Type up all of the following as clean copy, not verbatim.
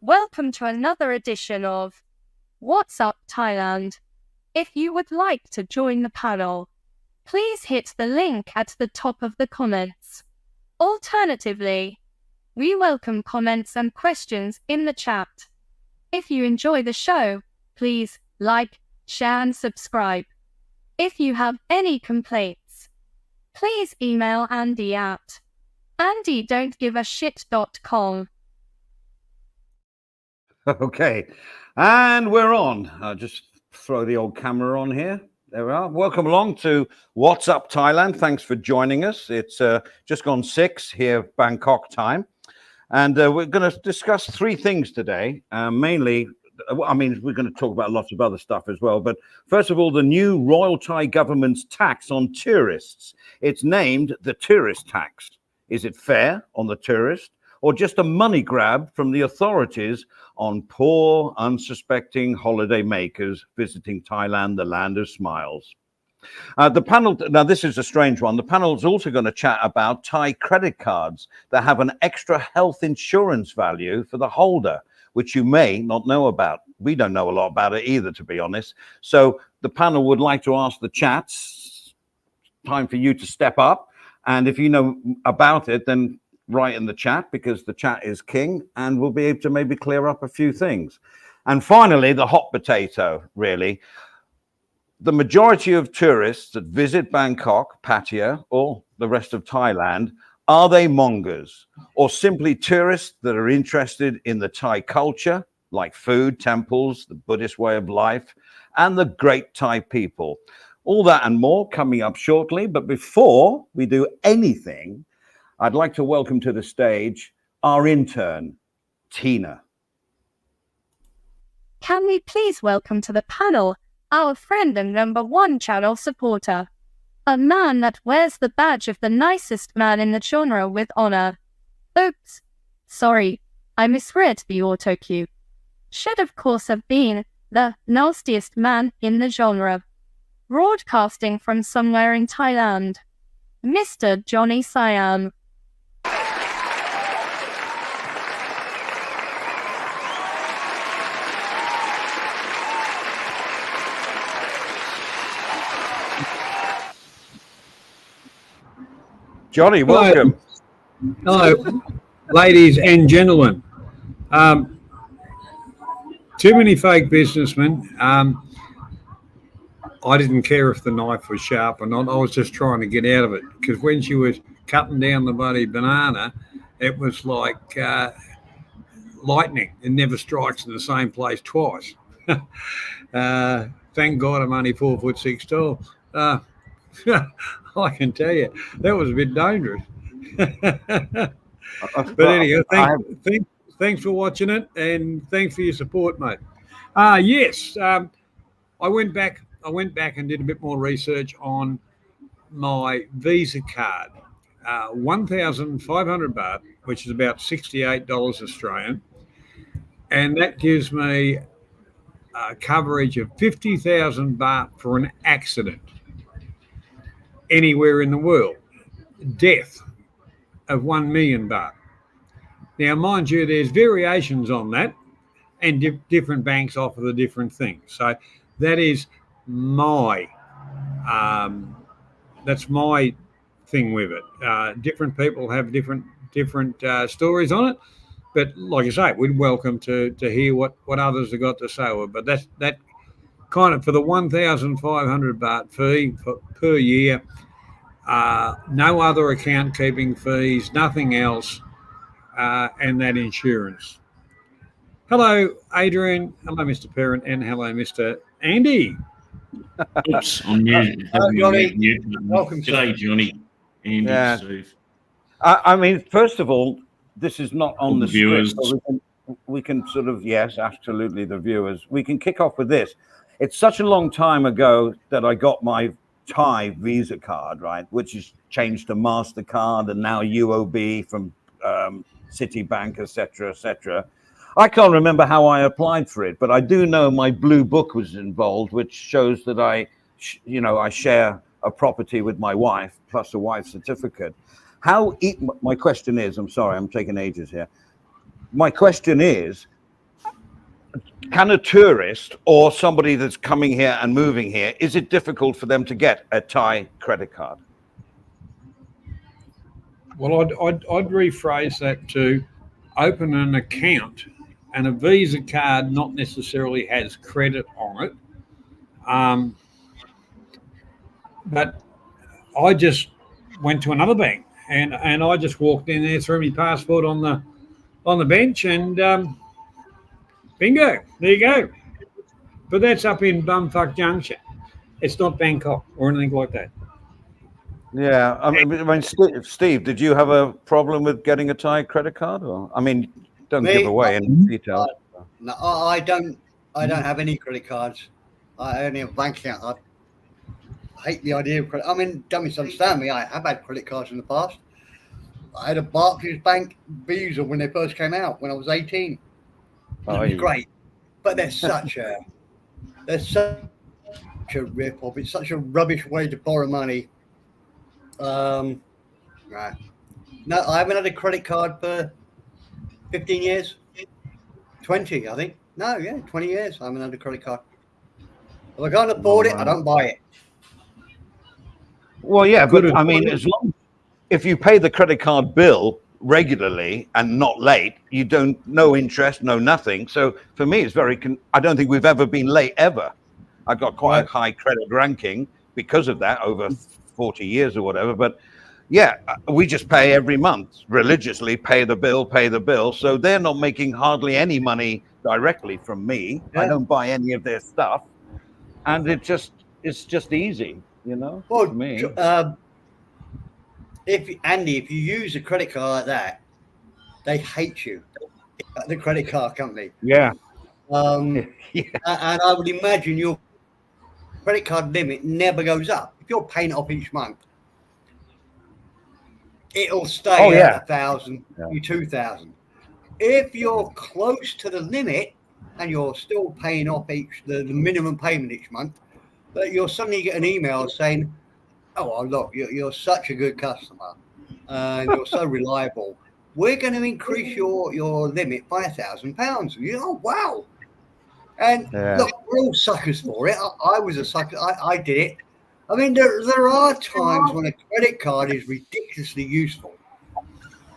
Welcome to another edition of What's Up Thailand. If you would like to join the panel, please hit the link at the top of the comments. Alternatively, we welcome comments and questions in the chat. If you enjoy the show, please like, share and subscribe. If you have any complaints, please email Andy at andydon'tgiveashit.com. Okay, and we're on. I'll just throw the old camera on here. There we are. Welcome along to What's Up Thailand. Thanks for joining us. It's just gone 6 here, Bangkok time. And we're going to discuss 3 things today. Mainly, I mean, we're going to talk about lots of other stuff as well. But first of all, the new Royal Thai government's tax on tourists. It's named the tourist tax. Is it fair on the tourist, or just a money grab from the authorities on poor, unsuspecting holiday makers visiting Thailand, the land of smiles? The panel, now this is a strange one. The panel is also going to chat about Thai credit cards that have an extra health insurance value for the holder, which you may not know about. We don't know a lot about it either, to be honest. So the panel would like to ask the chats, time for you to step up. And if you know about it, then write in the chat, because the chat is king, and we'll be able to maybe clear up a few things. And finally, the hot potato, really. The majority of tourists that visit Bangkok, Pattaya, or the rest of Thailand, are they mongers, or simply tourists that are interested in the Thai culture, like food, temples, the Buddhist way of life, and the great Thai people? All that and more coming up shortly. But before we do anything, I'd like to welcome to the stage our intern, Tina. Can we please welcome to the panel our friend and #1 channel supporter, a man that wears the badge of the nicest man in the genre with honor. Oops, sorry, I misread the autocue. Should of course have been the nastiest man in the genre. Broadcasting from somewhere in Thailand, Mr. Johnny Siam. Johnny, welcome. Hello, ladies and gentlemen. Too many fake businessmen. I didn't care if the knife was sharp or not. I was just trying to get out of it, because when she was cutting down the bloody banana, it was like lightning. It never strikes in the same place twice. Thank God I'm only 4'6" tall. I can tell you, that was a bit dangerous. But anyway, thanks for watching it, and thanks for your support, mate. Yes, I went back and did a bit more research on my Visa card. 1,500 baht, which is about $68 Australian, and that gives me coverage of 50,000 baht for an accident anywhere in the world. Death of 1 million baht. Now, mind you, there's variations on that, and different banks offer the different things. So that is my that's my thing with it. Different people have different stories on it, but like I say, we'd welcome to hear what others have got to say. But that kind of, for the 1,500 baht fee per year, no other account keeping fees, nothing else, and that insurance. Hello, Adrian. Hello, Mr. Parent, and hello, Mr. Andy. Oops, I'm mute. Johnny, welcome. G'day, Johnny. Andy, yeah. Steve. I mean, first of all, this is not on the viewers. script, so we can sort of, yes, absolutely, the viewers. We can kick off with this. It's such a long time ago that I got my Thai Visa card, right, which is changed to MasterCard and now UOB from Citibank, etc., etc. I can't remember how I applied for it, but I do know my blue book was involved, which shows that I share a property with my wife plus a wife certificate. My question is, I'm sorry, I'm taking ages here. My question is, can a tourist or somebody that's coming here and moving here, is it difficult for them to get a Thai credit card? Well, I'd rephrase that to open an account, and a Visa card not necessarily has credit on it. But I just went to another bank, and I just walked in there, threw my passport on the bench, and bingo, there you go. But that's up in Bumfuck Junction. It's not Bangkok or anything like that. Yeah, I mean, Steve, did you have a problem with getting a Thai credit card? Or, I mean, don't give away any details. No, I don't have any credit cards. I only have a bank account. I hate the idea of credit. I mean, don't misunderstand me. I have had credit cards in the past. I had a Barclays Bank Visa when they first came out when I was 18. It was great, but they're such a rip-off. It's such a rubbish way to borrow money. Right. No, I haven't had a credit card for 15 years. 20, I think. No, yeah, 20 years. I haven't had a credit card. If I can't afford it, I don't buy it. Well, yeah, but I mean, if you pay the credit card bill regularly and not late, you don't, no interest, no nothing. So for me, it's I don't think we've ever been late ever. I've got quite a high credit ranking because of that over 40 years or whatever. But yeah, we just pay every month, religiously pay the bill. So they're not making hardly any money directly from me. I don't buy any of their stuff. And it's just easy, you know, well, for me. If you use a credit card like that, they hate you, the credit card company. Yeah. And I would imagine your credit card limit never goes up. If you're paying it off each month, it'll stay at 1,000, 2,000. If you're close to the limit and you're still paying off the minimum payment each month, but you'll suddenly get an email saying, "Oh, well, look, you're such a good customer, and you're so reliable. We're going to increase your limit by £1,000." You know, wow. And look, we're all suckers for it. I was a sucker. I did it. I mean, there are times when a credit card is ridiculously useful.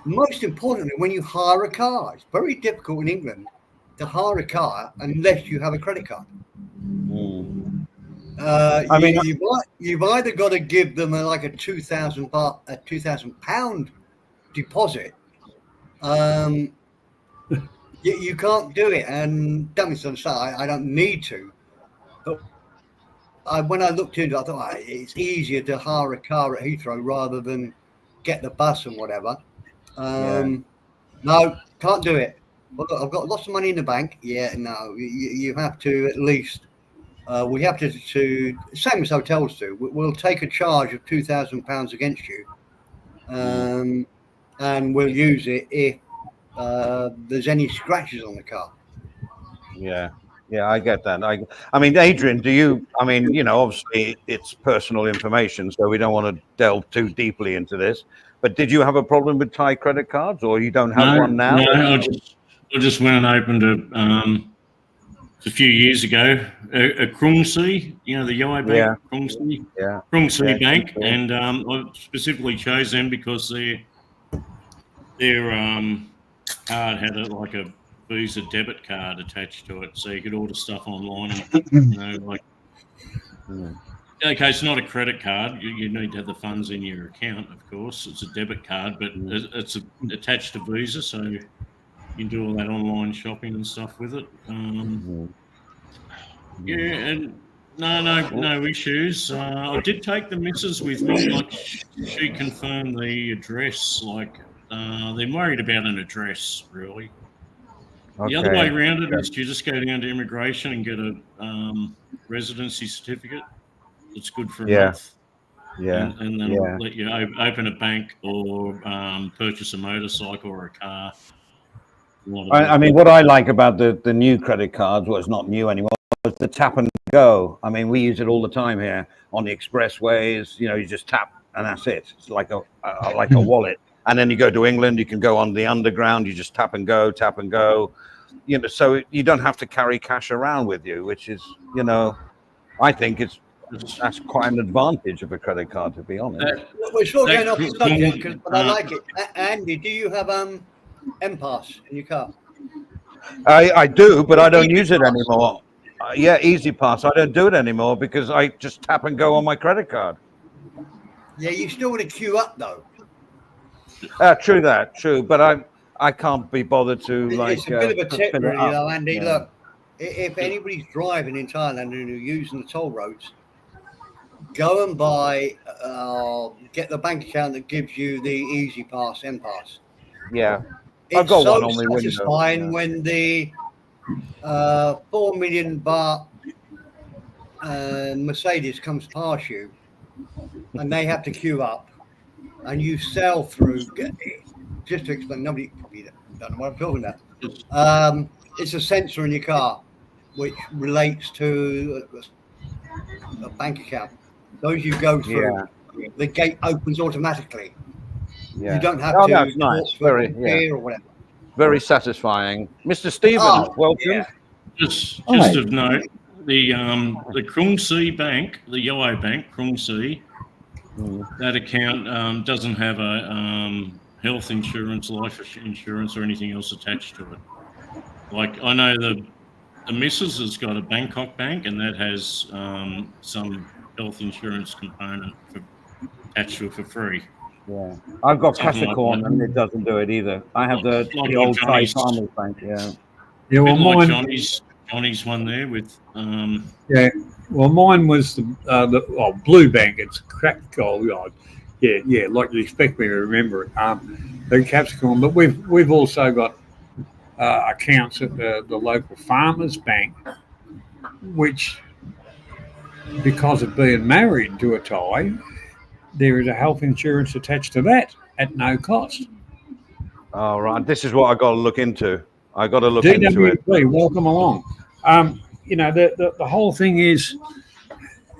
Most importantly, when you hire a car, it's very difficult in England to hire a car unless you have a credit card. I mean, you've either got to give them like a £2,000 deposit. You can't do it, and don't misunderstand. I don't need to. But when I looked into it, I thought it's easier to hire a car at Heathrow rather than get the bus and whatever. No, can't do it. Well, I've got lots of money in the bank. Yeah, no, you have to at least. We have to same as hotels do. We'll take a charge of £2,000 against you, and we'll use it if there's any scratches on the car. Yeah, I get that. I mean, Adrian, do you? I mean, you know, obviously it's personal information, so we don't want to delve too deeply into this. But did you have a problem with Thai credit cards, or you don't have one now? No, I just went and opened a few years ago, a Krungsi, you know, the Yoi Bank, Krungsi Bank, and I specifically chose them because their card had like a Visa debit card attached to it, so you could order stuff online. And, you know, like, okay, it's not a credit card. You need to have the funds in your account, of course. It's a debit card, but it's attached to Visa, so you can do all that online shopping and stuff with it. Yeah, and no issues. I did take the missus with me. Like, she confirmed the address. Like, they're worried about an address, really. Okay. The other way around it is you just go down to immigration and get a residency certificate. It's good for a month. And then they'll let you open a bank or purchase a motorcycle or a car. I mean, what I like about the new credit cards, well, it's not new anymore, is the tap and go. I mean, we use it all the time here on the expressways. You know, you just tap and that's it. It's like a wallet. And then you go to England, you can go on the underground. You just tap and go. you know, so you don't have to carry cash around with you, which is, you know, I think that's quite an advantage of a credit card, to be honest. We're still going off subject, but I like it. Andy, do you have M-Pass in your car? I do, but I don't use it anymore. Yeah, Easy Pass. I don't do it anymore because I just tap and go on my credit card. Yeah, you still want to queue up though. True that, true. But I can't be bothered to It's a bit of a tip, really, though, Andy. Yeah. Look, if anybody's driving in Thailand and you're using the toll roads, go and buy, get the bank account that gives you the Easy Pass, M-Pass. Yeah. It's got so one on my satisfying window, when the 4 million baht Mercedes comes past you and they have to queue up and you sail through. Just to explain, nobody probably don't know what I'm talking about. It's a sensor in your car which relates to a bank account. Those you go through, the gate opens automatically. Yeah. You don't have to that's nice. Very, or whatever. Very satisfying. Mr. Stevens, welcome. Yeah. Just of note, the Krung Si Bank, the yellow bank, Krung Si, that account doesn't have a health insurance, life insurance, or anything else attached to it. Like I know the missus has got a Bangkok bank, and that has some health insurance component attached to it for free. Yeah, I've got Something Capricorn, like and it doesn't do it either. I have the Like old Thai Johnny's. Farmers Bank. Yeah. Yeah, well, Like mine. Johnny's one there with Yeah, well, mine was the Blue Bank. It's crack gold. Yeah, like you expect me to remember it. The Capricorn, but we've also got accounts at the local Farmers Bank, which, because of being married to a Thai, there is a health insurance attached to that at no cost. All right, this is what I got to look into. I got to look into it. DWP, welcome along. You know, the whole thing is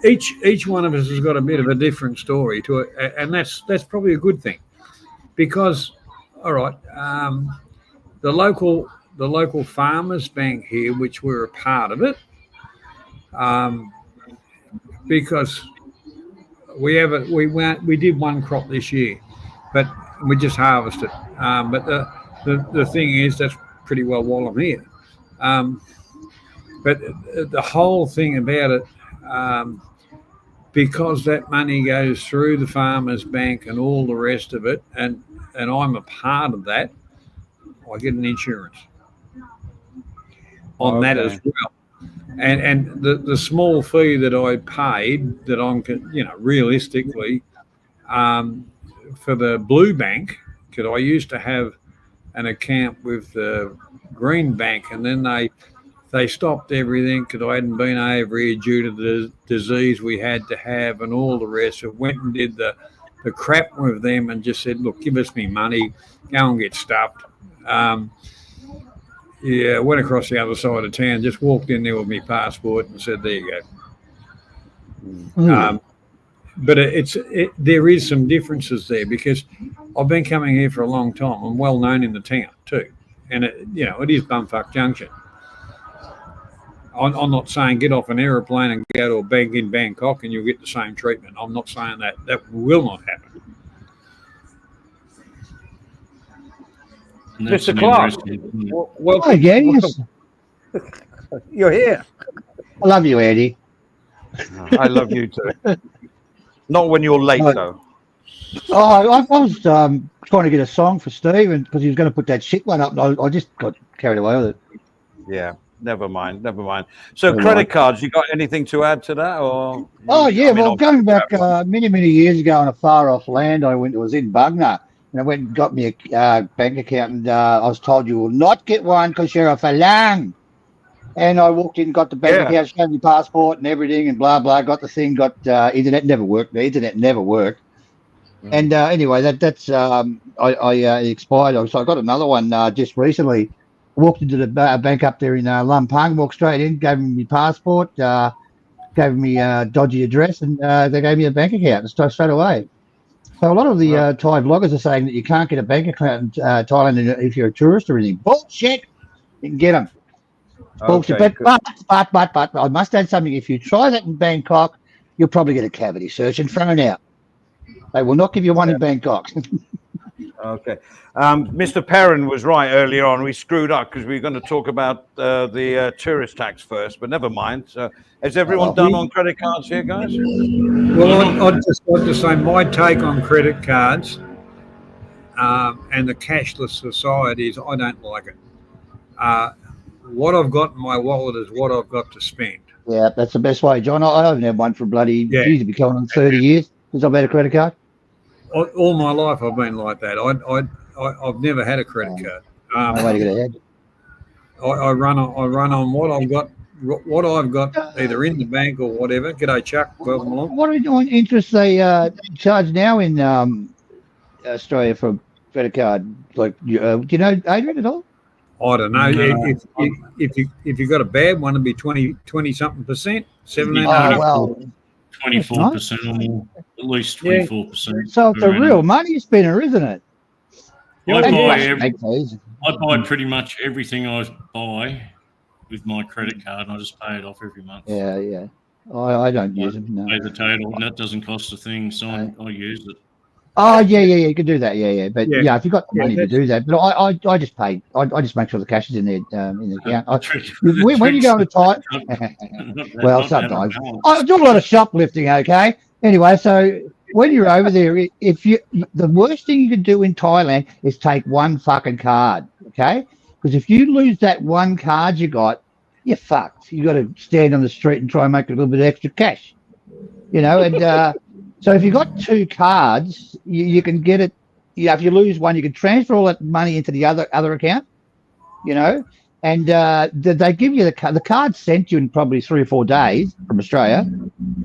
each one of us has got a bit of a different story to it, and that's probably a good thing, because all right, the local Farmers Bank here, which we're a part of it, because we did one crop this year, but we just harvested. But the thing is, that's pretty well while I'm here. But the whole thing about it, because that money goes through the Farmers Bank and all the rest of it, and I'm a part of that, I get an insurance on that as well. And the small fee that I paid, that I'm, realistically, for the Blue Bank, because I used to have an account with the Green Bank, and then they stopped everything because I hadn't been over here due to the disease we had to have and all the rest. I went and did the crap with them and just said, look, give us me money, go and get stuffed. Yeah, went across the other side of town, just walked in there with my passport and said, there you go. But there is some differences there, because I've been coming here for a long time. I'm well known in the town too. And, it is bumfuck junction. I'm not saying get off an aeroplane and go to a bank in Bangkok and you'll get the same treatment. I'm not saying that. That will not happen. Mr. Clark, welcome. Hi, James. You're here. I love you, Eddie. I love you too. Not when you're late, though. Oh, I was trying to get a song for Stephen because he was going to put that shit one up, and I just got carried away with it. Yeah, never mind. So credit cards, you got anything to add to that? Or? Oh, yeah, going back many years ago on a far-off land, I was in Bugner, and I went and got me a bank account, and I was told you will not get one because you're a Falang. And I walked in, got the bank account, showed me passport and everything, and blah blah. Got the thing, got internet. Never worked. The internet never worked. And anyway, that's I expired. So I got another one just recently. Walked into the bank up there in Lumpang. Walked straight in, gave me my passport, gave me a dodgy address, and they gave me a bank account straight away. So a lot of the Thai vloggers are saying that you can't get a bank account in Thailand if you're a tourist or anything. Bullshit. You can get them. Bullshit. Okay, But I must add something. If you try that in Bangkok, you'll probably get a cavity search and thrown out. They will not give you one in Bangkok. Okay. Mr. Perrin was right earlier on. We screwed up because we were going to talk about the tourist tax first, but never mind. Has everyone done on credit cards here, guys? Well, I'd just like to say my take on credit cards and the cashless society is I don't like it. What I've got in my wallet is what I've got to spend. Yeah, that's the best way, John. I haven't had one for bloody, Yeah. geez, it'd be going on 30 years since I've had a credit card. All my life I've been like that. I've never had a credit card. No way to get ahead. I run on what I've got either in the bank or whatever. G'day, Chuck. Welcome along. What are we doing? Interest they charge now in Australia for a credit card? Like, do you know, Adrian, at all? I don't know. No. If you've got a bad one, it'd be 20 something percent, 17. Oh, well. 24% or more, at least 24%. So it's a real money spinner, isn't it? I buy pretty much everything I buy with my credit card, and I just pay it off every month. Yeah. I don't use them. No. Pay the total, and that doesn't cost a thing, so I use it. Oh, yeah. You can do that. Yeah. But yeah, if you've got the money to do that. But I just pay. I just make sure the cash is in there in the account. When you go to Thailand, well, sometimes I do a lot of shoplifting. Okay. Anyway, so when you're over there, the worst thing you can do in Thailand is take one fucking card. Okay, because if you lose that one card you got, you're fucked. You got to stand on the street and try and make a little bit of extra cash. You know, and so if you've got two cards, you can get it. You know, if you lose one, you can transfer all that money into the other account. You know, and they give you the card sent you in probably 3 or 4 days from Australia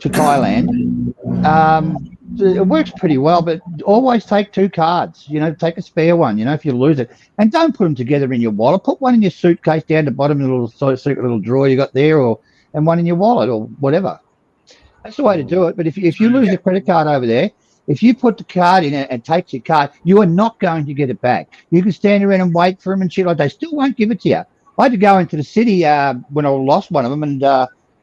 to Thailand. It works pretty well, but always take two cards. You know, take a spare one. You know, if you lose it, and don't put them together in your wallet. Put one in your suitcase down the bottom, in a little secret little drawer you got there, and one in your wallet or whatever. That's the way to do it. But if you lose your credit card over there, if you put the card in and takes your card, you are not going to get it back. You can stand around and wait for them and shit like that. They still won't give it to you. I had to go into the city when I lost one of them and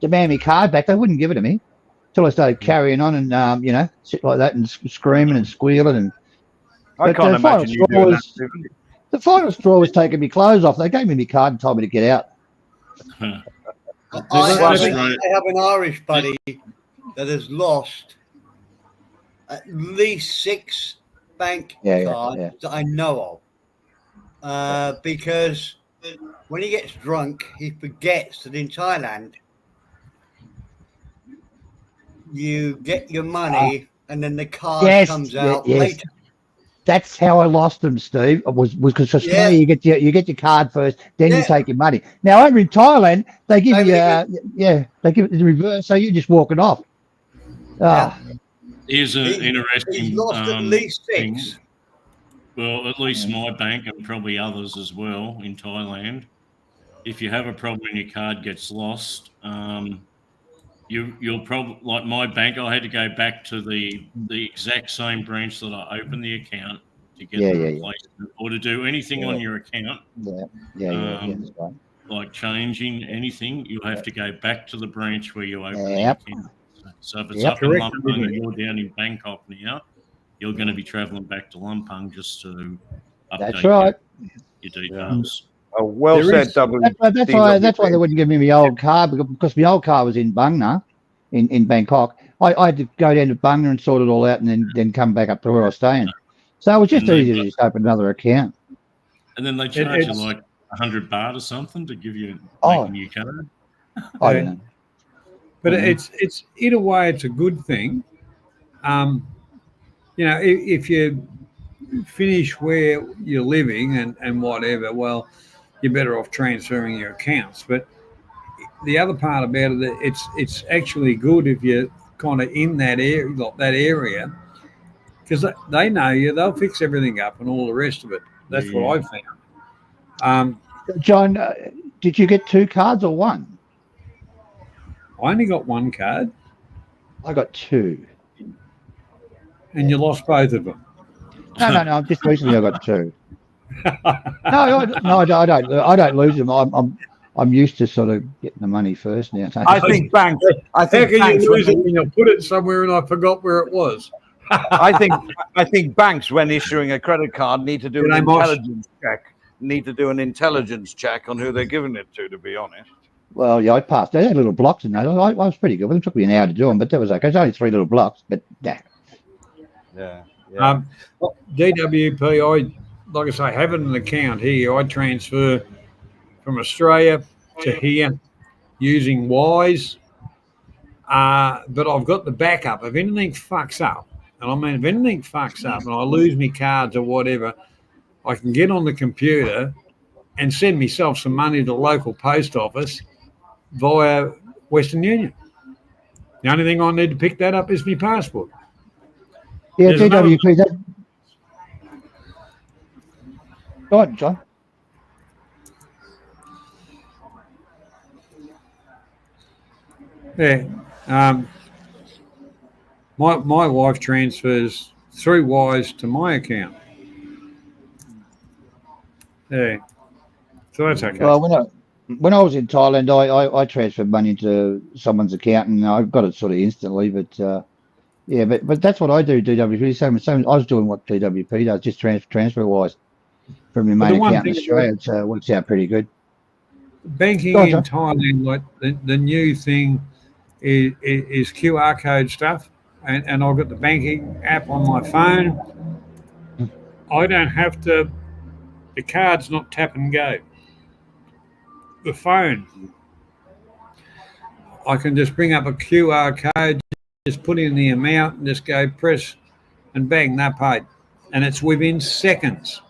demand my card back. They wouldn't give it to me until I started carrying on and, you know, shit like that and screaming and squealing. And I can't imagine you doing that. The final straw was taking my clothes off. They gave me my card and told me to get out. I have an Irish buddy that has lost at least 6 bank cards that I know of. Because when he gets drunk, he forgets that in Thailand, you get your money and then the card comes out later. That's how I lost them, Steve. It was because Australia, you get your card first, then you take your money. Now over in Thailand, they give they give it the reverse, so you're just walking off. Here's an interesting he's lost at least 6. thing. Well, at least my bank and probably others as well in Thailand. If you have a problem and your card gets lost, you'll probably, like my bank, I had to go back to the exact same branch that I opened the account to get the replacement or to do anything on your account. That's right. Like changing anything, you have to go back to the branch where you opened the account. So if it's up in Lumpang and you're down in Bangkok now, you're going to be travelling back to Lumpang just to update your details. Well said, W. That's why they wouldn't give me my old car, because my old car was in Bang Na, in Bangkok. I had to go down to Bang Na and sort it all out and then come back up to where I was staying. So it was just easy to just open another account. And then they charge you like 100 baht or something to give you a new card. I don't know. But it's in a way it's a good thing. You know, if you finish where you're living and whatever, well, you're better off transferring your accounts. But the other part about it, it's actually good if you're kind of in that area, because they know you, they'll fix everything up and all the rest of it. That's what I found. John, did you get 2 cards or 1? I only got 1 card. I got 2. And you lost both of them. No. Just recently I got 2. No, I don't lose them. I'm I'm used to sort of getting the money first now. I think banks. I How think can banks. you lose it when you put it somewhere and I forgot where it was? I think banks, when issuing a credit card, need to do an intelligence check. Need to do an intelligence check on who they're giving it to be honest. Well, yeah, I passed. They had little blocks in that. I was pretty good. It took me an hour to do them, but that was okay. It's only 3 little blocks, but yeah. Yeah. DWP, like I say, having an account here, I transfer from Australia to here using Wise. But I've got the backup. If anything fucks up, and I mean, if anything fucks up and I lose my cards or whatever, I can get on the computer and send myself some money to the local post office via Western Union. The only thing I need to pick that up is my passport. Yeah, DWP. Go on, John. Yeah. My wife transfers through Wise to my account. Yeah. So that's okay. Well, when I was in Thailand, I transferred money into someone's account and I got it sort of instantly. But yeah, but that's what I do. DWP. Same. I was doing what DWP does, just transfer Wise from your main account in Australia. It works out pretty good. Banking in Thailand, like the new thing is QR code stuff, and I've got the banking app on my phone. I don't have to. The card's not tap and go. The phone, I can just bring up a QR code, just put in the amount, and just go press, and bang, they're paid, and it's within seconds.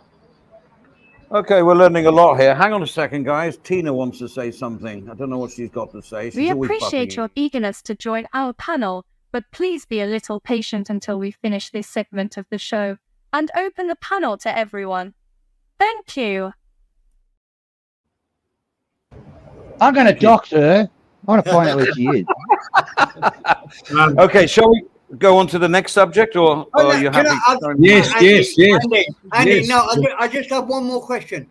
Okay, we're learning a lot here. Hang on a second, guys. Tina wants to say something. I don't know what she's got to say. We appreciate your eagerness to join our panel, but please be a little patient until we finish this segment of the show and open the panel to everyone. Thank you. I'm going to dox her. I want to find out where she is. Okay, shall we go on to the next subject, or are you happy? Yes. Andy, no, I just have one more question.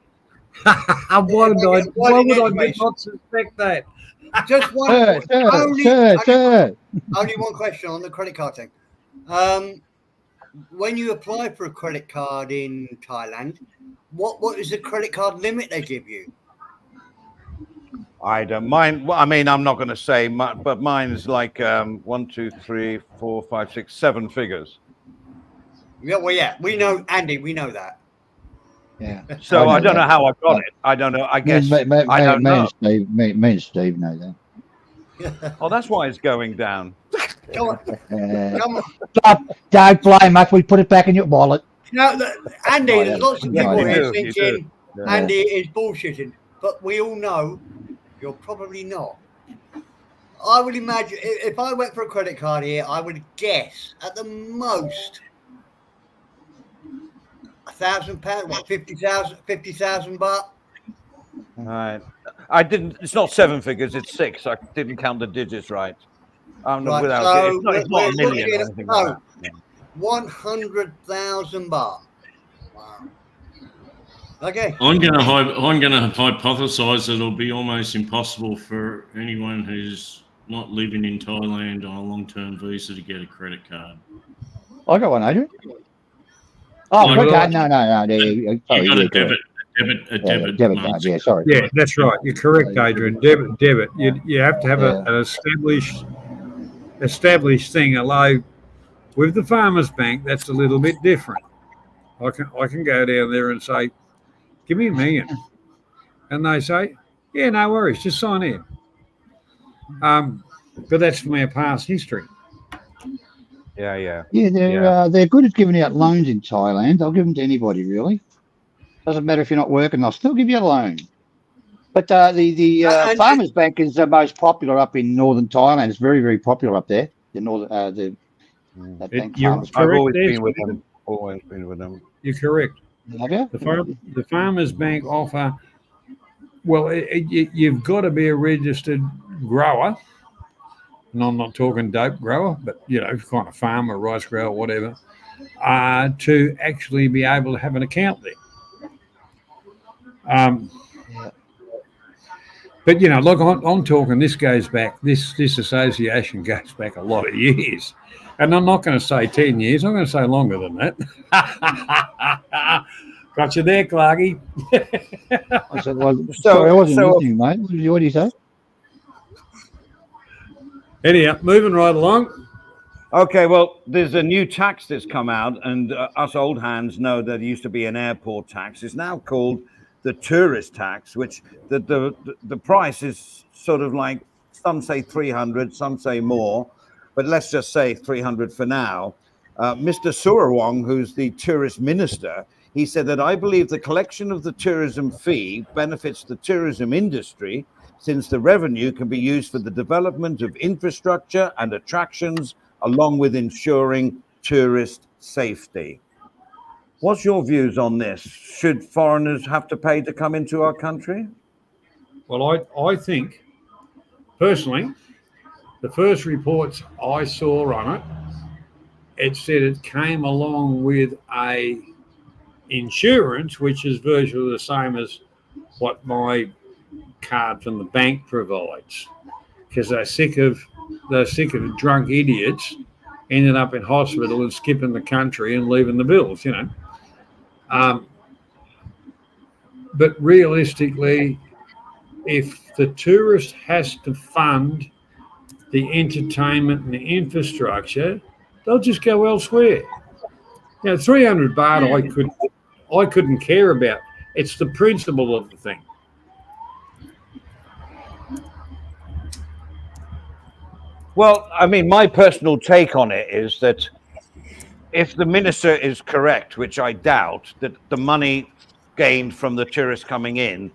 Why would I not suspect that? Just one. Only one question on the credit card thing. When you apply for a credit card in Thailand, what is the credit card limit they give you? I don't mind. Well, I mean, I'm not going to say, but mine is like 1, 2, 3, 4, 5, 6, 7 figures. Yeah, well, yeah, we know, Andy. We know that. Yeah. So I don't know how I got it. I don't know. I guess I don't know. Me and Steve know that. Oh, that's why it's going down. Come on. Don't blame us. We put it back in your wallet. No, Andy, there's lots of people here thinking Andy is bullshitting, but we all know you're probably not. I would imagine if I went for a credit card here, I would guess at the most £1,000, what, 50,000 baht. Right. I didn't. It's not 7 figures. It's 6. I didn't count the digits right. Right, without so it's not a million or anything like that. Yeah. 100,000 baht. Wow. Okay. I'm going to hypothesize that it'll be almost impossible for anyone who's not living in Thailand on a long-term visa to get a credit card. I got one, Adrian. Oh, Like, okay. No. You got a debit card. Yeah, sorry. Yeah, that's right. You're correct, Adrian. Debit. You have to have an established thing. Although with the Farmers Bank, that's a little bit different. I can go down there and say, "Give me $1 million," and they say, "Yeah, no worries, just sign in." But that's from our past history. Yeah. Yeah, they're good at giving out loans in Thailand. They'll give them to anybody, really. Doesn't matter if you're not working; they'll still give you a loan. But the Farmers Bank is the most popular up in northern Thailand. It's very, very popular up there. The northern that bank. You're I've always been with them. Always been with them. You're correct. Have you? The Farmers Bank offer. Well, you've got to be a registered grower. And I'm not talking dope grower, but kind of farmer, rice grower, whatever, to actually be able to have an account there. But you know, look, I'm talking. This goes back. This association goes back a lot of years, and I'm not going to say 10 years. I'm going to say longer than that. Got you there, Clarky. I said, well, sorry, I wasn't so listening, mate. What did you say? Anyhow, moving right along. Okay, well, there's a new tax that's come out, and us old hands know that it used to be an airport tax. It's now called the tourist tax, which the price is sort of like, some say 300, some say more, but let's just say 300 for now. Mr. Surawong, who's the tourist minister, he said that I believe the collection of the tourism fee benefits the tourism industry, since the revenue can be used for the development of infrastructure and attractions, along with ensuring tourist safety. What's your views on this? Should foreigners have to pay to come into our country? Well, I think, personally, the first reports I saw on it, it said it came along with a insurance, which is virtually the same as what my card from the bank provides, because they're sick of drunk idiots ending up in hospital and skipping the country and leaving the bills, you know. But realistically, if the tourist has to fund the entertainment and the infrastructure, they'll just go elsewhere. You know, 300 baht I couldn't care about. It's the principle of the thing. Well, I mean, my personal take on it is that if the minister is correct, which I doubt, that the money gained from the tourists coming in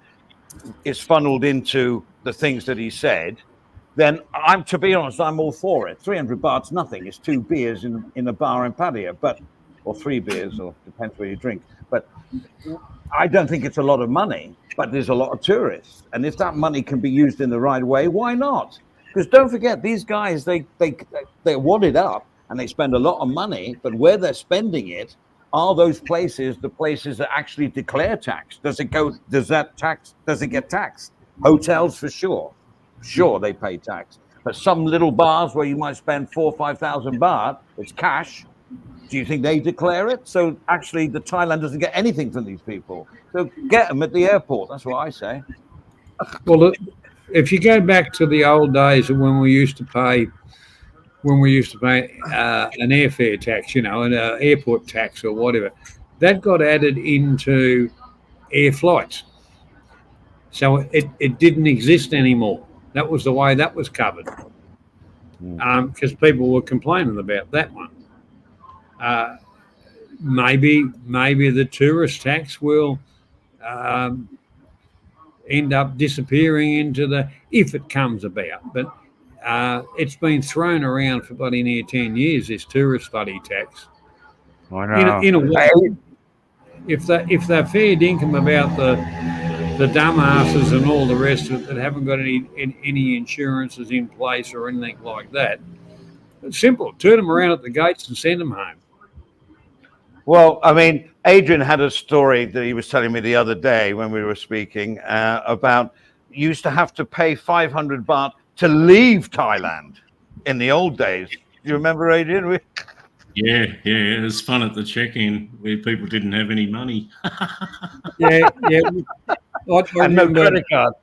is funneled into the things that he said, then to be honest, I'm all for it. 300 baht's nothing. It's 2 beers in a bar in Pattaya, or 3 beers, or depends where you drink. But I don't think it's a lot of money, but there's a lot of tourists. And if that money can be used in the right way, why not? Because don't forget, these guys, they wad it up and they spend a lot of money, but where they're spending it are those places, the places that actually declare tax. Does it get taxed? Hotels, for sure. Sure, they pay tax. But some little bars where you might spend 4,000 or 5,000 baht, it's cash. Do you think they declare it? So actually, the Thailand doesn't get anything from these people. So get them at the airport. That's what I say. Well, if you go back to the old days of when we used to pay an airfare tax, you know, an airport tax or whatever, that got added into air flights. So it didn't exist anymore. That was the way that was covered, because people were complaining about that one. Maybe the tourist tax will end up disappearing into if it comes about. But it's been thrown around for bloody near 10 years, this tourist study tax. I know. In a way, if they're fair dinkum about the dumbasses and all the rest of it that haven't got any insurances in place or anything like that, it's simple. Turn them around at the gates and send them home. Well, I mean, Adrian had a story that he was telling me the other day when we were speaking about you used to have to pay 500 baht to leave Thailand in the old days. Do you remember, Adrian? Yeah, it was fun at the check-in where people didn't have any money. yeah. And no credit card.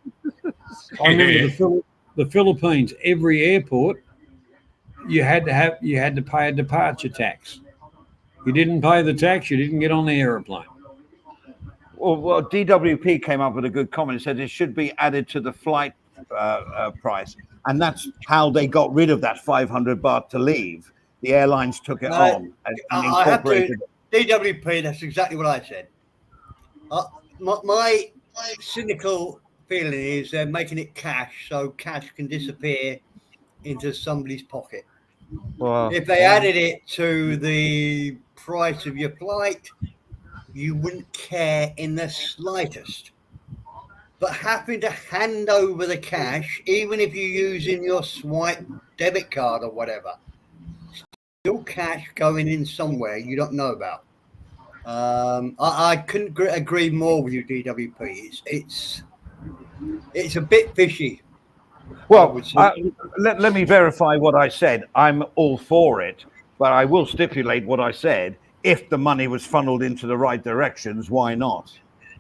I remember the Philippines. Every airport, you had to pay a departure tax. You didn't pay the tax, you didn't get on the aeroplane. Well, DWP came up with a good comment. It said it should be added to the flight price, and that's how they got rid of that 500 baht to leave. The airlines took it on and incorporated it. DWP, that's exactly what I said. My cynical feeling is they're making it cash, so cash can disappear into somebody's pocket. Well, if they added it to the price of your flight, you wouldn't care in the slightest. But having to hand over the cash, even if you're using your swipe debit card or whatever, still cash going in somewhere you don't know about. I couldn't agree more with you, DWP. It's a bit fishy. Well, let me verify what I said. I'm all for it, but I will stipulate what I said. If the money was funneled into the right directions, why not?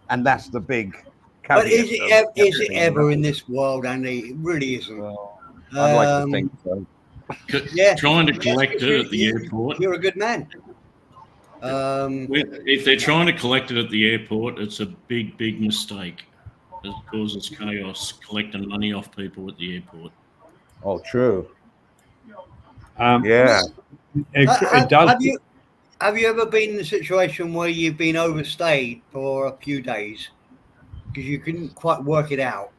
And that's the big caveat. But is it ever in this world, Andy? It really isn't. Well, I'd like to think so. Yeah, trying to collect it at the airport. You're a good man. If they're trying to collect it at the airport, it's a big mistake. It causes chaos collecting money off people at the airport. Oh, true. Yeah, it does. Have you ever been in a situation where you've been overstayed for a few days because you couldn't quite work it out,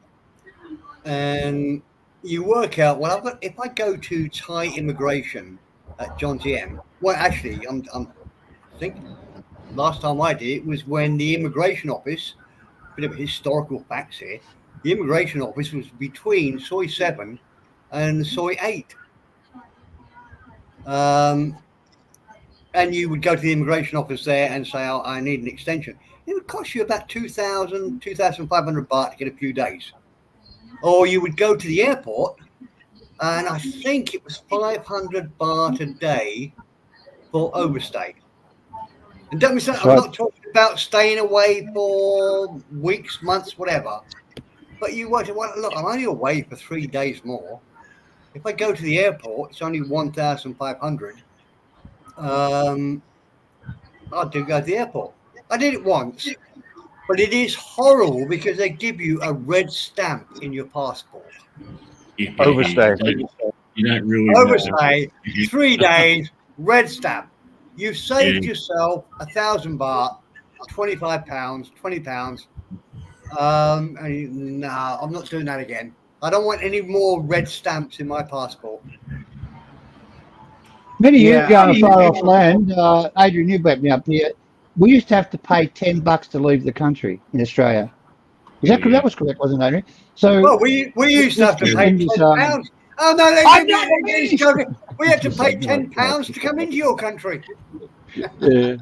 and you work out, well, if I go to Thai immigration at John GM, well, actually, I think last time I did it was when the immigration office, bit of historical facts here, the immigration office was between Soy 7 and Soy 8. And you would go to the immigration office there and say, oh, I need an extension. It would cost you about 2,000, 2,500 baht to get a few days. Or you would go to the airport, and I think it was 500 baht a day for overstay. And don't be saying, I'm not talking about staying away for weeks, months, whatever. But you want to, well, look, I'm only away for 3 days more. If I go to the airport, it's only 1,500. I do go to the airport. I did it once, but it is horrible because they give you a red stamp in your passport. Yeah, Overstay. You don't really Overstay, 3 days, red stamp. You've saved yourself 1,000 baht, £25, £20. And no, I'm not doing that again. I don't want any more red stamps in my passport. Many years ago on a far off land, Adrian, you backed me up here. We used to have to pay $10 to leave the country in Australia. Is that correct? That was correct, wasn't it, Adrian? So well, we used to have to pay £10. Oh no, we had to pay £10 to come into your country. Yeah,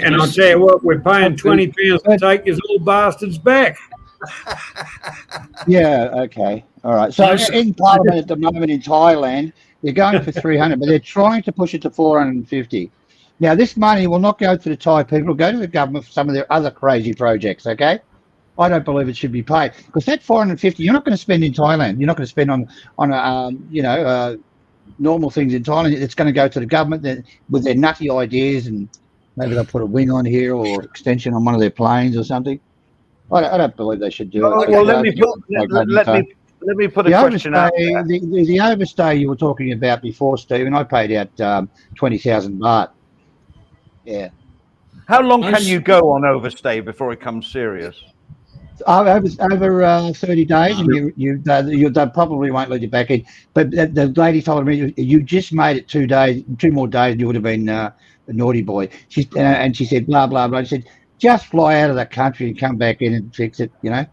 and I'll tell you what, we're paying £20 to take his little bastards back. Yeah, okay. All right. So in Parliament at the moment in Thailand, they're going for 300, but they're trying to push it to 450. Now, this money will not go to the Thai people, it'll go to the government for some of their other crazy projects, okay? I don't believe it should be paid because that 450 you're not going to spend in Thailand. You're not going to spend on normal things in Thailand. It's going to go to the government with their nutty ideas, and maybe they'll put a wing on here or extension on one of their planes or something. I don't believe they should do it. Well, let me put a question out there. The overstay you were talking about before, Stephen, I paid out 20,000 baht. Yeah. How long can you go on overstay before it comes serious? Over 30 days, and you probably won't let you back in. But the lady told me, you just made it 2 days, 2 more days, and you would have been a naughty boy. And she said, blah, blah, blah. She said, just fly out of the country and come back in and fix it, you know.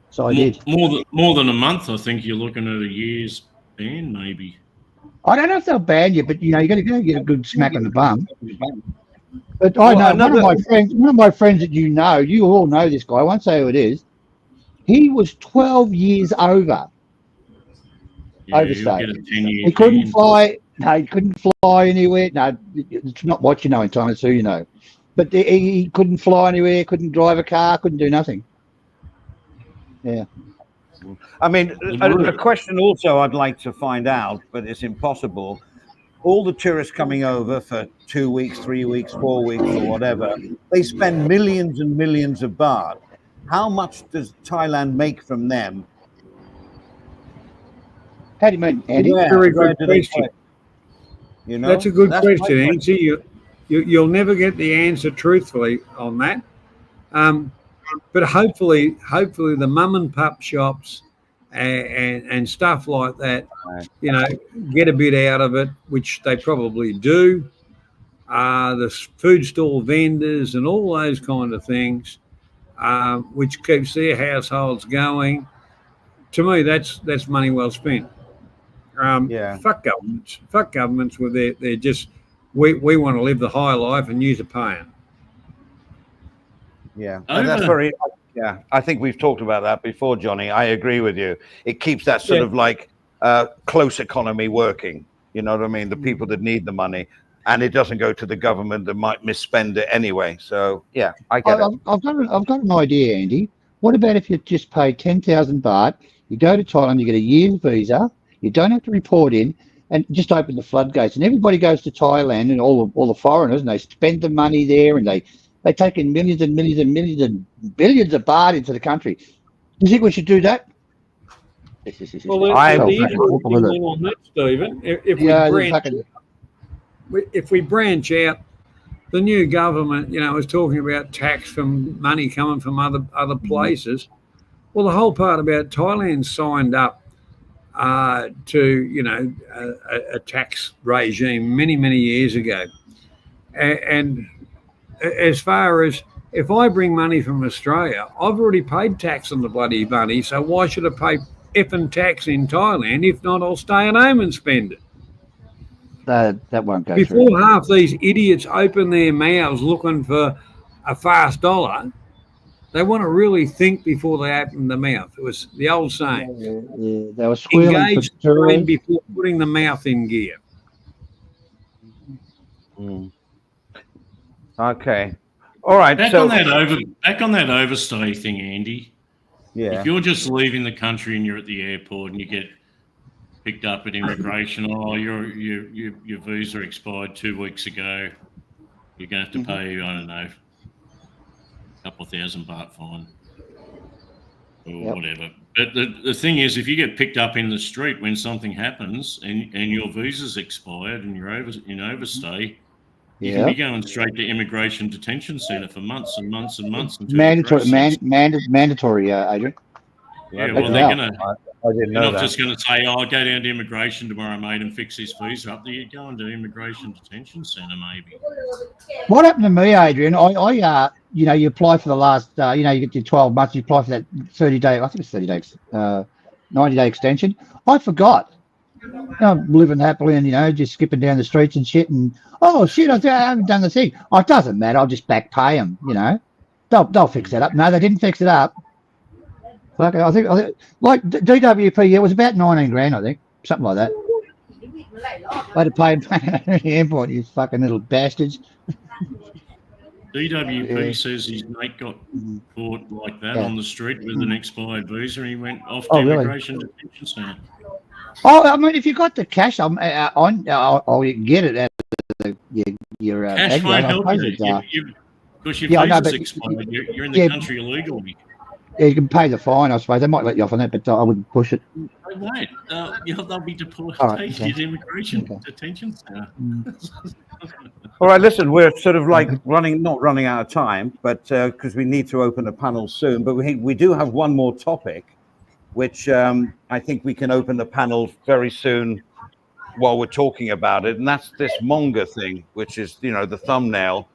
So I did. More than a month, I think you're looking at a year's ban, maybe. I don't know if they'll ban you, but, you know, you got to go get a good smack on the bum. But I know one of my friends that you all know this guy, I won't say who it is. He was 12 years over. Overstayed. He couldn't fly. No, he couldn't fly anywhere. No, it's not what you know in time, it's who you know. But he couldn't fly anywhere, couldn't drive a car, couldn't do nothing. Yeah. I mean, a question also I'd like to find out, but it's impossible. All the tourists coming over for 2 weeks, 3 weeks, 4 weeks, or whatever, they spend millions and millions of baht. How much does Thailand make from them? How do you mean, Andy? Very good question. You know, that's a good question, Andy. You'll never get the answer truthfully on that. But hopefully the mum and pup shops and stuff like that, you know, get a bit out of it, which they probably do. The food stall vendors and all those kind of things, which keeps their households going. To me, that's money well spent. Fuck governments. Fuck governments with they're just we want to live the high life and use a paying. Yeah, that's very Yeah, I think we've talked about that before, Johnny. I agree with you. It keeps that sort of like close economy working. You know what I mean? The people that need the money, and it doesn't go to the government that might misspend it anyway. So yeah, I get it. I've got an idea, Andy. What about if you just pay 10,000 baht? You go to Thailand, you get a year's visa. You don't have to report in, and just open the floodgates, and everybody goes to Thailand, and all the foreigners, and they spend the money there, and they take in millions and millions and millions and billions of baht into the country. Do you think we should do that? Well, the interesting thing on that, Stephen, if we branch out, the new government, is talking about tax from money coming from other places. Well, the whole part about Thailand signed up to, a tax regime many years ago. And as far as if I bring money from Australia, I've already paid tax on the bloody money, so why should I pay effing tax in Thailand? If not, I'll stay at home and spend it. That won't go Before through. Half these idiots open their mouths looking for a fast dollar, they want to really think before they open the mouth. It was the old saying. They were squealing Engage for the brain before putting the mouth in gear. Okay. All right. Back on that overstay thing, Andy. Yeah. If you're just leaving the country and you're at the airport and you get picked up at immigration, your visa expired 2 weeks ago, you're going to have to pay, I don't know, a couple of $1,000 baht fine or whatever. But the thing is, if you get picked up in the street when something happens and your visa's expired and you're in overstay, you can be going straight to immigration detention centre for months and months and months. Mandatory, Adrian. Yeah, well, they're going to. You're not just going to say, "Oh, I'll go down to immigration tomorrow, mate, and fix this visa up." You go into immigration detention centre, maybe. What happened to me, Adrian? I you apply for the last, you get your 12 months. You apply for that 30-day. I think it's 30 days, 90-day extension. I forgot. I'm living happily and just skipping down the streets and shit. And oh shit, I haven't done the thing. Oh, it doesn't matter. I'll just back pay them. They'll fix that up. No, they didn't fix it up. Okay, I think like DWP, it was about 19 grand, I think, something like that. I had to pay at the airport, you fucking little bastards. DWP says his mate got caught like that on the street with an expired visa, and he went off to immigration detention centre. Oh, I mean, if you got the cash you can get it out of your cash won't help you because your visa's expired. You're in the country illegally. Yeah, you can pay the fine, I suppose. They might let you off on that, but I wouldn't push it. They won't. They'll be deported to immigration detention centre. All right, listen, we're sort of like not running out of time, but because we need to open a panel soon. But we do have one more topic, which I think we can open the panel very soon while we're talking about it. And that's this monger thing, which is, the thumbnail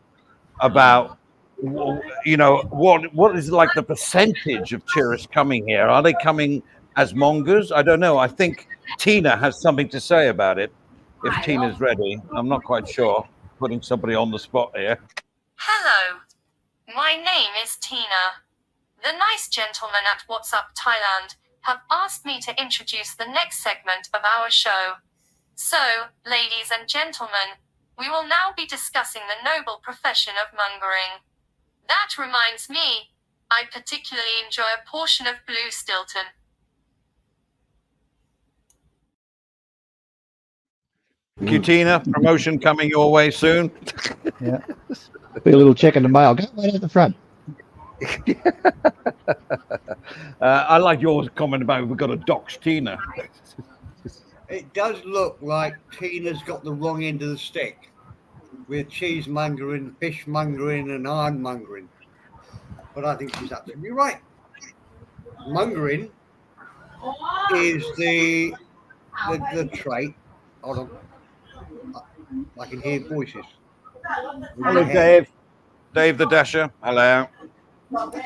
about, what is like the percentage of tourists coming here? Are they coming as mongers? I don't know. I think Tina has something to say about it. If Tina's ready, I'm not quite sure. Putting somebody on the spot here. Hello, my name is Tina. The nice gentlemen at What's Up Thailand have asked me to introduce the next segment of our show. So, ladies and gentlemen, we will now be discussing the noble profession of mongering. That reminds me, I particularly enjoy a portion of Blue Stilton. Thank you, Tina. Promotion coming your way soon. Yeah. Be a little check in the mail. Go right at the front. I like your comment about we've got to dox Tina. It does look like Tina's got the wrong end of the stick with cheesemongering, fishmongering, and ironmongering. But I think she's absolutely right. Mongering is the trait. Hold on. I can hear voices. Hello, Dave. Dave the Dasher. Hello. Right.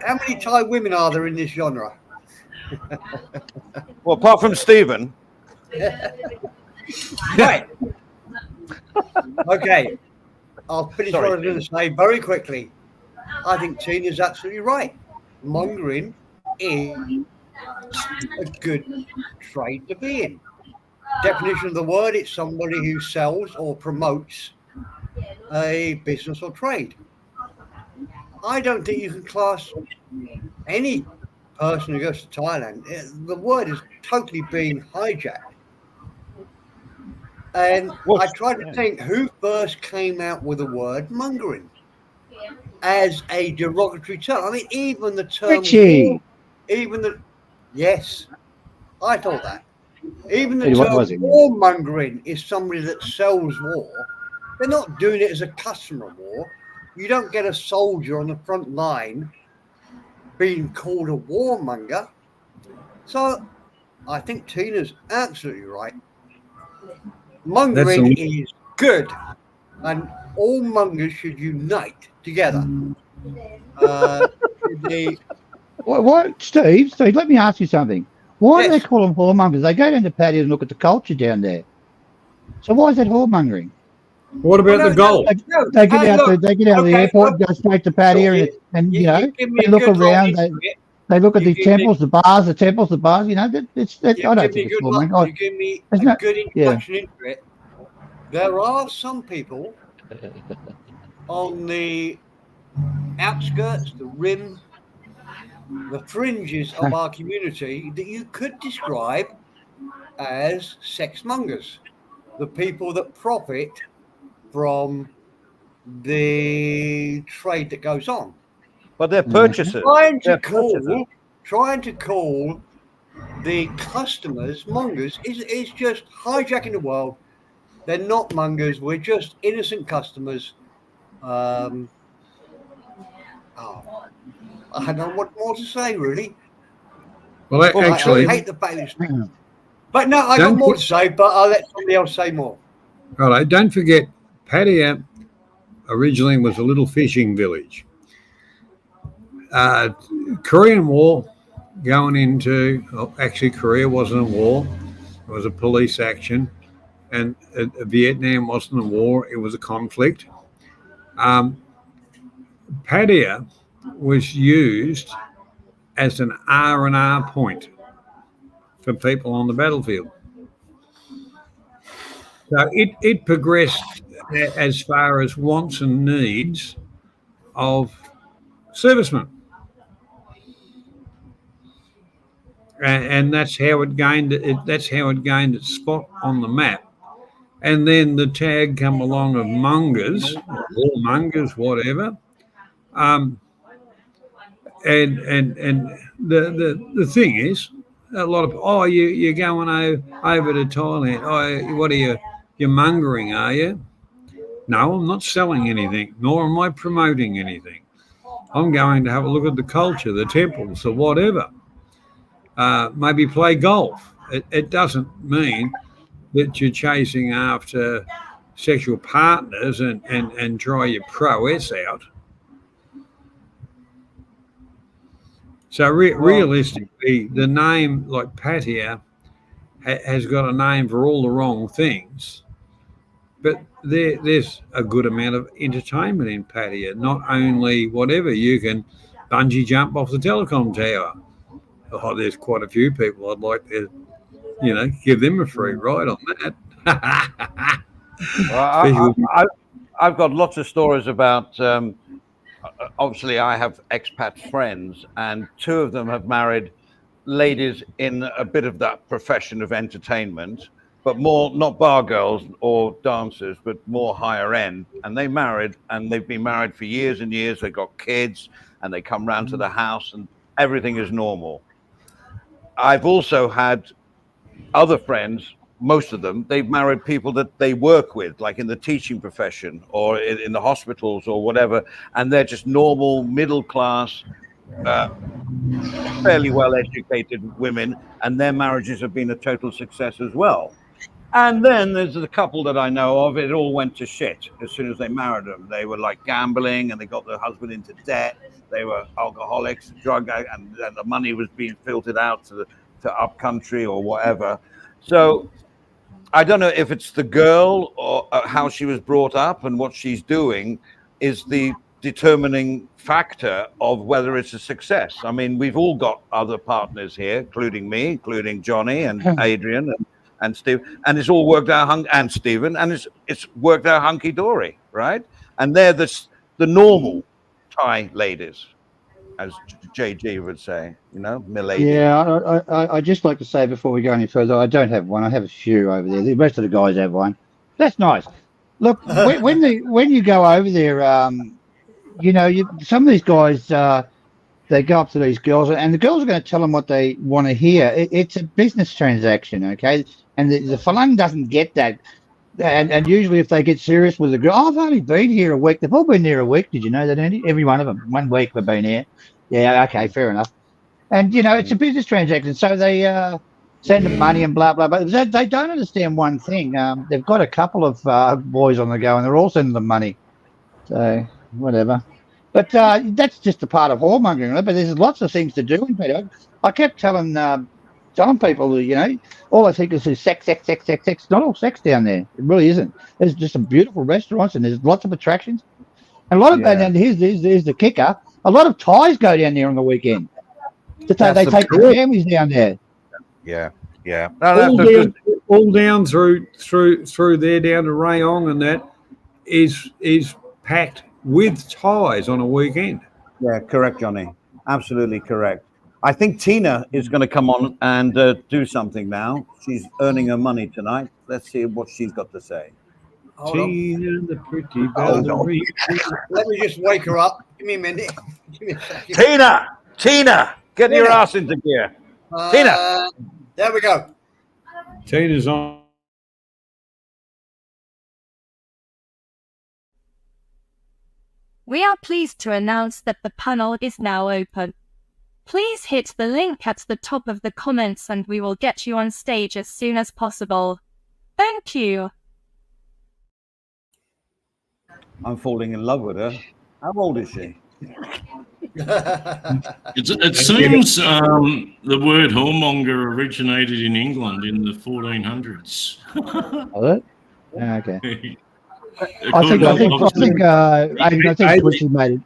How many Thai women are there in this genre? Well, apart from Right. Okay. I'll finish Sorry, what I was going to say very quickly. I think Tina's absolutely right. Mongering is a good trade to be in. Definition of the word, it's somebody who sells or promotes a business or trade. I don't think you can class any person who goes to Thailand. The word is totally being hijacked. And I tried to think who first came out with the word mongering as a derogatory term. I mean, even the term Richie. Yes, I thought that. Even the Hey, what term was it? warmongering is somebody that sells war. They're not doing it as a customer of war. You don't get a soldier on the front line being called a warmonger. So I think Tina's absolutely right. Mongering is good, and all mongers should unite together. What, Steve? Let me ask you something. Why do they Yes. call them whoremongers? They go down to Pattaya and look at the culture down there. So why is that whoremongering? What about the golf? They get out. They get out of the airport, go straight to Pattaya, and you know they look around. They look at the temples, the bars. You know, I don't think it's whoremongering. You give me a good introduction into it. There are some people on the outskirts, the rim, the fringes of our community that you could describe as sex mongers, the people that profit from the trade that goes on. But they're purchasers. Trying to call the customers mongers is just hijacking the world. They're not mongers. We're just innocent customers. I don't know what more to say, really. Well, actually, I hate the bailiffs. But no, I got more to say, but I'll let somebody else say more. All right, don't forget, Pattaya originally was a little fishing village. Korean War going into, actually Korea wasn't a war, it was a police action, and Vietnam wasn't a war, it was a conflict. Pattaya was used as an R&R point for people on the battlefield. So it progressed as far as wants and needs of servicemen. And that's how it gained its spot on the map. And then the tag come along of mongers, or mongers, whatever. And the thing is, a lot of you're going over to Thailand. Oh, what are you? You're mongering, are you? No, I'm not selling anything, nor am I promoting anything. I'm going to have a look at the culture, the temples, or whatever. Maybe play golf. It doesn't mean that you're chasing after sexual partners and try your prowess out. So realistically, the name like Pattaya has got a name for all the wrong things. But there's a good amount of entertainment in Pattaya, not only whatever. You can bungee jump off the telecom tower. Oh, there's quite a few people I'd like to, give them a free ride on that. Well, I've got lots of stories about, obviously I have expat friends, and two of them have married ladies in a bit of that profession of entertainment, but more not bar girls or dancers, but more higher end. And they married, and they've been married for years and years. They've got kids, and they come round to the house, and everything is normal. I've also had other friends, most of them, they've married people that they work with, like in the teaching profession or in the hospitals or whatever, and they're just normal, middle class, fairly well educated women, and their marriages have been a total success as well. And then there's a couple that I know of, it all went to shit as soon as they married them. They were like gambling, and they got their husband into debt. They were alcoholics, drug, and the money was being filtered out to up country or whatever. So I don't know if it's the girl or how she was brought up and what she's doing is the determining factor of whether it's a success. I mean, we've all got other partners here, including me, including Johnny and Adrian and Steve, and it's all worked out, and Stephen, and it's worked out hunky dory, right? And they're the normal Thai ladies, as JG would say, you know, milady. Yeah, I just like to say before we go any further, I don't have one. I have a few over there. The rest of the guys have one. That's nice. Look, when you go over there, you know, some of these guys, they go up to these girls, and the girls are going to tell them what they want to hear. It's a business transaction, okay? And the Falang doesn't get that. And usually, if they get serious with the girl, I've only been here a week. They've all been here a week. Did you know that, Andy? Every one of them. 1 week we've been here. Yeah, okay, fair enough. And, you know, it's a business transaction. So they send them money and blah, blah, blah. They don't understand one thing. They've got a couple of boys on the go, and they're all sending them money. So, whatever. But that's just a part of whoremongering. But there's lots of things to do in Peter. I kept telling people, you know, all I think is sex, sex, sex, sex, sex. It's not all sex down there. It really isn't. There's just some beautiful restaurants, and there's lots of attractions. And a lot of, and here's the kicker. A lot of Thais go down there on the weekend. They take their families down there. Yeah. All down through there down to Rayong, and that is packed with Thais on a weekend. Yeah, correct, Johnny. Absolutely correct. I think Tina is going to come on and do something now. She's earning her money tonight. Let's see what she's got to say. Tina, the pretty ballerina. Let me just wake her up. Give me a minute. Give me a second. Tina, get your ass into gear. Tina. There we go. Tina's on. We are pleased to announce that the panel is now open. Please hit the link at the top of the comments and we will get you on stage as soon as possible. Thank you. I'm falling in love with her. How old is she? It seems the word whoremonger originated in England in the 1400s. Oh, okay. I think Twitchy made it.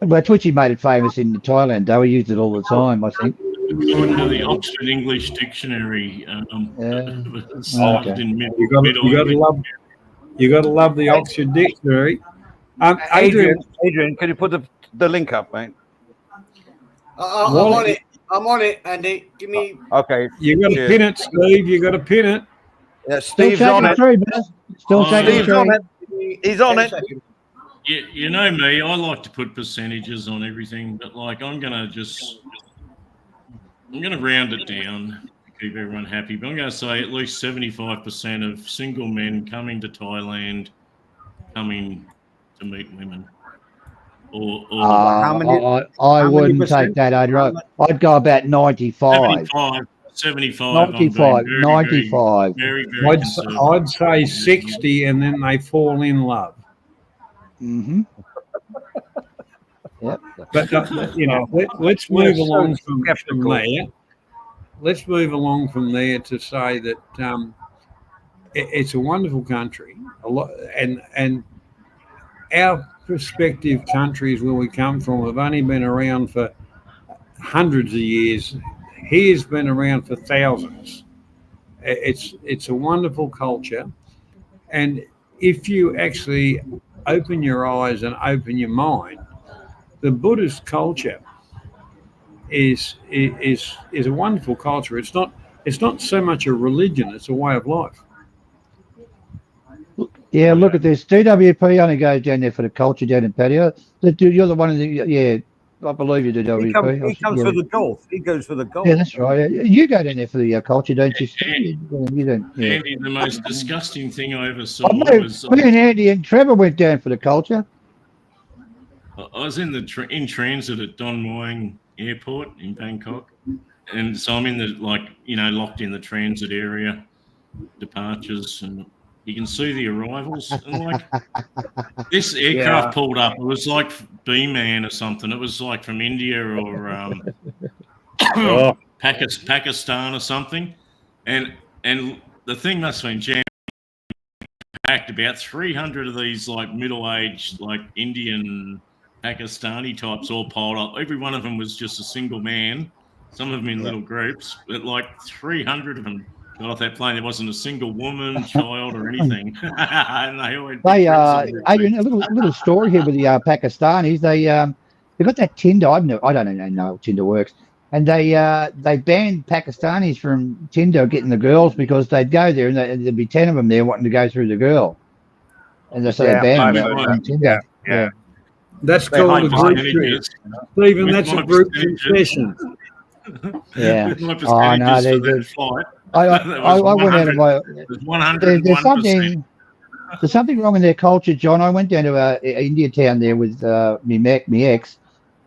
Well, Twitchy made it famous in Thailand. They used it all the time, I think. According to the Oxford English Dictionary, started in You got to love the Oxford Dictionary. Adrian, can you put the link up, mate? I'm on it. I'm on it, Andy. Give me. Okay. You got to pin it, Steve. You got to pin it. Yeah, Steve's on it. Still Steve's on it. He's on it. You know me, I like to put percentages on everything, but like I'm gonna round it down to keep everyone happy. But I'm gonna say at least 75% of single men coming to Thailand coming to meet women. Or how many? I wouldn't take that, Adrian. I'd go about 95. 75. 95. Very I'd say 60, and then they fall in love. Mm-hmm. Yep. But you know, let's move along from there. Let's move along from there to say that it's a wonderful country. A lot, and our prospective countries where we come from have only been around for hundreds of years. He has been around for thousands. It's a wonderful culture, and if you actually open your eyes and open your mind, the Buddhist culture is a wonderful culture. It's not so much a religion; it's a way of life. Yeah, look at this. DWP only goes down there for the culture down in Pattaya. You're the one of the I believe you do DWP. He comes for the golf. He goes for the golf. Yeah, that's right. You go down there for the culture, don't you? You don't. Yeah. Andy, the most disgusting thing I ever saw was me and Andy and Trevor went down for the culture. I was in transit at Don Muang Airport in Bangkok, and so I'm in the locked in the transit area, departures, and you can see the arrivals. And like this aircraft pulled up, it was like B-Man or something. It was like from India or Pakistan or something, and the thing must have been jammed fact, about 300 of these like middle-aged, like Indian, Pakistani types all piled up. Every one of them was just a single man. Some of them in little groups, but like 300 of them got off that plane. There wasn't a single woman, child, or anything. And they all had big trips on their Adrian, feet. a little story here with the Pakistanis. They got that Tinder. I don't even know how Tinder works. And they banned Pakistanis from Tinder getting the girls because they'd go there and there'd be 10 of them there wanting to go through the girl. And so they banned them from Tinder. Yeah. That's With called a group percentages. Stephen, With that's my a group percentages. confession. Yeah. With my Oh, no, percentages for that flight, I that was went out of my. 101%. There's something wrong in their culture, John. I went down to India town there with me ex,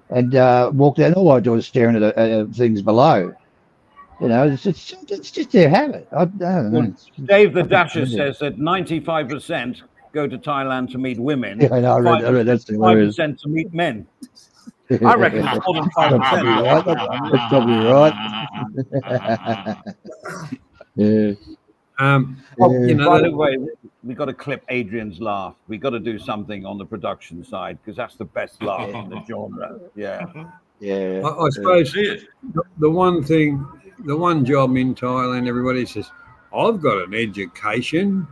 and walked out. All I do is staring at things below. You know, it's just their habit. I don't know. Dave the Dasher says that 95% go to Thailand to meet women. Yeah, I know. I read that's the word. 5% to meet men. I reckon it's more than 5%. That's probably right. Yeah. By the way, we got to clip Adrian's laugh. We got to do something on the production side because that's the best laugh in the genre. Yeah. Yeah. I suppose the one job in Thailand, everybody says, I've got an education.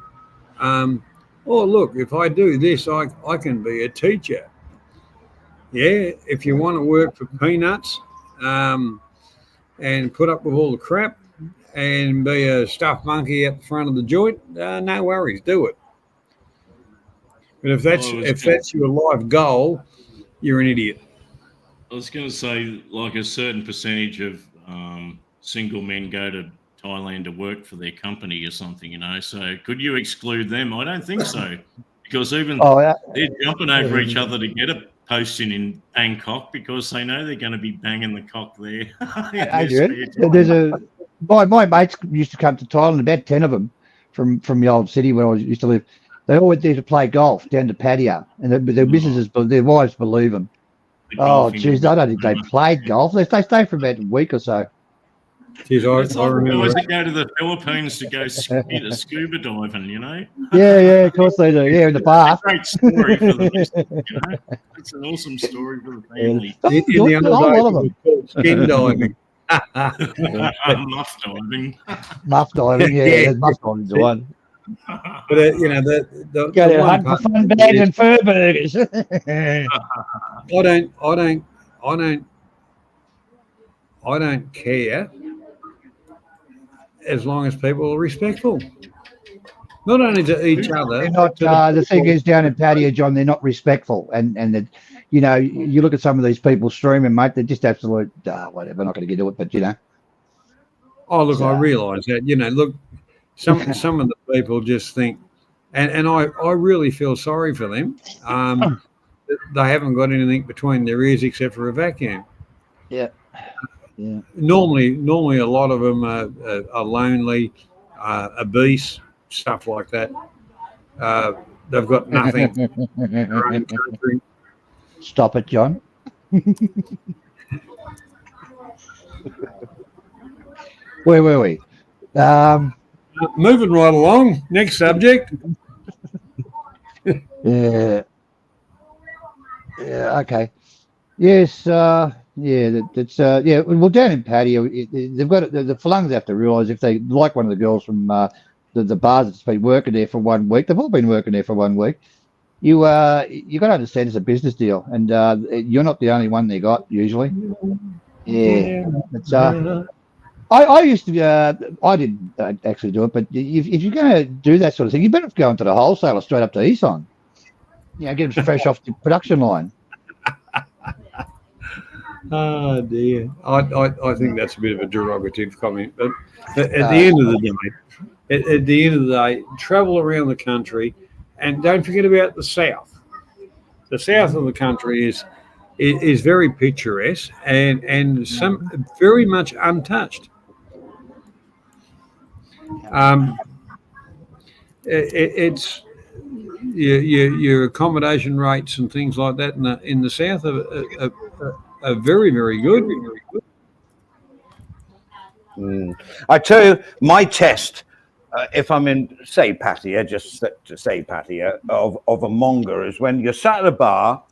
Oh, look, if I do this, I can be a teacher. Yeah, if you want to work for peanuts and put up with all the crap and be a stuffed monkey at the front of the joint, no worries, do it. But if that's your life goal, you're an idiot. I was going to say, like a certain percentage of single men go to Thailand to work for their company or something, you know. So could you exclude them? I don't think so, because even they're jumping over each other to get a posting in Bangkok because they know they're going to be banging the cock there. My mates used to come to Thailand, about 10 of them from the old city where I used to live. They all went there to play golf down to Pattaya, and their missuses, their wives believe them. Oh, geez, I don't think they played golf. They stay for about a week or so. Geez, it's I like the remember. guys that go to the Philippines to go scuba diving, you know? Yeah, of course they do. Yeah, in the bath. Great story for the listeners, you know? It's an awesome story for the family. In the old days, it was called skin diving. Muff diving. Muff diving, yeah. Muff diving's the one. But the Go there, one hunt for part fun bags and fur burgers. I don't care as long as people are respectful. Not only to each other. They're not, the thing is, down in Pattaya, John, they're not respectful. And you know, you look at some of these people streaming, mate, they're just absolute, whatever, not going to get to it, but, you know. Oh, look, I realise that. You know, look, some of the people just think, and I really feel sorry for them. They haven't got anything between their ears except for a vacuum. Yeah. Yeah. Normally, a lot of them are lonely, obese, stuff like that. They've got nothing. In their own country. Stop it, John. Where were we? Moving right along. Next subject. Yeah. Okay. Yes. That's Well, down in Pattaya, they've got the Falungs have to realise if they like one of the girls from the bars that's been working there for 1 week. They've all been working there for 1 week. You got to understand it's a business deal, and you're not the only one they got usually. Yeah. It's I used to. I didn't actually do it, but if you're going to do that sort of thing, you better go into the wholesaler straight up to Eson. You know, get them fresh off the production line. Oh dear, I think that's a bit of a derogative comment, but at the end of the day, travel around the country, and don't forget about the south. The south of the country is very picturesque and some very much untouched. It's your accommodation rates and things like that in the south are very, very good. I tell you, my test if I'm in, say, Pattaya, to say Pattaya, of a monger is when you're sat at a bar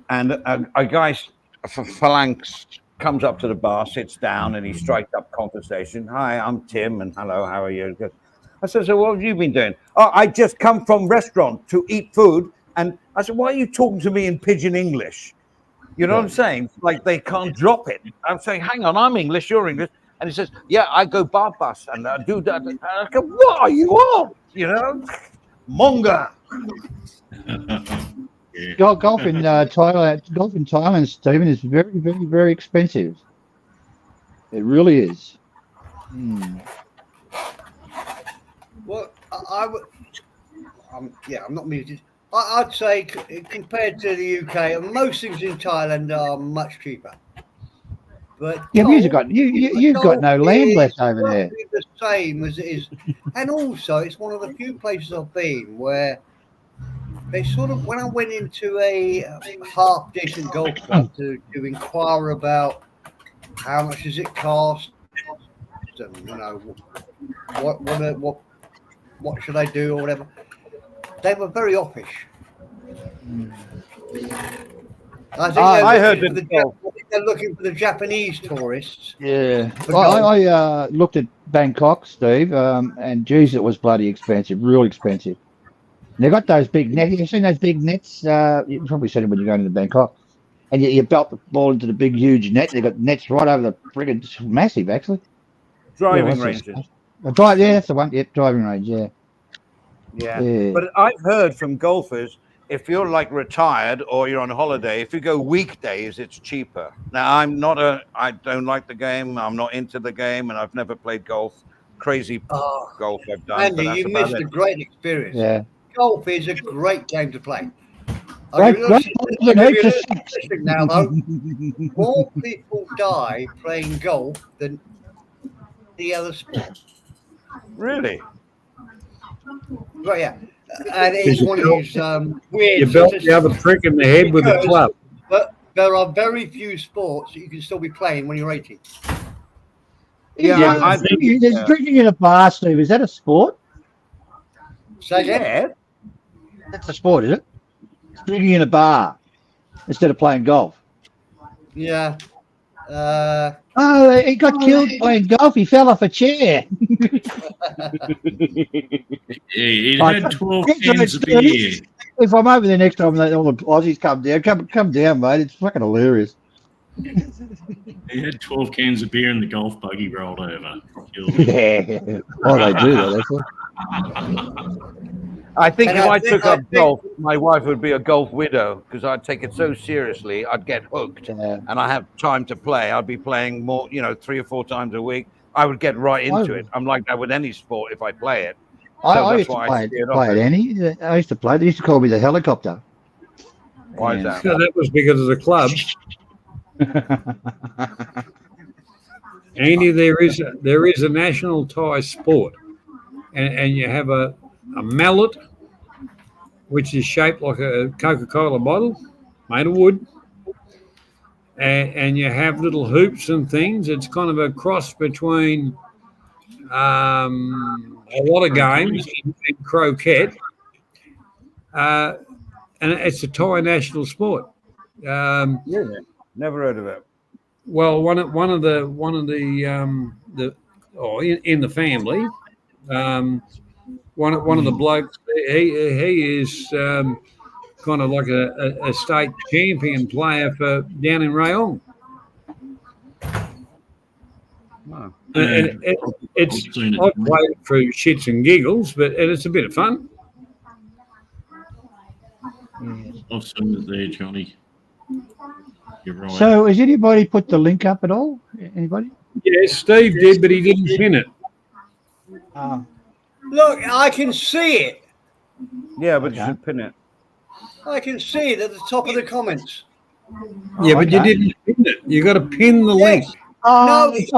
and a guy, a phalanx, comes up to the bar, sits down, and he strikes up conversation. Hi, I'm Tim, and hello, how are you? I said, so what have you been doing? Oh, I just come from restaurant to eat food. And I said, why are you talking to me in pidgin English? You know what I'm saying? Like they can't drop it. I'm saying, hang on, I'm English, you're English. And he says, yeah, I go bar bus and I do that. And I go, what are you on? You know, monger. Golf in Thailand, Stephen, is very, very, very expensive. It really is. Well, I would. I'm not muted. I'd say compared to the UK, most things in Thailand are much cheaper. But Yeah, you've got no land left over there. The same as it is, and also it's one of the few places I've been where they sort of, when I went into a half decent golf club to inquire about how much does it cost, and you know what should I do or whatever, they were very offish. I heard that they're looking for the Japanese tourists. Yeah, I looked at Bangkok, Steve, and geez, it was bloody expensive, real expensive. And they got those big nets. You've seen those big nets? You've probably seen them when you're going into Bangkok. And you belt the ball into the big, huge net. They've got nets right over the friggin', it's massive, actually. Driving ranges. Yeah, that's the one. Yep, driving range, yeah. Yeah. But I've heard from golfers, if you're like retired or you're on holiday, if you go weekdays, it's cheaper. Now, I don't like the game. I'm not into the game, and I've never played golf. Crazy golf I've done. Andy, you missed a great experience. Yeah. Golf is a great game to play. Now, though, more people die playing golf than the other sport. Really? Right, yeah. And it's one of these weird. You belt the other prick in the head with a club. But there are very few sports that you can still be playing when you're 80. Yeah, I think there's drinking in a bar, Steve. Is that a sport? Say again? Yeah. That's a sport, is it? It's drinking in a bar instead of playing golf. Yeah. He got killed playing golf. He fell off a chair. He had 12 cans of beer. If I'm over there next time, all the Aussies come down. Come down, mate. It's fucking hilarious. He had 12 cans of beer and the golf buggy rolled over. Yeah. Oh, they do that, actually. I think if I took up golf, my wife would be a golf widow because I'd take it so seriously. I'd get hooked, and I have time to play. I'd be playing more, 3 or 4 times a week. I would get right into it. I'm like that with any sport if I play it. I used to play it, Annie. I used to play. They used to call me the helicopter. Why is that? So that was because of the club. Andy, there is a national Thai sport, and you have a mallet, which is shaped like a Coca-Cola bottle, made of wood, and you have little hoops and things. It's kind of a cross between a lot of games and croquet, and it's a Thai national sport. Never heard of it. Well, one of the in the family, one of the blokes, he is kind of like a state champion player for down in Rayong. Wow. And it's I've played it for shits and giggles, but it's a bit of fun. I've seen it there, Johnny. You're right. So, has anybody put the link up at all? Anybody? Yes, Steve did, but he didn't pin it. Look, I can see it. Yeah, but you should pin it. I can see it at the top of the comments. Yeah, but you didn't pin it. You got to pin the link. No, it's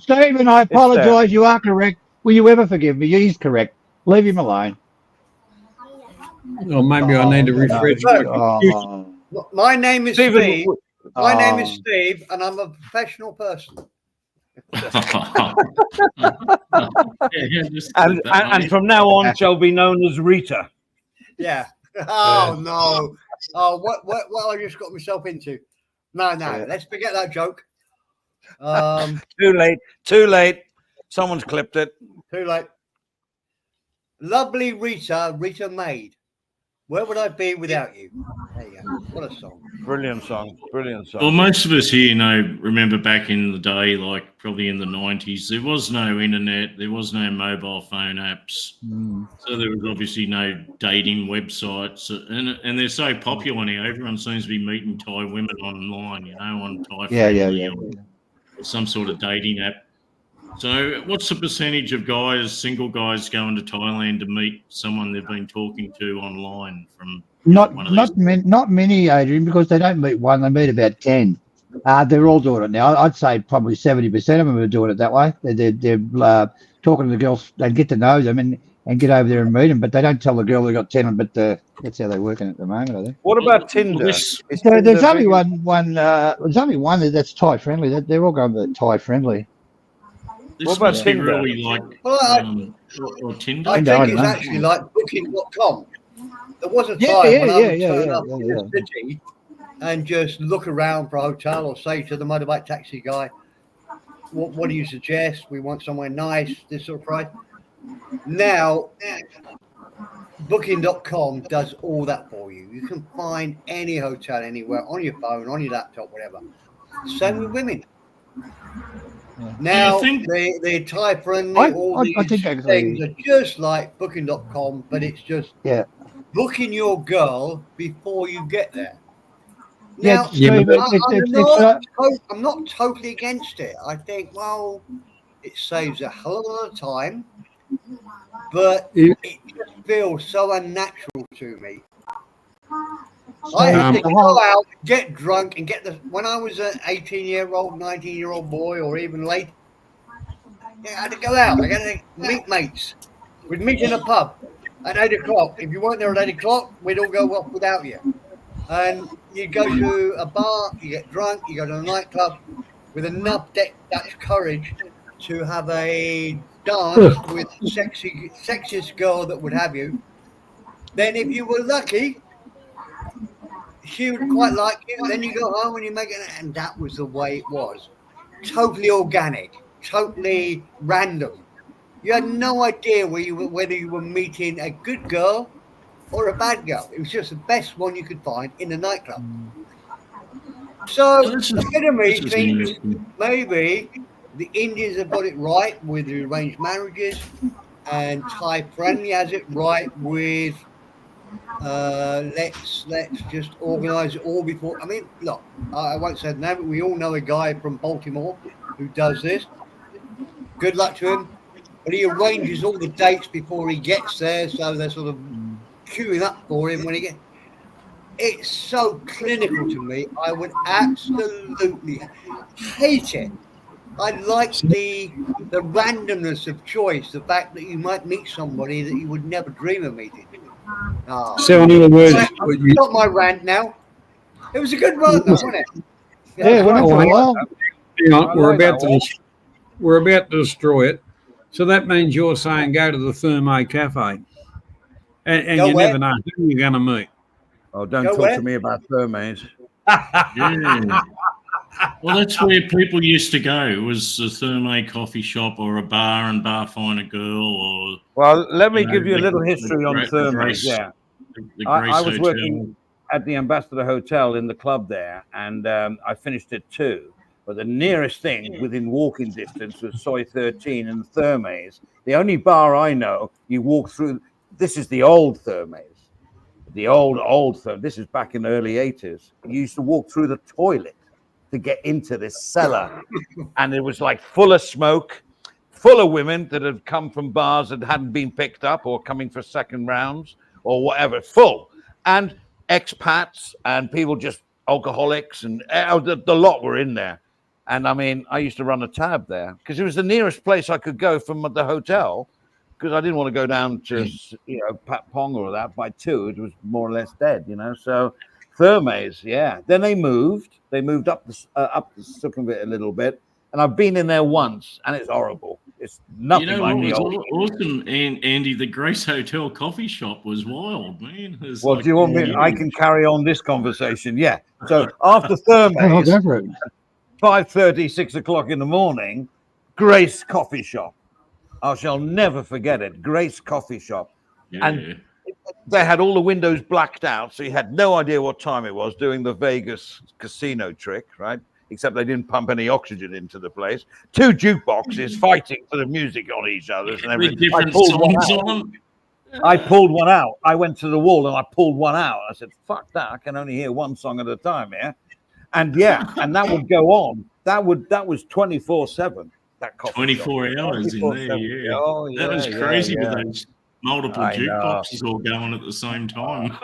Stephen, I apologise. You are correct. Will you ever forgive me? He's correct. Leave him alone. Or maybe I need to refresh my computer. My name is Steve. My name is Steve, and I'm a professional person. And from now on shall be known as Rita. Yeah. Oh no. Oh, what I just got myself into. No. Let's forget that joke. Too late. Someone's clipped it. Too late. Lovely Rita Maid. Where would I be without you? There you go. What a song. Brilliant song. Well, most of us here remember back in the day, like probably in the 90s, there was no internet, there was no mobile phone apps. So there was obviously no dating websites. And they're so popular now, everyone seems to be meeting Thai women online, on Thai Friendly or some sort of dating app. So what's the percentage of single guys going to Thailand to meet someone they've been talking to online from Not many, Adrian, because they don't meet one, they meet about 10. They're all doing it now. I'd say probably 70% of them are doing it that way. They're talking to the girls, they get to know them and get over there and meet them, but they don't tell the girl they got 10, but that's how they're working at the moment, I think. What about Tinder? There's only one that's Thai friendly. They're all going to Thai friendly. This must be really like or Tinder. I think it's actually like Booking.com. There was a time when I would turn up in the city and just look around for a hotel or say to the motorbike taxi guy, what do you suggest? We want somewhere nice, this sort of price. Now, Booking.com does all that for you. You can find any hotel anywhere on your phone, on your laptop, whatever. Same with women. Now, they're Thai friendly. All these things are just like Booking.com, but it's just booking your girl before you get there. Now, I'm not totally against it. I think, well, it saves a hell of a lot of time, but it just feels so unnatural to me. I had to go out, get drunk, and when I was an 18-year-old, 19-year-old boy, or even late, I had to go out. I had to meet mates. We'd meet in a pub at 8 o'clock. If you weren't there at 8 o'clock, we'd all go off without you. And you go to a bar, you get drunk, you go to a nightclub with enough Dutch courage to have a dance with sexiest girl that would have you. Then if you were lucky, she would quite like you. Then you go home and you make it, and that was the way it was. Totally organic, totally random. You had no idea whether you were meeting a good girl or a bad girl. It was just the best one you could find in the nightclub. So, part of me thinks maybe the Indians have got it right with the arranged marriages, and Thai Friendly has it right with let's just organise it all before. I mean, look, I won't say the name, but we all know a guy from Baltimore who does this. Good luck to him. But he arranges all the dates before he gets there, so they're sort of queuing up for him when he gets. It's so clinical to me. I would absolutely hate it. I like the randomness of choice, the fact that you might meet somebody that you would never dream of meeting. So in other words, not my rant now. It was a good rant, though, wasn't it? Yeah, we're about to destroy it. So that means you're saying go to the Thermo Cafe, and you never know who you're going to meet. Oh, don't talk to me about Thermes. Yeah. Well, that's where people used to go. It was a Thermo coffee shop or a bar and find a girl. Or well, let me give you a little history on Thermes. Yeah, I was working at the Ambassador Hotel in the club there, and I finished at 2. But the nearest thing within walking distance was Soy 13 and Thermes. The only bar I know, you walk through. This is the old Thermes. The old Thermes. This is back in the early 80s. You used to walk through the toilet to get into this cellar. And it was like full of smoke, full of women that had come from bars that hadn't been picked up or coming for second rounds or whatever, full. And expats and people just alcoholics and the lot were in there. And I mean, I used to run a tab there because it was the nearest place I could go from the hotel because I didn't want to go down to, Pat Pong or that by 2. It was more or less dead, So Thermes, yeah. Then they moved up the Sukhumvit a little bit, And I've been in there once, and it's horrible. It's nothing You know like what the was old. awesome, and Andy, the Grace Hotel coffee shop was wild, man. It was Well, like, do you want me? I can carry on this conversation. Yeah. So after Thermes, go for it. 5:30, 6 o'clock in the morning, Grace Coffee Shop. I shall never forget it. Grace Coffee Shop. yeah. And they had all the windows blacked out, so you had no idea what time it was, doing the Vegas casino trick, right? Except they didn't pump any oxygen into the place. 2 jukeboxes fighting for the music on each other and With everything. different songs on them. I pulled one out. I went to the wall and I pulled one out. I said, fuck that. I can only hear one song at a time here. And yeah, and that would go on. That was 24/7. That coffee 24 shop. hours in there, yeah. Oh, yeah. That was crazy yeah. with those multiple I know. jukeboxes all going at the same time.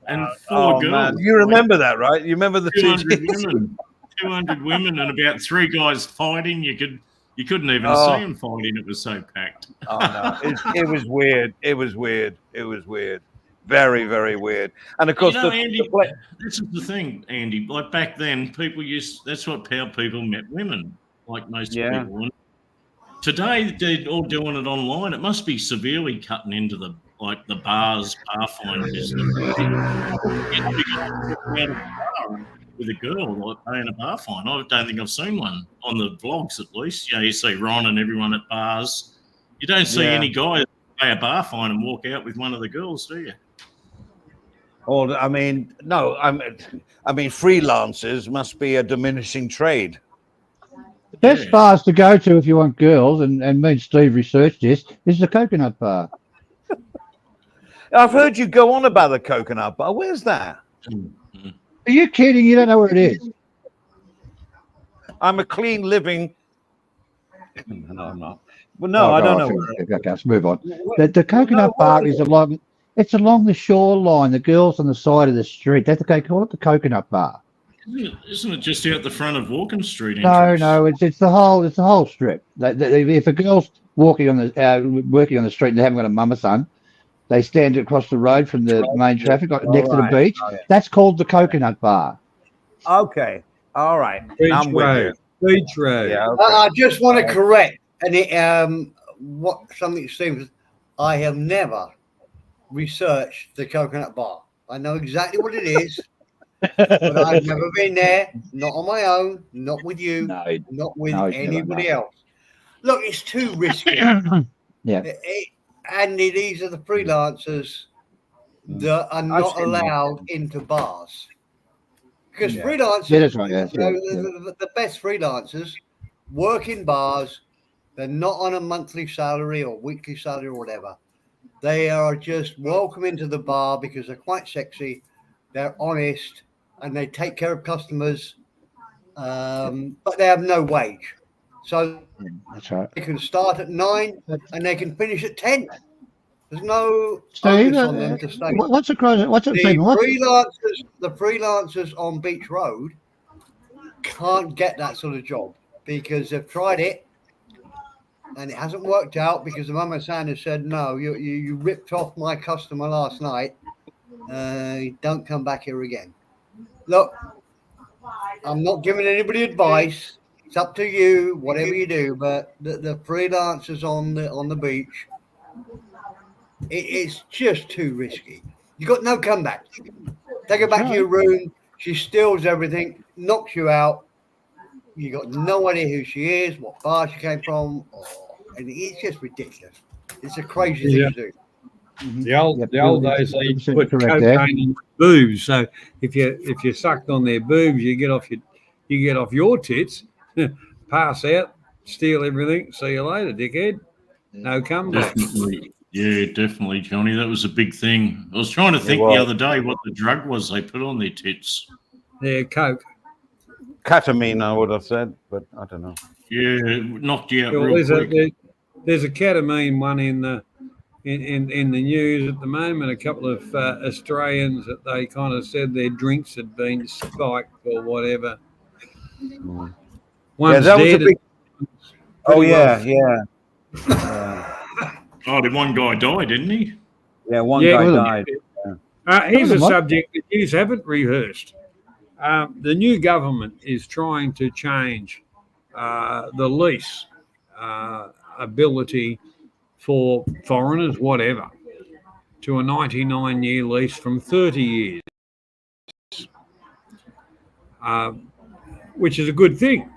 And 4 Oh, girls. man. You remember that, right? You remember the 200 2 women. 200 women and about 3 guys fighting. You couldn't even Oh. see them fighting. It was so packed. Oh, no. It was weird. It was weird. It was weird. Very, very weird. And of course, Andy, this is the thing, Andy. Like back then, that's how people met women, like most Yeah. people. And today, they're all doing it online. It must be severely cutting into the bar fine business. With a girl, like paying a bar fine. I don't think I've seen one on the vlogs, at least. You see Ron and everyone at bars. You don't see any guy pay a bar fine and walk out with one of the girls, do you? Or, I mean, no, I mean, freelancers must be a diminishing trade. The best bars to go to if you want girls, and me and Steve researched this, is the Coconut Bar. I've heard you go on about the Coconut Bar. Where's that? Are you kidding? You don't know where it is? I'm a clean living. No, I'm not. Well, no, I don't know. Okay, let's move on. The Coconut Bar is along the shoreline. The girls on the side of the street. They call it the Coconut Bar. Isn't it just out the front of Walking Street? No, it's the whole strip. If a girl's working on the street and they haven't got a mum or son, they stand across the road from the main traffic, next to the beach. Oh, yeah. That's called the Coconut Bar. Okay, all right. I'm with you. Beach Road. Yeah, okay. I just want to correct something seems. I have never researched the Coconut Bar. I know exactly what it is, but I've never been there. Not on my own. Not with you. Not with anybody else. Look, it's too risky. Yeah. Andy, these are the freelancers that are not allowed into bars. Because freelancers, that's right, the best freelancers work in bars. They're not on a monthly salary or weekly salary or whatever. They are just welcome into the bar because they're quite sexy, they're honest, and they take care of customers, but they have no wage. So that's right. They can start at 9 and they can finish at 10. There's no Steve, onus on them to stay. What's The freelancers on Beach Road can't get that sort of job because they've tried it and it hasn't worked out because the Mama Sanders said, no, you ripped off my customer last night. Don't come back here again. Look, I'm not giving anybody advice. It's up to you, whatever you do. But the freelancers on the beach, it's just too risky. You got no comeback. Take her back to your room. She steals everything, knocks you out. You got no idea who she is, what bar she came from, and it's just ridiculous. It's a crazy thing to do. The old days they used to put cocaine in boobs. So if you sucked on their boobs, you get off your tits, pass out, steal everything. See you later, dickhead. No comeback. Definitely. Yeah, definitely, Johnny. That was a big thing. I was trying to think the other day what the drug was they put on their tits. Yeah, coke. Ketamine, I would have said, but I don't know. Yeah, knocked you out real quick. There's a ketamine one in the news at the moment. A couple of Australians that they kind of said their drinks had been spiked or whatever. One's that was dead. a big. Oh yeah. Oh, the one guy died, didn't he? Yeah, one guy died. Here's a subject that you haven't rehearsed. The new government is trying to change the lease ability for foreigners, whatever, to a 99-year lease from 30 years, which is a good thing.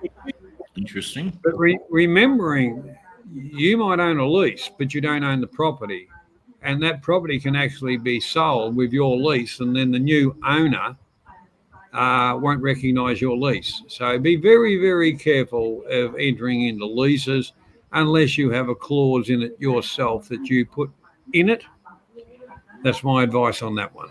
Interesting. But remembering, you might own a lease, but you don't own the property. And that property can actually be sold with your lease, and then the new owner won't recognise your lease. So be very, very careful of entering into leases unless you have a clause in it yourself that you put in it. That's my advice on that one.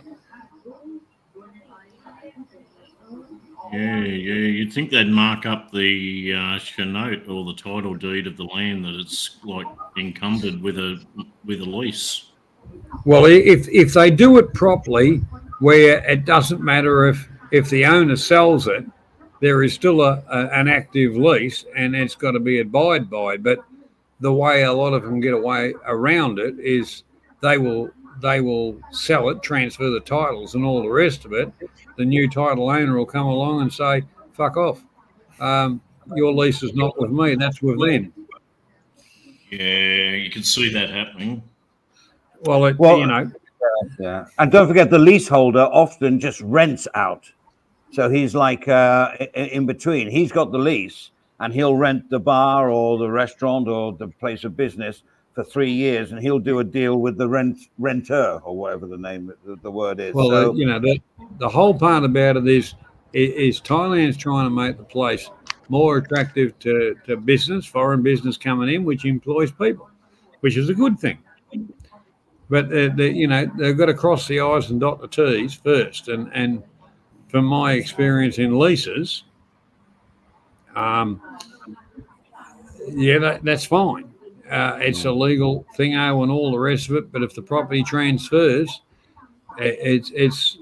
Yeah. You'd think they'd mark up the note or the title deed of the land that it's like encumbered with a lease. Well, if they do it properly, where it doesn't matter if the owner sells it, there is still an active lease, and it's got to be abided by. But the way a lot of them get away around it is they will sell it, transfer the titles and all the rest of it. The new title owner will come along and say, fuck off. Your lease is not with me, that's with them. Yeah, you can see that happening. Well, you know. Yeah. And don't forget, the leaseholder often just rents out. So he's like in between. He's got the lease and he'll rent the bar or the restaurant or the place of business for 3 years, and he'll do a deal with the renter or whatever the word is. Well, so, you know, the whole part about it is Thailand's trying to make the place more attractive to business, foreign business coming in, which employs people, which is a good thing. But you know, they've got to cross the I's and dot the T's first. And from my experience in leases, that's fine. It's a legal thing, and all the rest of it. But if the property transfers, it's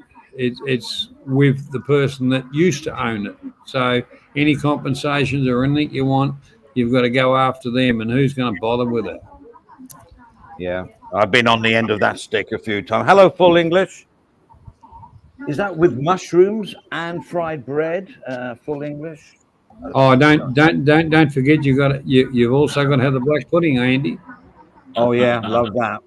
with the person that used to own it. So any compensations or anything you want, you've got to go after them. And who's going to bother with it? yeah, I've been on the end of that stick a few times. Hello, full English. Is that with mushrooms and fried bread? Full English. Oh, don't forget you've also got to have the black pudding, Andy. Oh yeah, love that.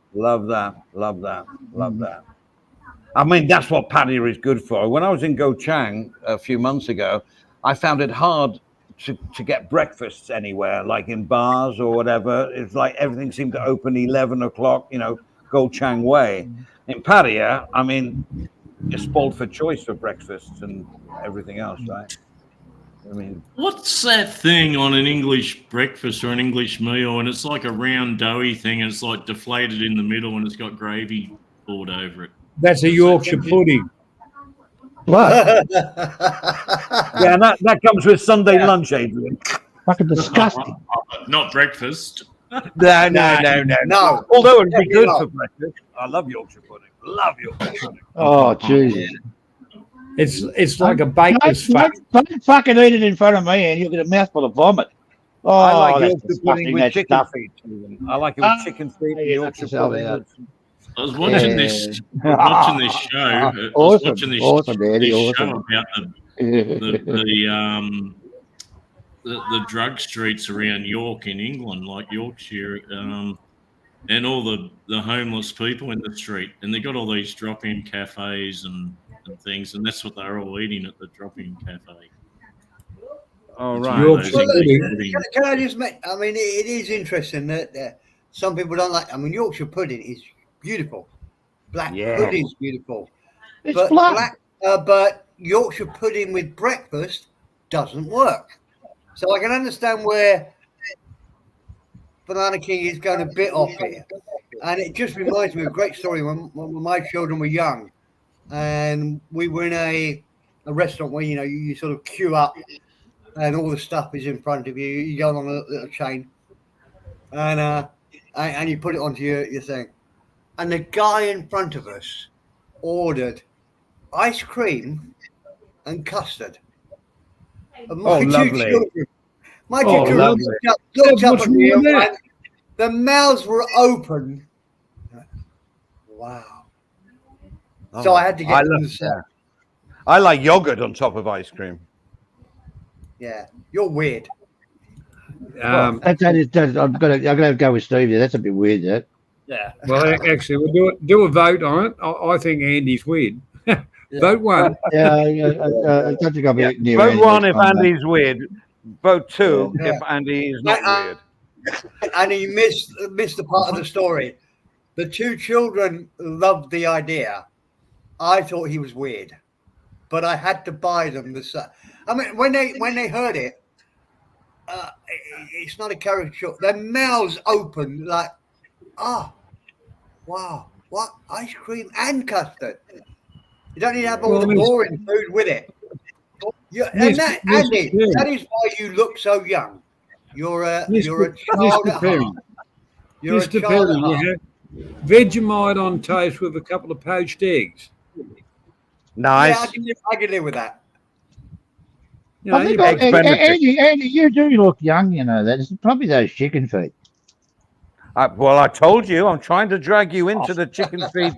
I mean, that's what Pattaya is good for. When I was in Go Chang a few months ago, I found it hard to get breakfasts anywhere, like in bars or whatever. It's like everything seemed to open 11 o'clock, you know, Go Chang way. In Pattaya, I mean, you're spoiled for choice for breakfasts and everything else, right? I mean, what's that thing on an English breakfast or an English meal, and it's like a round doughy thing, and it's like deflated in the middle, and it's got gravy poured over it? That's a Yorkshire pudding. What? yeah, and that comes with Sunday lunch, Adrian. Fucking disgusting. Not breakfast. No. Although it'd be good for breakfast. I love Yorkshire pudding. Oh, jeez. It's like a baker's fat. Don't fucking eat it in front of me and you'll get a mouthful of vomit. Oh, I like that's Yorkshire pudding disgusting. with That's chicken stuff. feet. I like it with chicken feet and Yorkshire pudding. I was watching this show. Awesome, Daddy, show about the drug streets around York in England, like Yorkshire, and all the homeless people in the street, and they got all these drop-in cafes and things, and that's what they're all eating at the drop-in cafe. All right. Can I just make? I mean, it is interesting that some people don't like. I mean, Yorkshire pudding is beautiful. Black pudding is beautiful. It's flat. But Yorkshire pudding with breakfast doesn't work. So I can understand where Banana King is going a bit off here. And it just reminds me of a great story when my children were young. And we were in a restaurant where, you know, you sort of queue up and all the stuff is in front of you. You go on a little chain and you put it onto your thing. And the guy in front of us ordered ice cream and custard. And my two children looked up at me and the mouths were open. Wow. So I had to get them. I like yogurt on top of ice cream. Yeah, you're weird. I've got to go with Steve there. That's a bit weird, that. Yeah. Well, actually, we'll do a vote on it. I think Andy's weird. Vote one. I don't think I'll be near Vote Andy one next if time, mate. Andy's weird. Vote two Yeah. if Andy is not weird. And he missed the part of the story. The two children loved the idea. I thought he was weird, but I had to buy them the. I mean, when they heard it, it's not a caricature. Their mouths open like, oh, wow, what ice cream and custard? You don't need to have all the boring food with it. And that, Andy, that is why you look so young. You're a child at heart. You're a child at heart. You have Vegemite on toast with a couple of poached eggs. Nice. Yeah, I can live with that. You know, I think Andy, you do look young, you know that. It's probably those chicken feet. Well, I told you, I'm trying to drag you into the chicken feet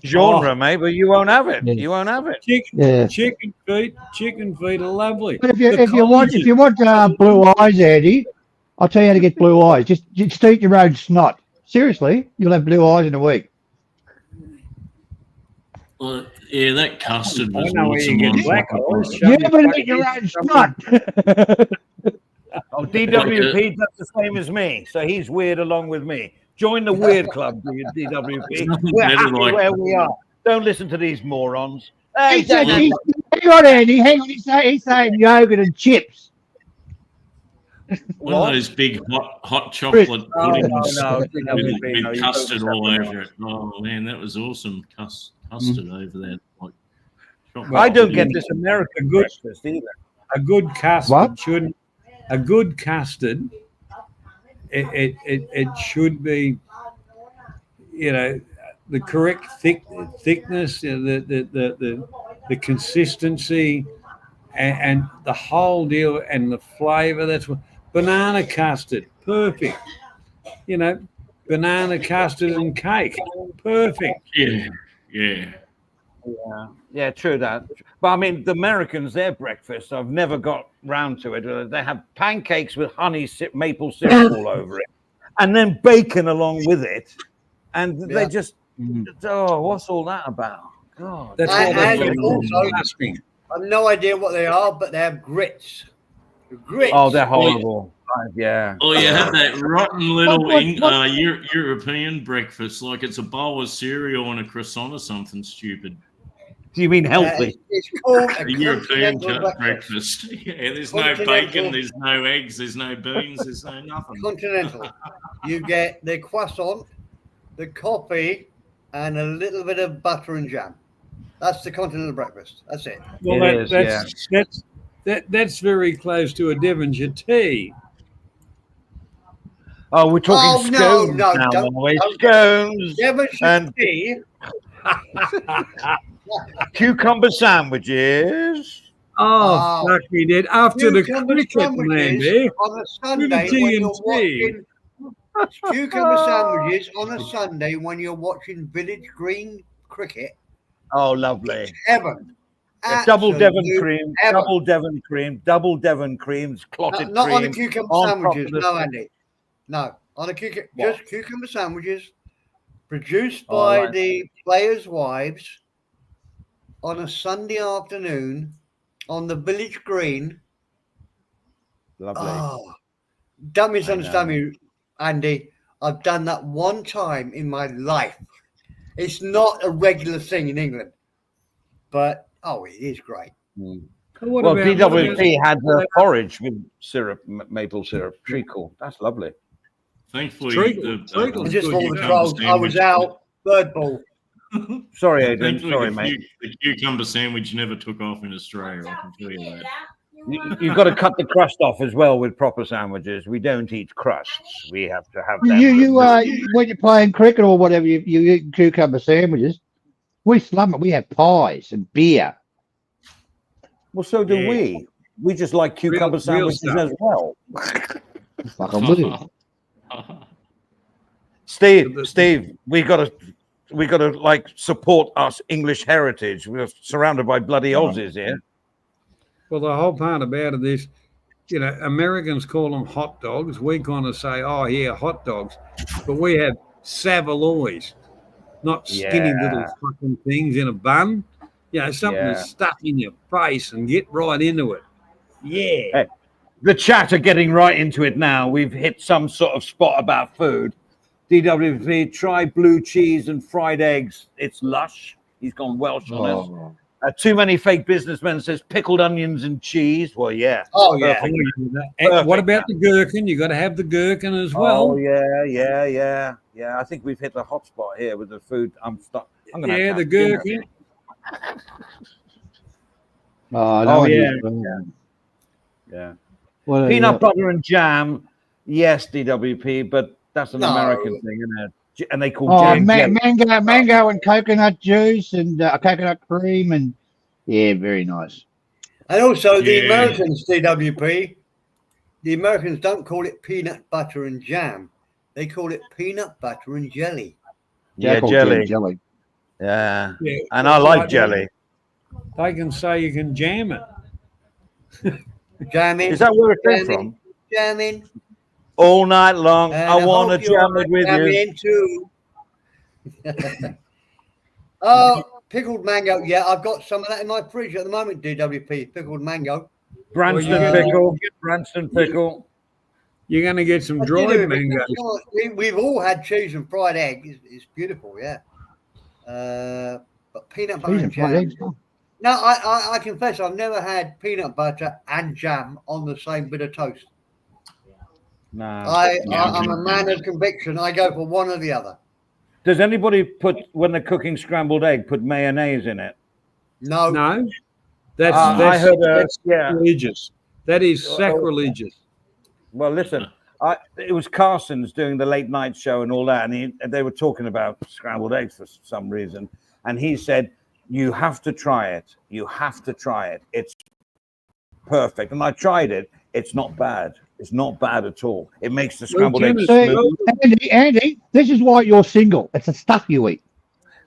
genre, mate, but you won't have it. You won't have it. Chicken feet are lovely. But if you want blue eyes, Andy, I'll tell you how to get blue eyes. Just eat your own snot. Seriously, you'll have blue eyes in a week. Well, yeah, that custard was know where you get black eyes. Yeah, but eat your own snot. Oh, DWP does the same as me, so he's weird along with me. Join the weird club, DWP. We're happy where we are. Don't listen to these morons. Hey, hang on, Andy. Hang on. He's saying yogurt and chips. One of those big hot chocolate puddings with custard all over it. Oh man, that was awesome. Custard over that. I don't get this American breakfast either. A good custard shouldn't. A good custard, it should be, you know, the correct thickness, the consistency, and the whole deal, and the flavour. That's what banana custard, perfect. You know, banana custard and cake, perfect. Yeah, true that. But I mean, the Americans, their breakfast, I've never got round to it. They have pancakes with maple syrup all over it, and then bacon along with it, and they just, what's all that about? God, that's also, I've no idea what they are, but they have grits. Grits. Oh, they're horrible. Yeah. Oh, you had that rotten little European breakfast, like it's a bowl of cereal and a croissant or something stupid. Do you mean healthy? It's called a European breakfast. Yeah, there's no bacon, there's no eggs, there's no beans, there's no nothing. Continental. You get the croissant, the coffee, and a little bit of butter and jam. That's the continental breakfast. That's it. Well, that's very close to a Devonshire tea. Oh, we're talking scones now. Scones Devonshire tea. Cucumber sandwiches. Oh, fuck me did. After the cricket, Mandy. On a Sunday when you're watching cucumber sandwiches on a Sunday when you're watching Village Green cricket. Oh, lovely. It's heaven. Double Devon cream, double Devon creams, clotted not cream. on the cucumber sandwiches, no, Andy. No, on just cucumber sandwiches produced by the players' wives on a Sunday afternoon on the village green. Lovely. Oh, don't misunderstand me, Andy. I've done that one time in my life. It's not a regular thing in England, but it is great. Well, DWP had porridge with syrup, maple syrup, treacle. That's lovely. Thankfully, just for the trolls, I was out third ball. Sorry, Adrian. Sorry, mate. The cucumber sandwich never took off in Australia. I can tell you that. You've got to cut the crust off as well with proper sandwiches. We don't eat crusts. We have to have them. When you're playing cricket or whatever, you eat cucumber sandwiches. We slum it. We have pies and beer. Well, so do we. We just like cucumber sandwiches as well. Steve, we got to like support us English heritage. We're surrounded by bloody Aussies here. Well, the whole part about it is you know, Americans call them hot dogs. We kind of say, oh, yeah, hot dogs. But we have Savaloys, not skinny little fucking things in a bun. You know, something that's stuck in your face and get right into it. Yeah. Hey, the chat are getting right into it now. We've hit some sort of spot about food. DWP, try blue cheese and fried eggs. It's lush. He's gone Welsh on us. Too many fake businessmen says pickled onions and cheese. Well, yeah. Oh, yeah. What about the gherkin? You got to have the gherkin as well. Oh, yeah. I think we've hit the hot spot here with the food. I'm gonna the gherkin. Yeah. Peanut butter and jam. Yes, DWP, but that's an American thing, isn't it? And they call jam mango and coconut juice and coconut cream and very nice. And also the Americans, DWP, the Americans don't call it peanut butter and jam. They call it peanut butter and jelly. Jelly. Yeah. And I like jelly. They can say you can jam it. Jamming. Is that where it came from? Jamming. All night long. I want to jam it with you. Too. Oh, pickled mango. Yeah, I've got some of that in my fridge at the moment, DWP. Pickled mango. Branston pickle. You're going to get some dried mango. We've all had cheese and fried egg. It's beautiful, yeah. But peanut butter and jam. No, I confess I've never had peanut butter and jam on the same bit of toast. No. I'm a man of conviction. I go for one or the other. Does anybody when they're cooking scrambled egg, put mayonnaise in it? No. That's I heard sacrilegious. That is sacrilegious. Well, listen, it was Carson's doing the late night show and all that, and they were talking about scrambled eggs for some reason, and he said, "You have to try it. You have to try it. It's perfect." And I tried it. It's not bad. It's not bad at all. It makes the scrambled eggs smooth. Andy, this is why you're single. It's the stuff you eat.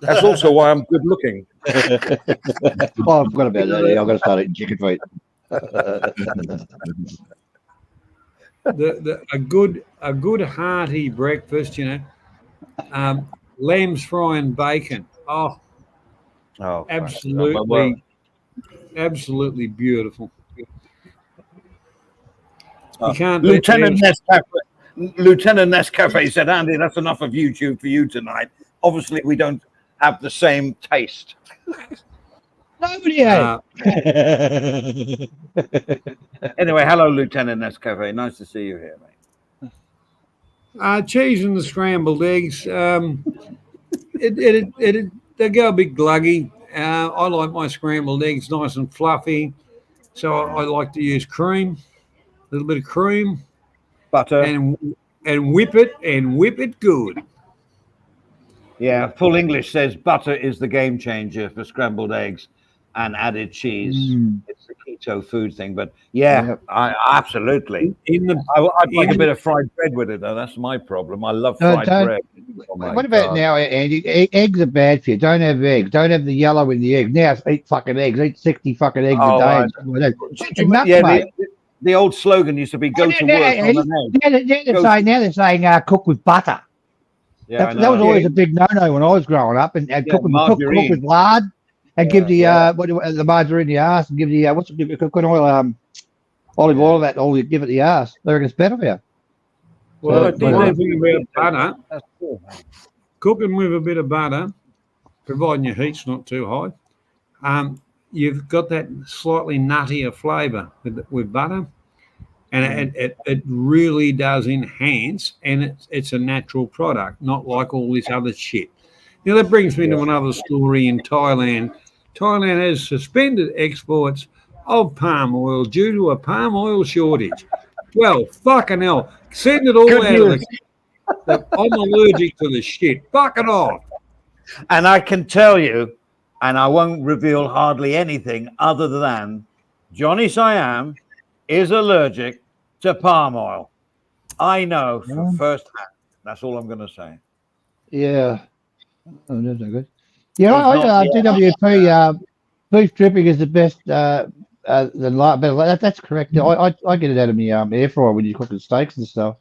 That's also why I'm good looking. I forgot about that. I've got to start eating chicken feet. A good hearty breakfast, lamb's fry and bacon. Absolutely beautiful. You can't Lieutenant Nescafe said, "Andy, that's enough of YouTube for you tonight. Obviously, we don't have the same taste." Nobody ate. Anyway, hello, Lieutenant Nescafe. Nice to see you here, mate. Cheese and the scrambled eggs. They go a bit gluggy. I like my scrambled eggs nice and fluffy, so I like to use cream, a little bit of cream, butter, and whip it good. Yeah, Full English says butter is the game changer for scrambled eggs and added cheese. It's the keto food thing, but I absolutely. I'd like a bit of fried bread with it, though. That's my problem. I love fried bread. What about now, Andy? Eggs are bad for you. Don't have eggs. Don't have the yellow in the egg. Now eat fucking eggs. Eat 60 fucking eggs a day. The old slogan used to be "Go to work on an egg." Now they're saying cook with butter. Yeah, that was always a big no-no when I was growing up, and cook with lard. And give the margarine the ass, and give the coconut oil, olive oil, that all you give it the ass. I reckon it's better for you. Well, the thing about butter, cooking with a bit of butter, providing your heat's not too high, you've got that slightly nuttier flavour with butter, and it really does enhance, and it's a natural product, not like all this other shit. Now, that brings me to another story in Thailand. Thailand has suspended exports of palm oil due to a palm oil shortage. Well, fucking hell. Send it all out of the... I'm allergic to the shit. Fuck it off. And I can tell you, and I won't reveal hardly anything other than Johnny Siam is allergic to palm oil. I know from first hand. That's all I'm going to say. Yeah. Oh, that's not good. Yeah, DWP beef dripping is the best the lard, but that's correct. I get it out of my air fryer when you're cooking steaks and stuff.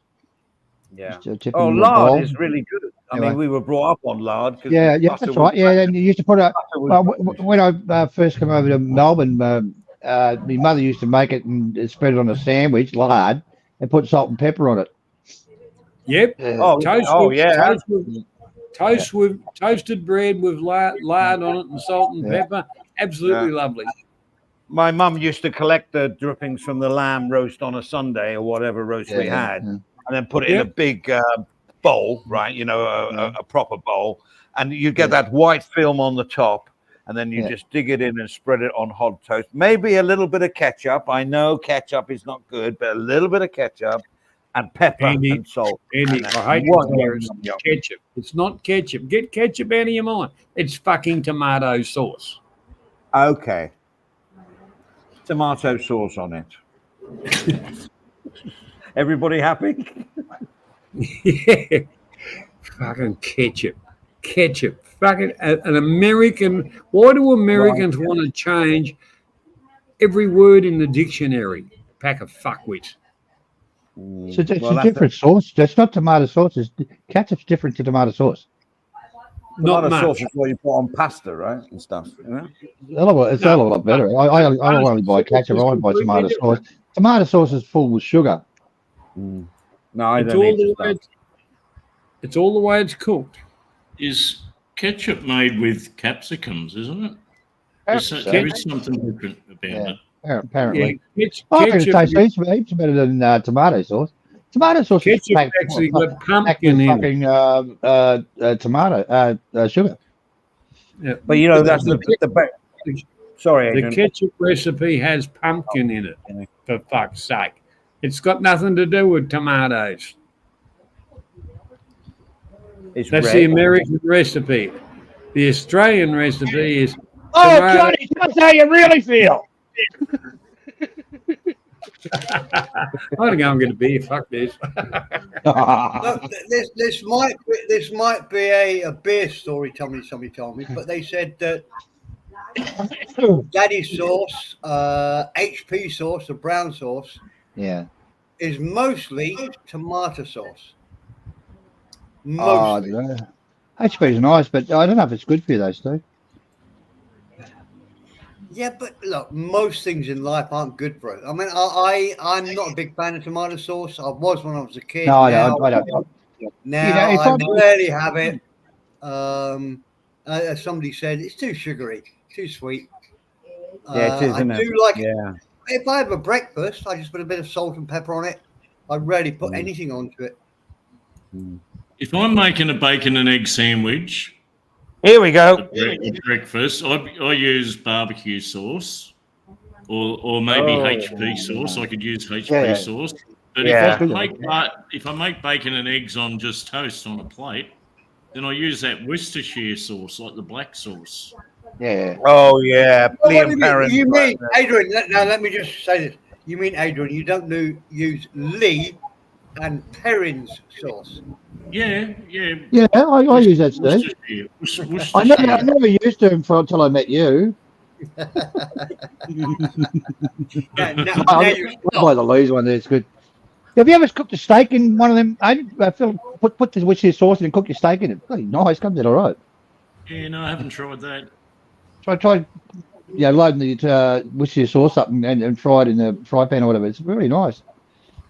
Yeah. Just tip it Oh, in a lard bowl. is really good. I Anyway. mean, we were brought up on lard. 'Cause Yeah, butter that's was right. Yeah, and you used to put a. butter was Well, breakfast. when I first came over to Melbourne, my mother used to make it and spread it on a sandwich, lard, and put salt and pepper on it. Yep. Oh, yeah. Toast with toasted bread with lard on it and salt and pepper. Absolutely lovely. My mum used to collect the drippings from the lamb roast on a Sunday or whatever roast we had, and then put it in a big bowl, right? You know, a proper bowl, and you get that white film on the top, and then you just dig it in and spread it on hot toast. Maybe a little bit of ketchup. I know ketchup is not good, but a little bit of ketchup and pepper and salt. Andy, I hate to say it's ketchup. It's not ketchup. Get ketchup out of your mind. It's fucking tomato sauce. Okay. Tomato sauce on it. Everybody happy? Yeah. Fucking ketchup. Fucking an American. Why do Americans want to change every word in the dictionary? Pack of fuckwits. So it's a different sauce. That's not tomato sauce. Ketchup's different to tomato sauce. Tomato sauce is what you put on pasta, right, and stuff. You know? It's a lot better. I only buy ketchup. I won't buy tomato sauce. Tomato sauce is full with sugar. No, I don't need to. It's all the way it's cooked. Is ketchup made with capsicums, isn't it? There is something different about it. Apparently. I think it tastes heaps better than tomato sauce. Tomato sauce ketchup actually got pumpkin in fucking tomato sugar. Yeah. But you know that's the sorry, Adrian. The ketchup recipe has pumpkin in it. For fuck's sake, it's got nothing to do with tomatoes. That's the American recipe. The Australian recipe is. Oh, Johnny, that's how you really feel. I'm gonna go and get a beer. Fuck this. Look, this might be a beer story. Somebody told me, but they said that Daddy sauce, HP sauce, the brown sauce, is mostly tomato sauce. Mostly. HP is nice, but I don't know if it's good for you, though, Steve. Yeah, but look, most things in life aren't good for it. I mean, I'm not a big fan of tomato sauce. I was when I was a kid. No, I don't. Now I rarely have it. As somebody said, it's too sugary, too sweet. Yeah, it is, isn't I it? do like it. Yeah. If I have a breakfast, I just put a bit of salt and pepper on it. I rarely put anything onto it. If I'm making a bacon and egg sandwich, here we go. At breakfast, I use barbecue sauce, or maybe HP sauce. I could use HP sauce. But if I make bacon and eggs on just toast on a plate, then I use that Worcestershire sauce, like the black sauce. Yeah. Oh yeah. You mean Adrian? Now let me just say this. You mean Adrian? You don't use Lee and Perrin's sauce? Yeah. Yeah, I use that, Steve. I never used them until I met you. Now I buy the Lee's one. It's good. Have you ever cooked a steak in one of them? Put the Worcestershire sauce in and cook your steak in it. Bloody nice, comes out all right. Yeah, no, I haven't tried that. Try loading the Worcestershire sauce up and fry it in the fry pan or whatever. It's really nice.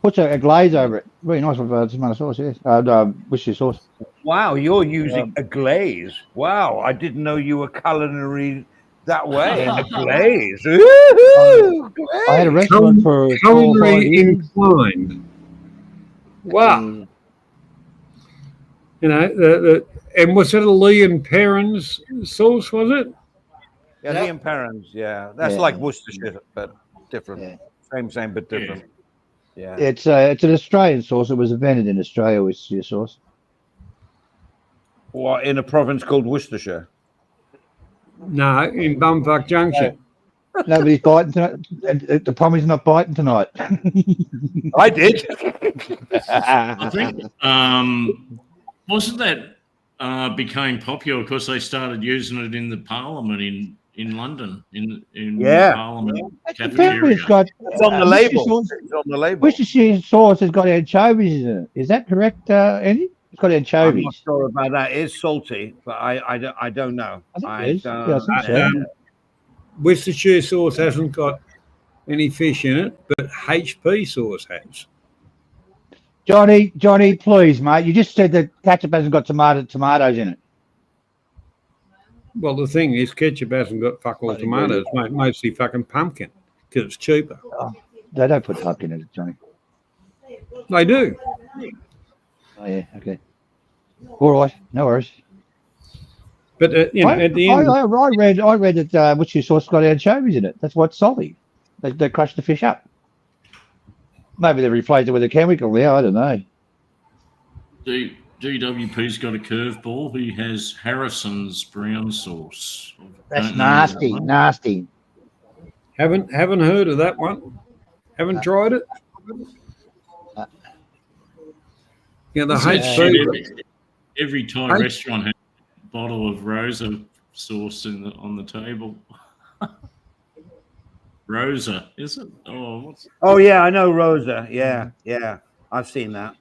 Puts a glaze over it. Really nice with tomato sauce, yes. Worcestershire sauce. Wow, you're using a glaze. Wow, I didn't know you were culinary that way. A glaze. Ooh, glaze. I had a restaurant for culinary inclined. Wow. You know, and was it a Lee and Perrin's sauce, was it? Yeah, Lee and Perrin's, yeah. That's like Worcestershire, but different. Yeah. Same, but different. Yeah. It's an Australian sauce. It was invented in Australia, Worcestershire sauce. What, in a province called Worcestershire? No, in Bumfuck Junction. Nobody's biting tonight. The Pommy's not biting tonight. I did. I think wasn't that became popular because they started using it in the Parliament in London in Yeah. Parliament Apparently cafeteria. it's got It's on the label. It's on the label. Worcestershire sauce has got anchovies in it. Is that correct, Andy? It's got I'm not anchovies. sure about that. It's salty, but I don't know. I think it is. Yeah, I think so. yeah. Worcestershire sauce hasn't got any fish in it, but HP sauce has. Johnny, please, mate. You just said that ketchup hasn't got tomatoes in it. Well, the thing is, ketchup hasn't got fuck all tomatoes, mostly fucking pumpkin, because it's cheaper. Oh, they don't put pumpkin in it, Johnny. They do. Oh yeah, okay. All right, no worries. But at the end, I read that Worcestershire sauce got anchovies in it. That's what's salty. They crush the fish up. Maybe they replaced it with a chemical now. I don't know. DWP's got a curveball. He has Harrison's brown sauce. That's nasty, nasty. haven't heard of that one. Haven't tried it. Yeah, the HP. Every Thai restaurant has a bottle of Rosa sauce on the table. Rosa, is it? Oh yeah, I know Rosa. Yeah. I've seen that.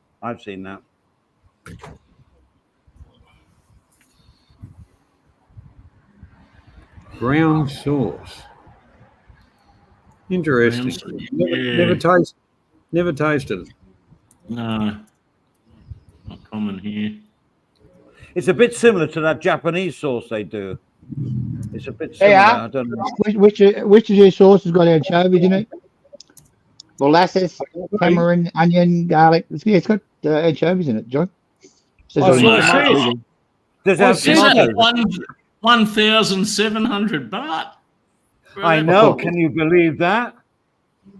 Brown sauce. Interesting. Yeah. Never tasted it. No, not common here. It's a bit similar to that Japanese sauce they do. It's a bit similar. Yeah. I don't know. Worcestershire sauce has got anchovies in it. Molasses, tamarind, onion, garlic. It's got anchovies in it, John. Does that Is that 1,700 baht? I know. Can you believe that?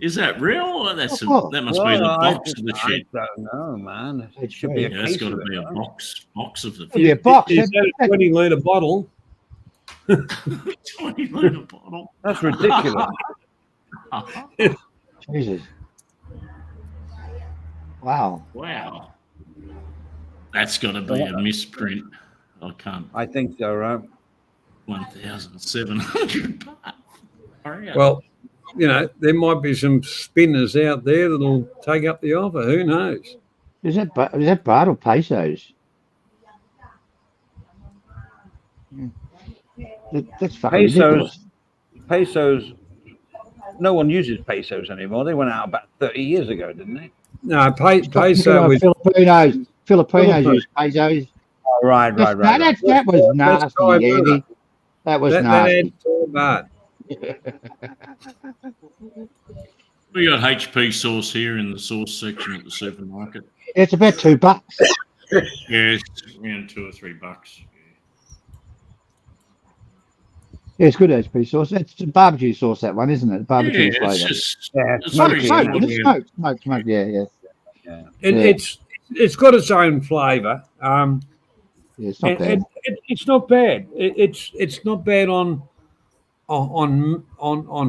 Is that real? That must be the box of the shit. I don't know, man. It should be a That's case got to of be it, a right? box of the. Yeah, box. Is that a 20-litre bottle? 20-litre bottle. That's ridiculous. Jesus. Wow. Wow. That's got to be a misprint. I can't. I think so, right? 1,700 baht. Well, there might be some spinners out there that'll take up the offer. Who knows? Is that baht or pesos? That's fucking ridiculous. Pesos. No one uses pesos anymore. They went out about 30 years ago, didn't they? No, peso with Filipinos use pesos. Oh, right. That was nasty, Andy. That was nasty. We got HP sauce here in the sauce section at the supermarket. It's about $2. Yeah, it's around $2 or $3. Yeah, it's good HP sauce. It's barbecue sauce, that one, isn't it? Barbecue Yeah, flavour. it's very Smoke. Yeah. It's got its own flavour. Yeah, it's not bad. It's not bad. It's not bad on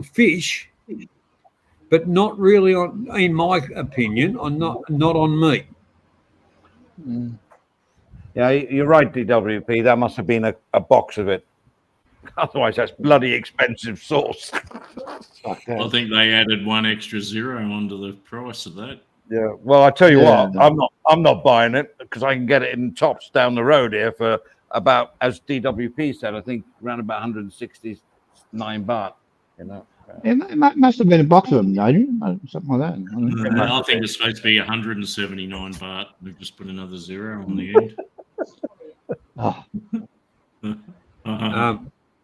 fish, but not really on, in my opinion, not on meat. Yeah, you're right, DWP. That must have been a box of it. Otherwise, that's bloody expensive sauce. I think they added one extra zero onto the price of that. Yeah. Well, I tell you what, I'm not buying it because I can get it in Tops down the road here for about, as DWP said, I think around about 169 baht. It must have been a box of them, something like that. I think it's supposed to be 179 baht. We've just put another zero on the end. Oh.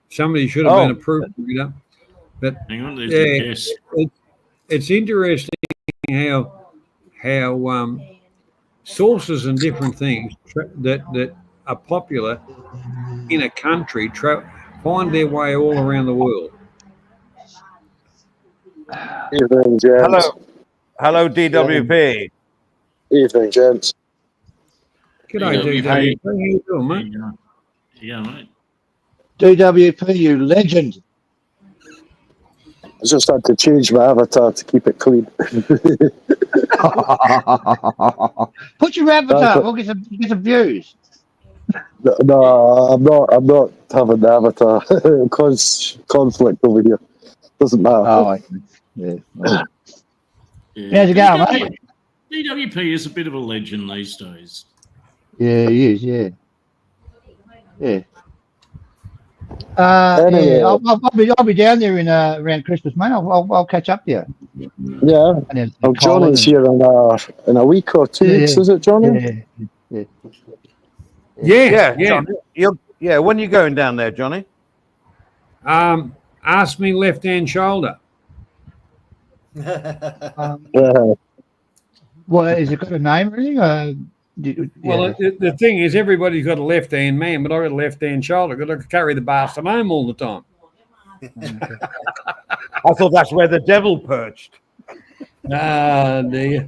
Somebody should have been a proofreader. But hang on, there's the guess. It's interesting how sauces and different things that are popular in a country find their way all around the world. Evening, gents. Hello, DWP. Evening, gents. G'day, DWP. How you doing, mate? Yeah, mate. DWP, you legend. I just had to change my avatar to keep it clean. Put your avatar. We'll get some views. No, I'm not having the avatar. Cause conflict over here. Doesn't matter. Oh, yeah. Well, Yeah, how's it going, mate? DWP is a bit of a legend these days. Yeah, he is. Yeah. Yeah. Anyway. Yeah. I'll be down there in around Christmas, mate. I'll catch up to you. Yeah. And then Well, Colin Johnny's and- here in a week or 2 weeks, Yeah. is it, Johnny? Yeah. Yeah. Johnny, when are you going down there, Johnny? Ask me left-hand shoulder. Yeah. Well, has it got a name or anything? Well, the thing is, everybody's got a left-hand man, but I got a left-hand shoulder. Got to carry the bastard home all the time. I thought that's where the devil perched. Ah, dear.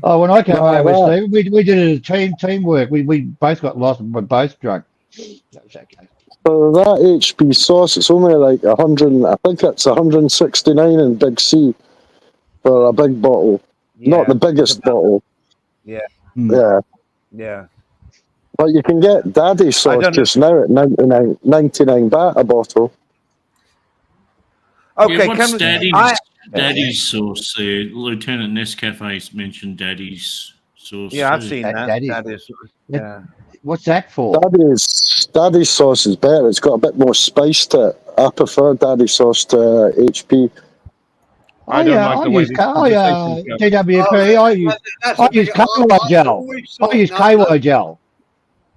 Oh, when I came Right, over, well. Steve, we did it as teamwork. We both got lost and we're both drunk. That was okay. So that HP sauce, it's only like 100. I think it's 169 in Big C for a big bottle. Not the biggest bottle. Yeah. Yeah. Yeah. But you can get daddy sauce don't just now at 99 baht a bottle. Okay, Yeah, what's can Daddy's sauce there? Lieutenant Nescafe's mentioned Daddy's sauce. Yeah, I've too. seen That that. is- That is. Yeah. What's that for? Daddy's sauce is better. It's got a bit more spice to it. I prefer daddy sauce to HP. I don't like the way this conversation's going. DWP, I use KY gel. I use KY gel.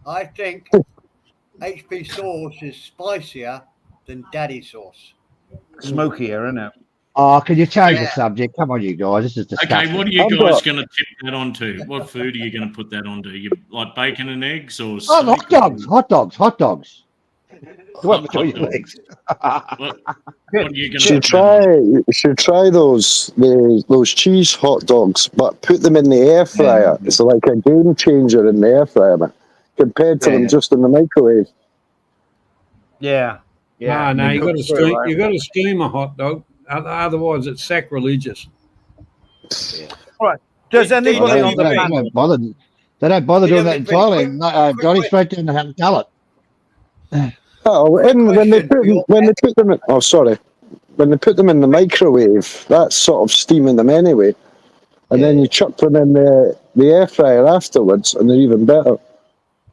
I think HP sauce is spicier than daddy sauce. Smokier, isn't it? Oh, can you change the Yeah. subject? Come on, you guys. This is disgusting. Okay, what are you I'm guys not- going to tip that onto? What food are you going to put that onto? You like bacon and eggs or Oh, steak? hot dogs. What between your dogs. legs? What are you You should going try those cheese hot dogs, but put them in the air fryer. It's like a game changer in the air fryer, man, compared to them just in the microwave. Yeah. Yeah. No, you got to cook steam. through, right? You got to steam a hot dog. Otherwise, it's sacrilegious. Does anybody on the They panel? don't bother. They don't bother doing that in Thailand. No, Johnny straight down the gullet. Oh, and when they put them in, when they put them in the microwave, that's sort of steaming them anyway, and then you chuck them in the air fryer afterwards, and they're even better.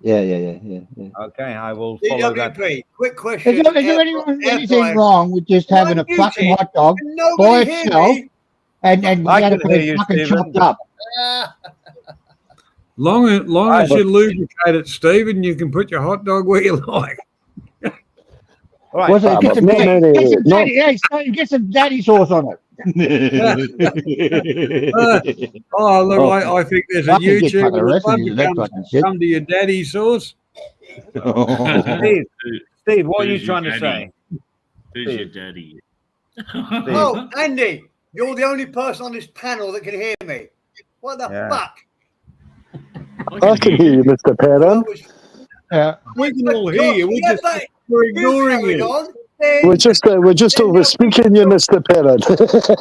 Yeah. Okay, I will follow that. DWP, quick question. Is there anything wrong with just having a fucking hot dog Can by nobody hear itself me? and you I got to can put hear it you, fucking Stephen. chopped up? Long as you lubricate it, Stephen, you can put your hot dog where you like. All right. Was it, get some not daddy, many- get some not- daddy, hey, Steve, get some daddy sauce on it. Oh, look, I think there's a I can get YouTube fucking recipes club of to that fucking shit. come to your daddy sauce. Steve, what are you Who's trying your to daddy? say? Who's your daddy? Oh, Andy, you're the only person on this panel that can hear me. What the Yeah. fuck? I can hear you, Mr. Perrin. Yeah. We can all hear you. Yeah, but We're you ignoring carried you. on, then We're just over speaking you, Mr. Perrin.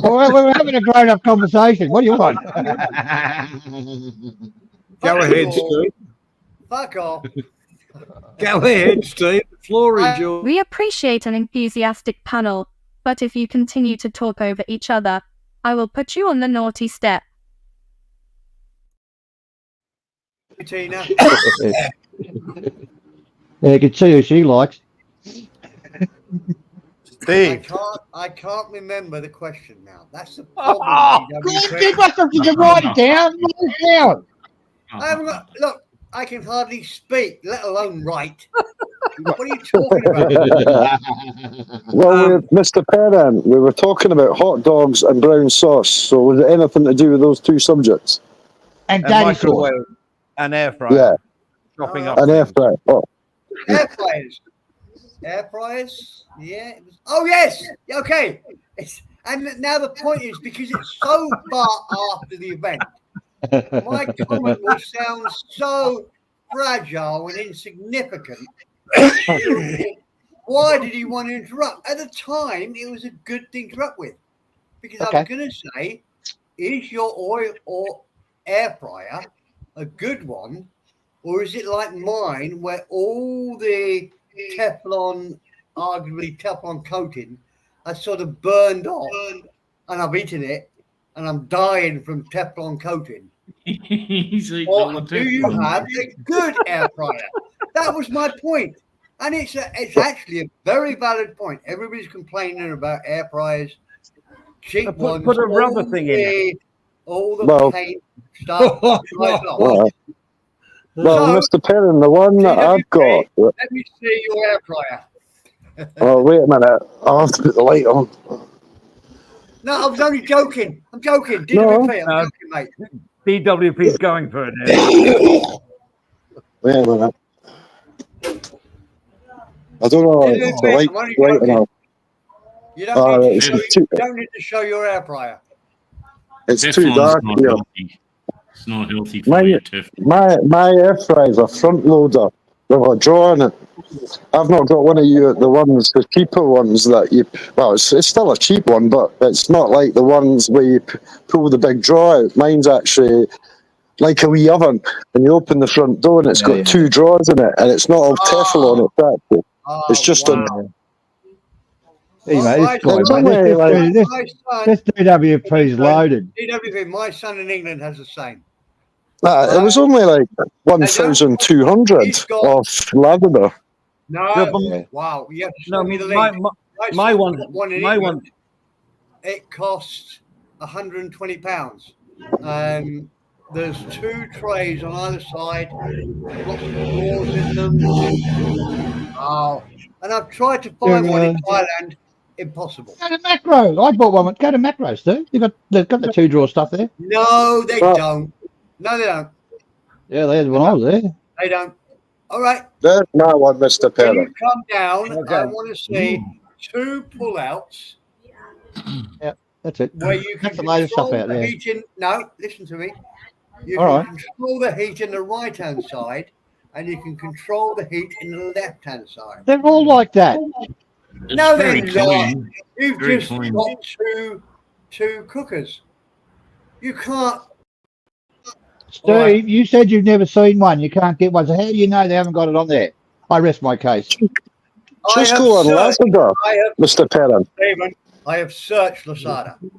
Well, we're having a grown-up conversation. What do you want? Go ahead, Steve. fuck off. Go ahead, Steve. The floor is yours. We appreciate an enthusiastic panel, but if you continue to talk over each other, I will put you on the naughty step. Tina. Yeah, you can see who she likes. Steve. I can't remember the question now. That's the Oh, problem. You got something to write it down. Write it down. I haven't got, look, I can hardly speak, let alone write. What are you talking about? Well, Mr. Perrin, we were talking about hot dogs and brown sauce. So was it anything to do with those two subjects? And And daddy sauce. microwave and air fryer. Yeah, Chopping up. an air things. fryer. Oh, Air fryers. Air fryers? Yeah. Oh, yes. Okay. And now the point is, because it's so far after the event, my comment will sound so fragile and insignificant. Why did he want to interrupt? At the time, it was a good thing to interrupt with. Because I was going to say, is your oil or air fryer a good one or is it like mine, where all the Teflon, arguably Teflon coating, has sort of burned off, and I've eaten it, and I'm dying from Teflon coating? He's eating all Or the do you Teflon. have a good air fryer? That was my point. And it's actually a very valid point. Everybody's complaining about air fryers, cheap ones. Put a rubber thing in it. All the Well- paint stuff. Well, Mr. Perrin, the one that I've got. Let me see your air fryer. Oh, wait a minute. I'll have to put the light on. No, I was only joking. I'm joking. DWP, I'm joking, mate. DWP's going for it now. Wait a minute. I don't know. DWP, The I'm only light joking. enough. You don't, It's you don't need to show your air fryer. It's too Teflon's dark not here. healthy. It's not healthy for My- you, Teflon. My air fryer is a front loader with a drawer in it. I've not got one of the cheaper ones that you. Well, it's still a cheap one, but it's not like the ones where you pull the big drawer out. Mine's actually like a wee oven, and you open the front door, and it's got two drawers in it, and it's not all Teflon. It's just a. Hey, mate, My this son- guy, this my son, DWP's loaded. DWP, my son in England has the same. It was only like 1,200 off Lavender. No, Yeah. wow, you have to No, show me the my link. my son one, got one in my England. one. It costs £120. There's 2 trays on either side, lots of drawers in them. Oh, and I've tried to find one in Thailand. Impossible. Go to Macro. I bought one. Go to Macro, Stu. They've got the 2 drawer stuff there. No, they Well- don't. No, they don't. Yeah, they had one I was there. They don't. All right. There's my one, Mr. When Perrin. you come down, Okay. I want to see 2 pull-outs That's it. where you can That's the latest stuff control out the there. heat in. No, listen to me. You All can right. control the heat in the right-hand side, and you can control the heat in the left-hand side. They're all like that. It's No, very they're not. clean. You've Very just clean. got two cookers. You can't. Steve, All you said you've never seen one. You can't get one. So how do you know they haven't got it on there? I rest my case. Just I go on have searched- Lavender, I have, Mr. Perrin. Stephen, I have searched Lasada. Me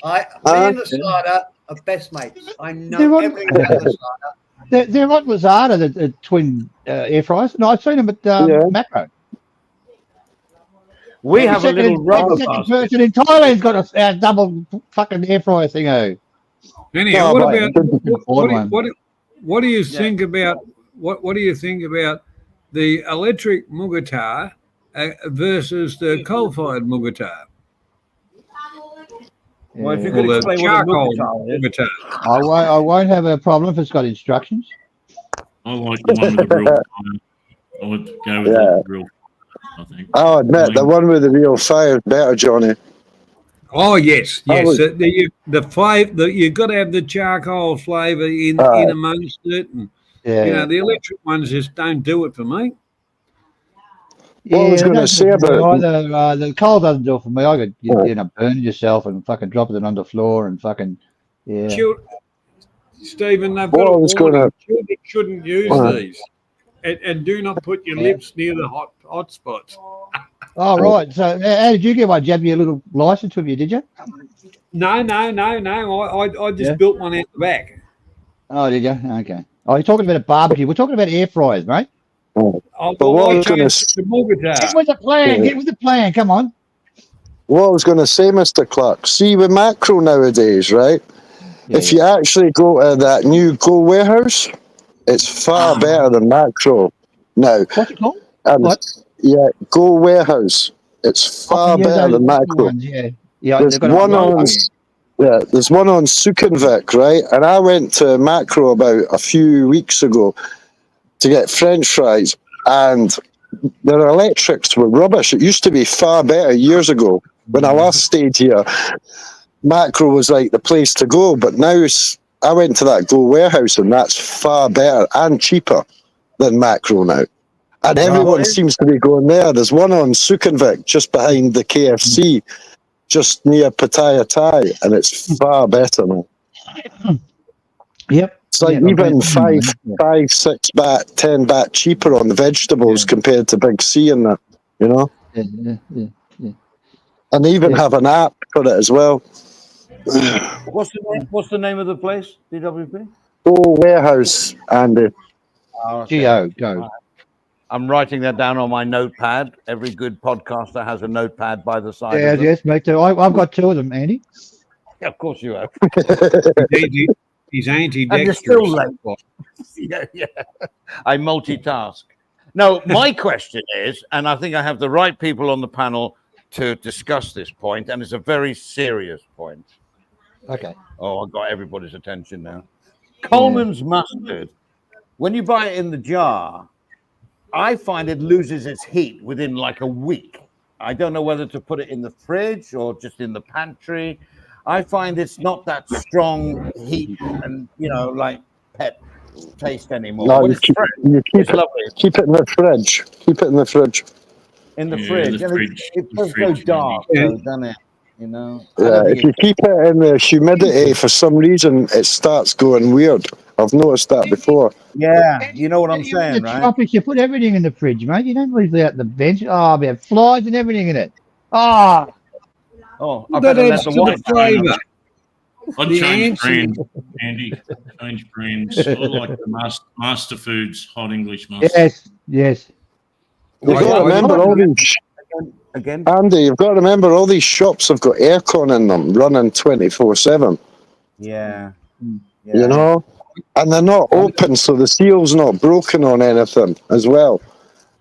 and Lasada are best mates. I know They're on- everything about Lasada. They're on Lazada, the twin air fryers. No, I've seen them at Yeah. Macro. We have a Second- little rubber second basket. person in Thailand's got a double fucking air fryer thing. Oh, No, Anyhow, what but- about what do you Yeah. think about what do you think about the electric mugatar versus the coal-fired mugatar? Well, if you Yeah. could Or the explain what a charcoal mugatar is. mugatar? I won't have a problem if it's got instructions. I like the one with the real fire. I would go with the real fire, I think. I'll admit, the one with the real fire is better, Johnny. Oh yes, I yes. was- The flavor, you've got to have the charcoal flavour in amongst it, and Yeah. the electric ones just don't do it for me. What I was they gonna don't say do it for me about- either. The coal doesn't do it for me. I could Oh. end up burning yourself and fucking dropping it on the floor and fucking Stephen, they've Well, got I a was warning. gonna- Children shouldn't use Well. these, and do not put your lips near the hot spots. Oh right. So how did you get one? Did you have your little license with you? Did you? No. I just Yeah. built one out the back. Oh, did you? Okay. Oh, you're talking about a barbecue. We're talking about air fryers, mate. Oh, But what I I was gonna changed it to mugatar. Get with the plan. Get with the plan. Come on. What I was going to say, Mr. Clark, see with macro nowadays, right? Yeah, If you actually go to that new Go warehouse, it's far better than macro now. What's it called? And What? yeah, Go warehouse, it's far Yeah, better those than little macro. ones, yeah. Yeah, There's they've got a one logo. on, there's one on Sukhumvit, right? And I went to macro about a few weeks ago to get French fries, and their electrics were rubbish. It used to be far better years ago when I last stayed here. Macro was like the place to go, but now I went to that Go warehouse, and that's far better and cheaper than macro now. And everyone seems to be going there. There's one on Sukhumvit just behind the KFC, just near Pattaya Thai, and it's far better now. Yep. It's like Yeah, even yeah. 6 baht, 10 baht cheaper on the vegetables compared to Big C and that, you know. Yeah. And they even Yeah. have an app for it as well. What's the name of the place? DWP. Go warehouse, Andy. Go. I'm writing that down on my notepad. Every good podcaster has a notepad by the side Yeah, of them. yes, me too. I've got 2 of them, Andy. Yeah, of course you have. He's And you're antidextrous. still late. Yeah. I multitask. No, my question is, and I think I have the right people on the panel to discuss this point, and it's a very serious point. Okay. Oh, I've got everybody's attention now. Coleman's mustard, when you buy it in the jar, I find it loses its heat within like a week. I don't know whether to put it in the fridge or just in the pantry. I find it's not that strong heat and, like pet taste anymore. No, When you it's fresh, it's lovely. keep it in the fridge. Keep it in the fridge. In the Yeah, fridge. the And fridge- it the does go fridge, dark, yeah. though, doesn't it? I don't Yeah, think if you keep it in the humidity, for some reason, it starts going weird. I've noticed that before. Yeah, you know what I'm You in saying, the right? tropics, you put everything in the fridge, mate. You don't leave out the bench. Oh, we have flies and everything in it. Oh, Oh, I That better let adds the to the wife flavour. I'd The change ants brands, Andy. Change brands. I like the Master Foods hot English mustard. yes. You've got to remember all these, Again? Andy, you've got to remember all these shops have got aircon in them, running 24/7. Yeah. You know, and they're not open, so the seal's not broken on anything as well.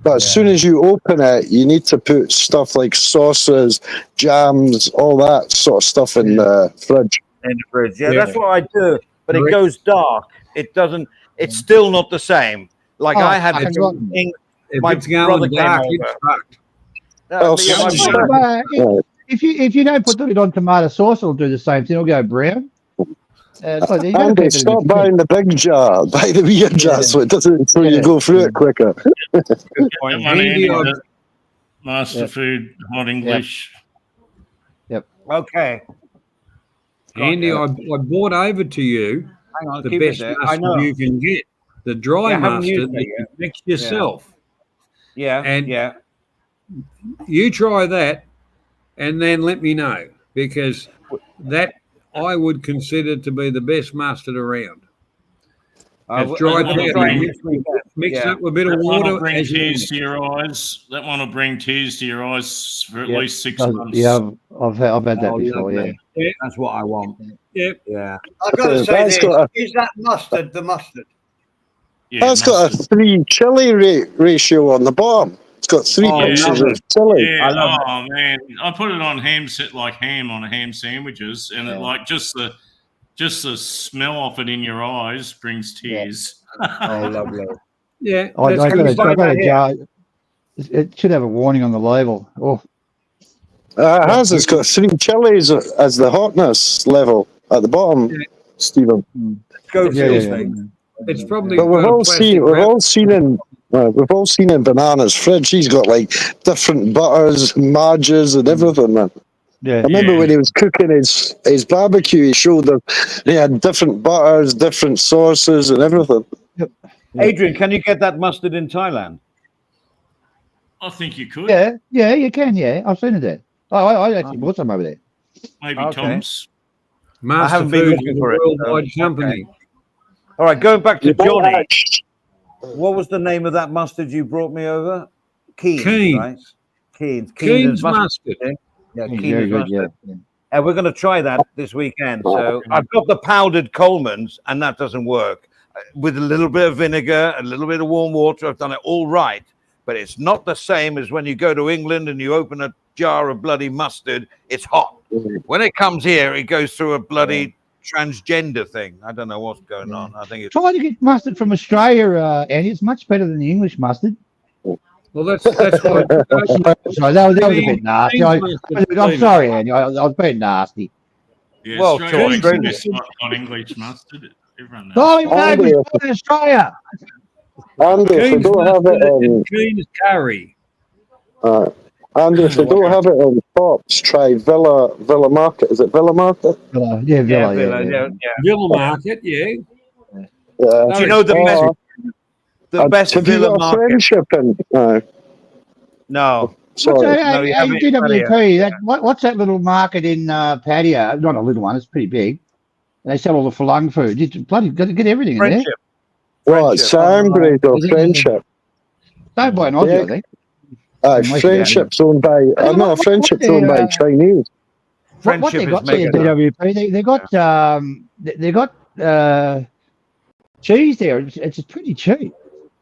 But as soon as you open it, you need to put stuff like sauces, jams, all that sort of stuff in the fridge. In the fridge. Yeah, Yeah. that's what I do. But it goes dark. It doesn't, it's still not the same. Like I had it's some If my it's brother going came dark, over. it's fucked. Well, yeah, my some- brother- If you don't put it on tomato sauce, it'll do the same thing. It'll go brown. So you gotta Andy, keep it in stop the fridge. buying the big jar. Buy the wee jar so it doesn't, so you go through it quicker. Good That point. one, Andy, Andy, the Master Food hot English. Okay. Andy, I brought over to you Hang on, the keep it best there. I mustard know. you can get. The dry Yeah, I haven't used mustard it that yet. you mix yourself. Yeah. And- yeah. You try that and then let me know, because that I would consider to be the best mustard around. It's dry I'm gonna try powder. it this weekend. Mix Yeah. it with a bit of That one will water bring as you tears want to it. your eyes. That one will bring tears to your eyes for at Yep. least 6 months. Yeah, I've had that Oh, before. lovely. Yeah. That's what I want. Yep. Yeah. I've got to say That's this: got is that mustard the mustard? Yeah, That's got a mustard. 3 chili ratio on the bottom. It's got 3 Oh, pinches lovely. of chili. Yeah, I love oh man, I put it on ham on a ham sandwiches, and it like just the smell of it in your eyes brings tears. Oh, lovely. Yeah. I that's got good. a jar. It should have a warning on the label. Oh, It has. It's got 3 chilies as the hotness level at the bottom, Yeah. Stephen. Go yeah, Phil yeah, thing. It's probably But we've got a all plastic seen, wrap. we've all seen in Banana's fridge. He's got like different butters, marges, and everything. Man. yeah. I remember when he was cooking his barbecue, he showed them he had different butters, different sauces, and everything. Adrian, can you get that mustard in Thailand? I think you could. Yeah, you can. Yeah, I've seen it there. I actually bought some over there. Maybe Okay. Tom's. Master haven't been Foods looking is a for it, worldwide so, company. All right, going back to You don't Johnny. have- What was the name of that mustard you brought me over? Keen's, Keen. right? Keen's. Keen's mustard. Yeah, Very Keen's good. Yeah. mustard. And we're going to try that this weekend. So I've got the powdered Coleman's, and that doesn't work. With a little bit of vinegar, a little bit of warm water, I've done it all right. But it's not the same as when you go to England and you open a jar of bloody mustard. It's hot. When it comes here, it goes through a bloody transgender thing. I don't know what's going on. I think it's Try to get mustard from Australia, Andy. It's much better than the English mustard. Well, that's what. Sorry, that was a bit nasty. I'm sorry, Andy. I was being nasty. Yeah, Well, Australia Australia- makes hot English mustard. Everyone knows. Oh, no, Andy, we're in Australia. Andy, if they Keen's don't have mustard it and in, Keen's curry. Andy, if they don't have it in Tops, try Villa Market. Is it Villa Market? Villa, yeah, yeah, Villa, yeah. yeah. Villa Market, yeah. Do you know the best have you villa got a market? friendship in? No. What's Sorry. No, you haven't DWP? What's that little market in Pattaya? Not a little one. It's pretty big. They sell all the falung food. You bloody got to get everything in there. Friendship. What, Sandbridge or Is it- Friendship? Don't buy an Aussie, I think. Friendship's owned by, Friendship's owned by Chinese. What Friendship they is got mega. there, DWP? They got cheese there. It's pretty cheap.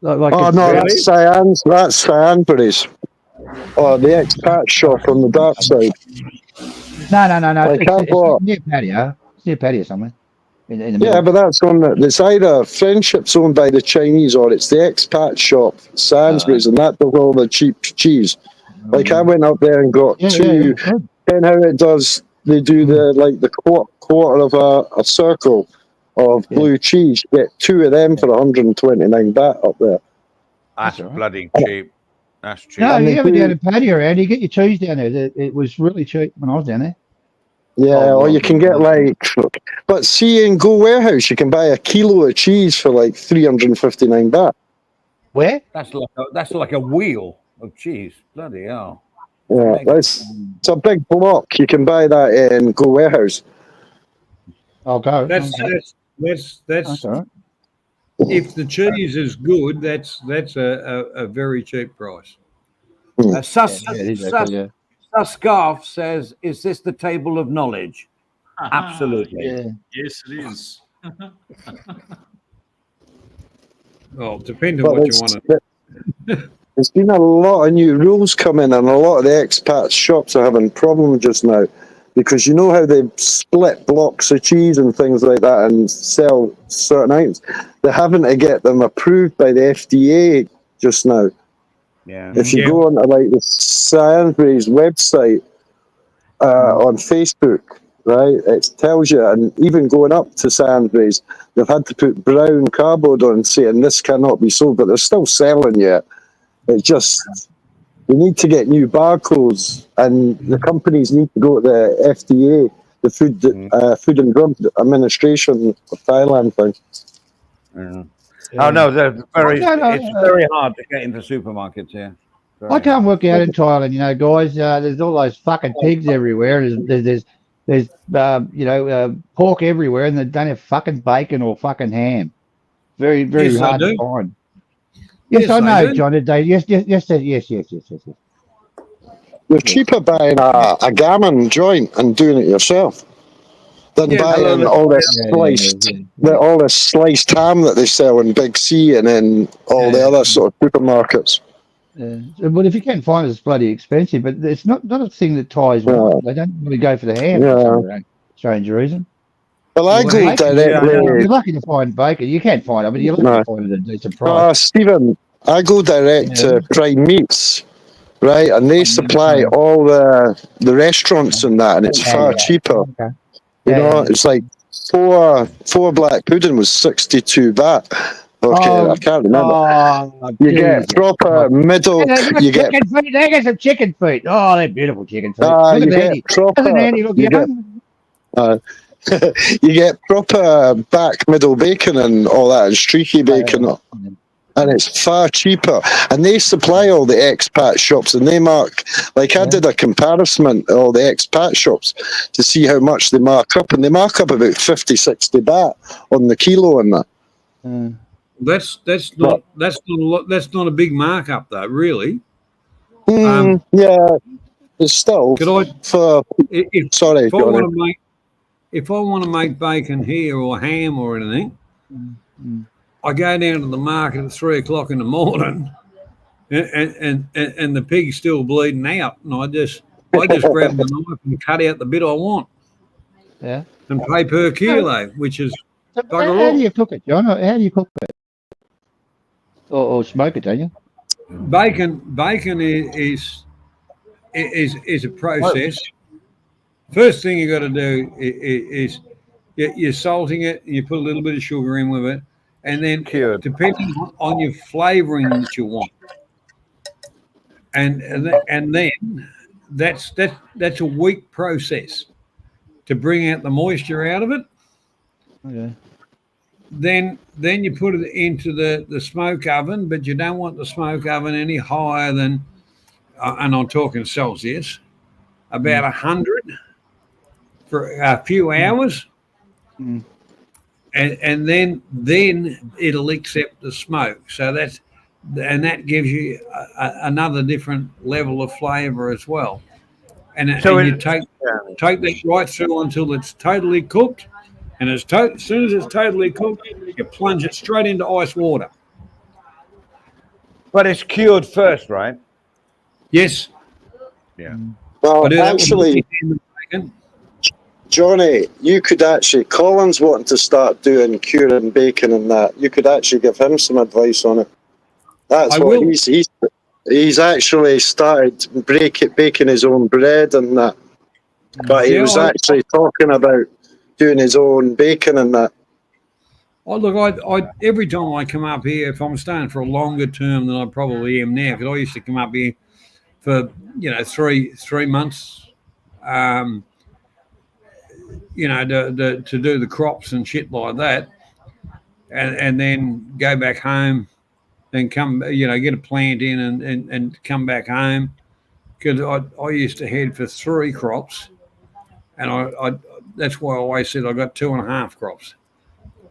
Like Oh it's no, really- that's Sainsbury's. Oh, the expat shop on the dark side. No. Like It's near Pattaya. It's near Pattaya somewhere. In the middle. Yeah, but that's on it's either Friendship's owned by the Chinese or it's the expat shop, Sainsbury's, and that does all the cheap cheese. Like I went up there and got two. And how it does? They do the quarter of a circle of blue cheese. You get two of them for 129 baht up there. That's bloody cheap. That's cheap. No, you ever down in Pattaya, Andy? You get your cheese down there. It was really cheap when I was down there. Yeah, or you can get but see in Go Warehouse, you can buy a kilo of cheese for like 359 baht. Where? That's like a wheel of cheese. Bloody hell. Yeah, it's a big block. You can buy that in Go Warehouse. I'll go. That's all right. If the cheese is good, that's a very cheap price. Scarf says, "Is this the table of knowledge?" Absolutely. Yeah. Yes, it is. Well, depending on what you want to. There's been a lot of new rules coming, and a lot of the expat shops are having problems just now because you know how they split blocks of cheese and things like that and sell certain items. They're having to get them approved by the FDA just now. Yeah. If you go onto like the Sainsbury's website on Facebook, right, it tells you, and even going up to Sainsbury's, they've had to put brown cardboard on saying this cannot be sold, but they're still selling yet. It's just, we need to get new barcodes, and the companies need to go to the FDA, the Food and Drug Administration of Thailand thing. Yeah. Oh no, it's very hard to get into supermarkets here. I can't work out in Thailand, guys. There's all those fucking pigs everywhere. There's pork everywhere, and they don't have fucking bacon or fucking ham. Very, very hard to find. Yes, I know, John. Yes. You're cheaper buying a gammon joint and doing it yourself than buying all this sliced ham that they sell in Big C and then all the other sort of supermarkets. But if you can't find it, it's bloody expensive. But it's not a thing that Thais want. They don't really go for the ham for some strange reason. Well, I go directly. You're lucky to find bacon. You can't find it, but you're lucky to find it at a decent price. Stephen, I go direct to Prime Meats, right? And they supply all the restaurants and that, and it's far cheaper. Okay. It's like four black pudding was 62 baht. Okay, I can't remember. You get proper middle. You get they get some chicken feet. Oh, they're beautiful chicken feet. you get proper. You get proper back middle bacon and all that, and streaky bacon, and it's far cheaper. And they supply all the expat shops, and they mark. Like I did a comparison of all the expat shops to see how much they mark up, and they mark up about 50, 60 baht on the kilo and that. That's not a big markup though, really. Yeah, it's still. If I want to make bacon here or ham or anything, I go down to the market at 3 o'clock in the morning, and the pig's still bleeding out, and I just grab the knife and cut out the bit I want. Yeah. And pay per kilo, which is. How do you cook it, John? How do you cook it? Or smoke it, don't you? Bacon is a process. First thing you got to do is you're salting it, and you put a little bit of sugar in with it, and then depending on your flavouring that you want, and then that's a week process to bring out the moisture out of it. Okay. then you put it into the smoke oven, but you don't want the smoke oven any higher than, and I'm talking Celsius, about 100 for a few hours, Mm. and then it'll accept the smoke. So that gives you another different level of flavour as well. And you take that right through until it's totally cooked. And as soon as it's totally cooked, you plunge it straight into ice water. But it's cured first, right? Yes. Yeah. Well, I do that with actually, bacon. Johnny, you could actually, Colin's wanting to start doing curing bacon and that. You could actually give him some advice on it. That's I what will. he's actually started baking his own bread and that. But he was actually talking about doing his own bacon and that. Oh, look, I every time I come up here, if I'm staying for a longer term than I probably am now, because I used to come up here for 3 months, to do the crops and shit like that, and then go back home, then come, get a plant in and come back home, because I used to head for 3 crops, and I that's why I always said I got 2.5 crops.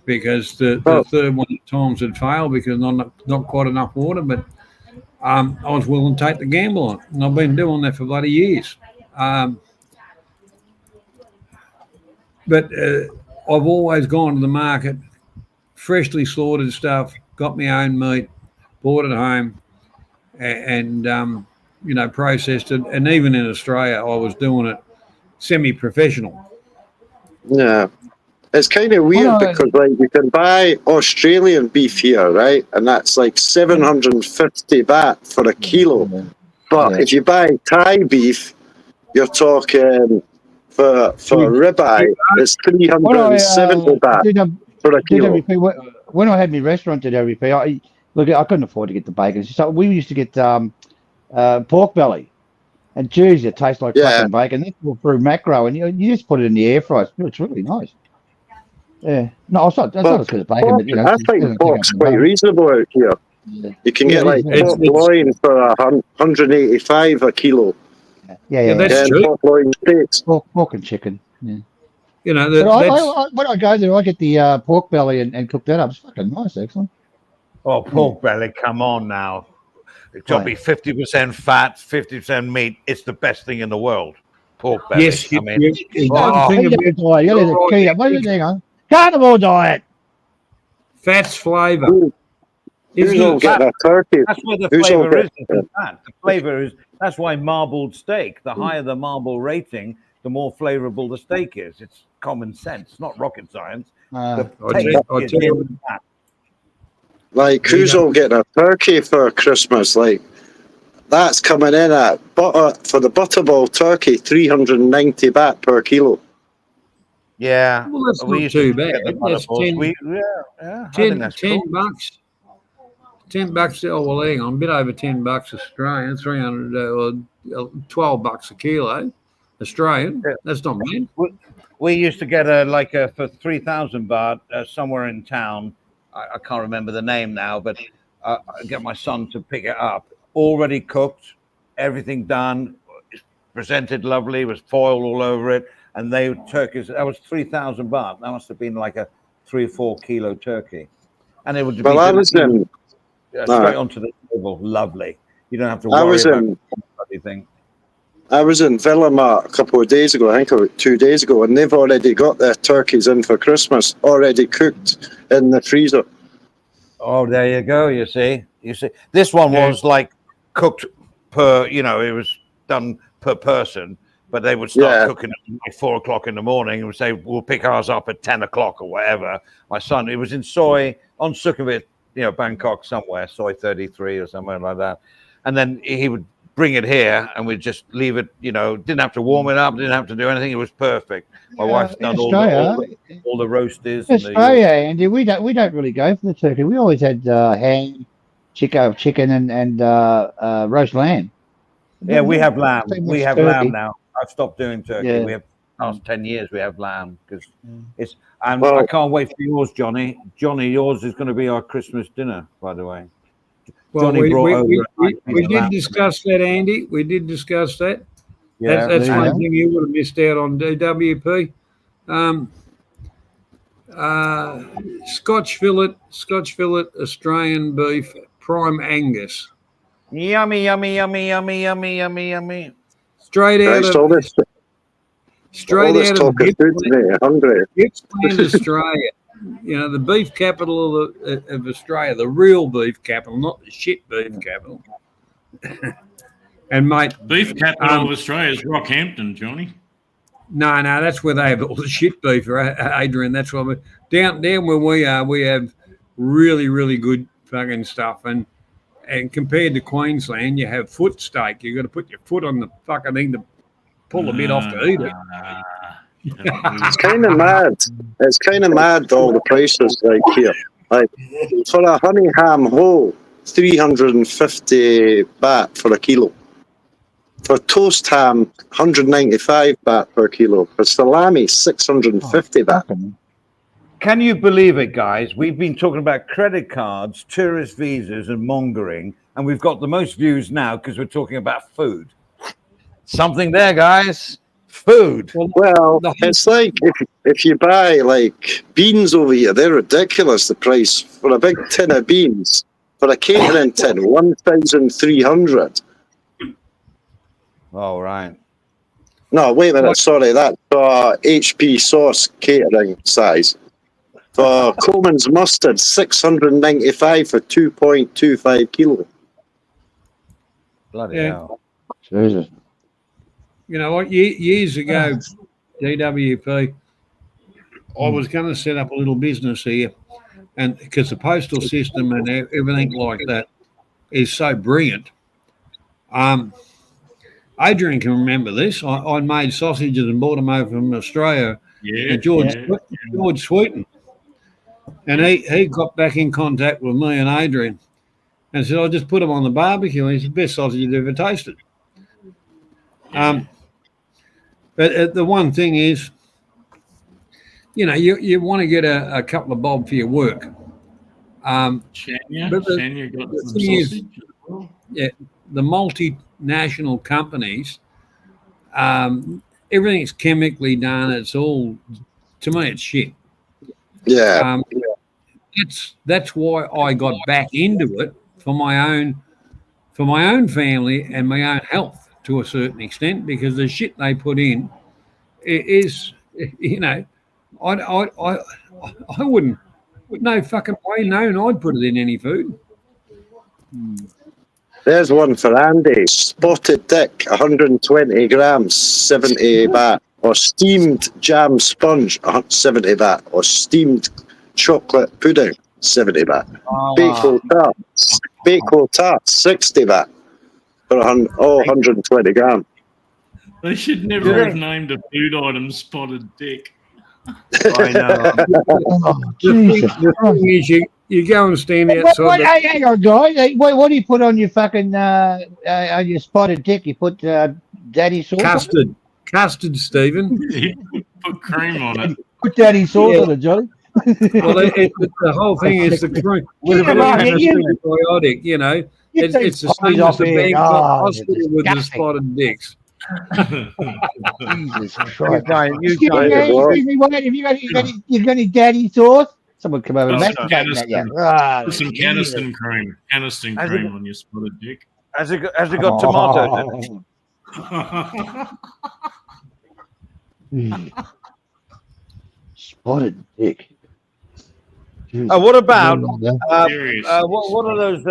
Because the third one at times had failed because not quite enough water, but I was willing to take the gamble on it, and I've been doing that for bloody years. But I've always gone to the market, freshly slaughtered stuff, got my own meat, brought it home, and processed it. And even in Australia, I was doing it semi-professional. Yeah. It's kind of weird because you can buy Australian beef here, right? And that's like 750 baht for a kilo. But if you buy Thai beef, you're talking for ribeye, it's 370 baht for a kilo. When I had my restaurant at WP, I couldn't afford to get the bacon. So we used to get pork belly. And geez, it tastes like fucking bacon. That's all through macro, and you just put it in the air fryer. It's really nice. Yeah. No, it's not as good as bacon. But, I think pork's quite reasonable out here. Yeah. You can get pork loin for 185 a kilo. Yeah, that's true. Pork loin steaks. Pork and chicken. Yeah. When I go there, I get the pork belly and cook that up. It's fucking nice, actually. Oh, pork belly, come on now. It's got to be 50% fat, 50% meat. It's the best thing in the world. Pork belly. Yes, carnivore diet. Fat's flavour. Who's going to get that turkey? That's where the flavour is. The flavour is. That's why marbled steak. The higher the marble rating, the more flavourable the steak is. It's common sense, not rocket science. Like, who's all getting a turkey for Christmas? Like, that's coming in at for the butterball turkey, 390 baht per kilo. Yeah, well, that's not too bad. That's 10 bucks. $10. Oh well, hang on, a bit over $10 Australian, 300 $12 a kilo Australian. Yeah. That's not bad. We used to get for 3,000 baht somewhere in town. I can't remember the name now, but I get my son to pick it up. Already cooked, everything done, presented lovely, was foil all over it, and turkeys. That was 3,000 baht. That must have been like a 3 or 4 kilo turkey, and it would be straight onto the table. Lovely. You don't have to worry about anything. I was in Villamart a couple of days ago, I think 2 days ago, and they've already got their turkeys in for Christmas, already cooked in the freezer. Oh, there you go. You see, this one was like cooked per, it was done per person, but they would start cooking at like 4 o'clock in the morning and would say, we'll pick ours up at 10 o'clock or whatever. My son, it was in Soy on Sukhumvit, Bangkok somewhere, Soy 33 or somewhere like that. And then he would bring it here and we'd just leave it, didn't have to warm it up, didn't have to do anything. It was perfect. My wife's done all the roasters. Australia, Andy, we don't really go for the turkey. We always had ham, chicken and roast lamb. Yeah, we have lamb. We have lamb now. I've stopped doing turkey. We have past 10 years we have lamb because it's. And Well- I can't wait for yours, Johnny. Johnny, yours is going to be our Christmas dinner, by the way. Well, Johnny we brought over a nice piece did of lamb. discuss that, Andy. We did discuss that. Yeah, That's there you one go. thing you would have missed out on, DWP. Scotch fillet, Australian beef, prime Angus, yummy, yummy, yummy, yummy, yummy, yummy, yummy. straight out Christ, all of this talk is good to me. I'm hungry. Gippsland, Australia. You know, the beef capital of Australia, the real beef capital, not the shit beef capital. And mate, Beef capital of Australia is Rockhampton, Johnny. no, that's where they have all the shit beef, Adrian. That's why down where we are, we have really, really good fucking stuff. And compared to Queensland, you have foot steak. You got to put your foot on the fucking thing to pull the bit off to eat it. It's kind of mad. It's kind of mad, all the prices like here. Like for a honey ham whole, 350 baht for a kilo. For toast ham, 195 baht per kilo. For salami, 650 baht. Can you believe it, guys? We've been talking about credit cards, tourist visas, and mongering, and we've got the most views now because we're talking about food. Something there, guys. Food. Well, it's like if you buy like beans over here, they're ridiculous. The price for a big tin of beans for a catering tin, 1,300. Oh, right. No, wait a minute. Sorry, that's HP sauce catering size. For Coleman's mustard, 695 for 2.25 kilo. Bloody Yeah. hell. Jesus. You know what? Years ago, DWP, I was going to set up a little business here, and because the postal system and everything like that is so brilliant. Adrian can remember this. I made sausages and brought them over from Australia. Yeah, And George yeah. Sweeten, and he got back in contact with me and Adrian, and said, "I just put them on the barbecue." And it's the best sausage you've ever tasted. But the one thing is, you know, you want to get a couple of bob for your work. Shania But got the some thing is- sausage as well. Yeah, the multinational companies, everything's chemically done. It's all, to me, it's shit. Yeah. That's why I got back into it for my own family and my own health to a certain extent, because the shit they put in is, you know, I wouldn't, no fucking way known I'd put it in any food. There's one for Andy. Spotted dick, 120 grams, 70 baht. Or steamed jam sponge, 70 baht. Or steamed chocolate pudding, 70 baht. Bakewell tarts, 60 baht. For 120 grams. They should never have named a food item spotted dick. I know. Oh, The Jesus thing Christ. is, you go and stand What, outside. hey, hang on, guys. Hey, what do you put on your fucking on your spotted dick? You put daddy sauce. Custard, Stephen. Put cream on it. Put daddy sauce Yeah. on it, Johnny. Well, the whole thing is the cream. With a bit of antibiotic, you know. It's the same as the Bangkok hospital with the spotted dicks. Jesus You Christ. guys, Excuse me, what, have you got any daddy sauce? Someone come over and Got some masturbate that, yeah. Caniston. Ah, Put some Jesus. Caniston cream. Caniston Has cream it- on your spotted dick. has it got tomatoes in it? Spotted dick. What about Serious. what are those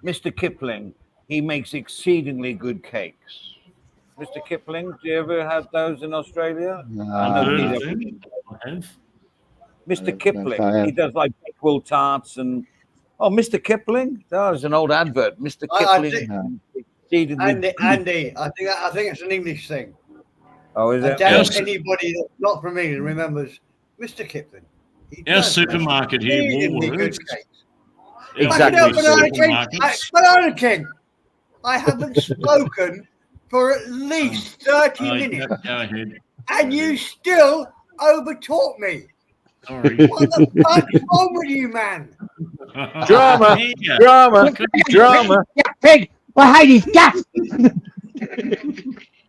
Mr. Kipling? He makes exceedingly good cakes. Mr. Kipling, do you ever have those in Australia? I know Heard of Peter- them? I have. Mr. I Kipling, have. he does like Bakewell tarts and Mr. Kipling. That was an old advert. Mr. I Kipling. exceedingly Andy, I think it's an English thing. Oh, is I it? doubt Yes. anybody that's not from England remembers Mr. Kipling. He Our does supermarket here, exceedingly good Woolworths. cakes. Exactly. Fucking hell, Banana King! Supermarkets. Banana King! I haven't spoken for at least 30 minutes. Go ahead. and you still overtalk me. Sorry. What the fuck's wrong with you, man? Drama, Yeah. drama, drama. Yeah, pig. I hate his guts.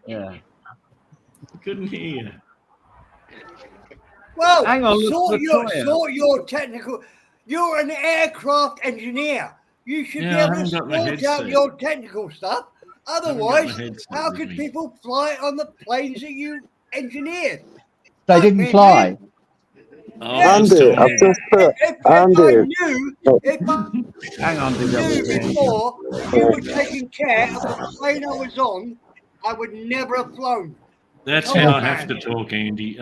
Yeah. Couldn't hear you. Well, Hang on, sort Latoya. your technical. You're an aircraft engineer. You should Yeah, be I able to haven't got my sort out headset. your technical stuff. Haven't got Otherwise, my headset how with could me. people fly on the planes that you engineered? They didn't fly. Oh, Andy, so- I've just put If Andy. I knew Hang on, before you were taking care of the plane I was on, I would never have flown. That's Come how on, I have to man. talk, Andy.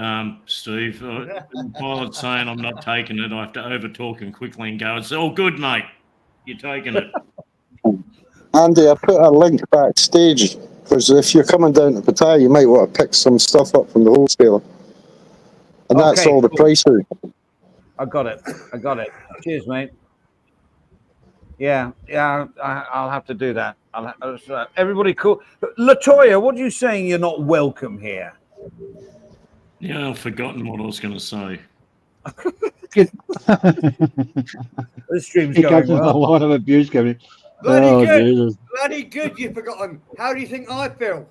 Steve, the pilot's saying I'm not taking it. I have to over talk him quickly and go, it's all good, mate. You're taking it. Andy, I put a link backstage because if you're coming down to Pattaya, you might want to pick some stuff up from the wholesaler. And that's Okay, all the cool. prices. I got it. Cheers, mate. Yeah, I'll have to do that. Everybody cool. Latoya, what are you saying? You're not welcome here. Yeah, I've forgotten what I was going to say. This stream's Here going comes a well. lot of abuse coming. Bloody Oh, good. Jesus. Bloody good, you've forgotten. How do you think I feel?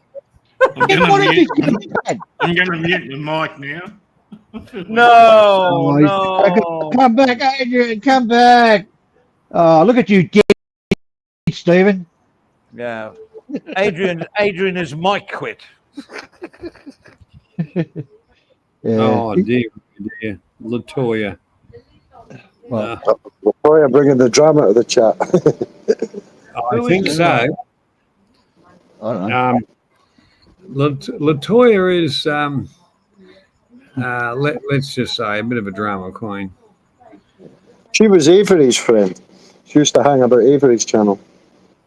I'm Hey, going what to have mute, you done? I'm going to mute the mic now. No, Oh, he's no. come back, Adrian. Come back. Oh, look at you, dead, Stephen. Yeah, Adrian is mic quit. Yeah. Oh dear, Latoya. Well, Latoya bringing the drama to the chat. I Who think is so. I don't know. Latoya is, let's just say, a bit of a drama queen. She was Avery's friend. She used to hang about Avery's channel.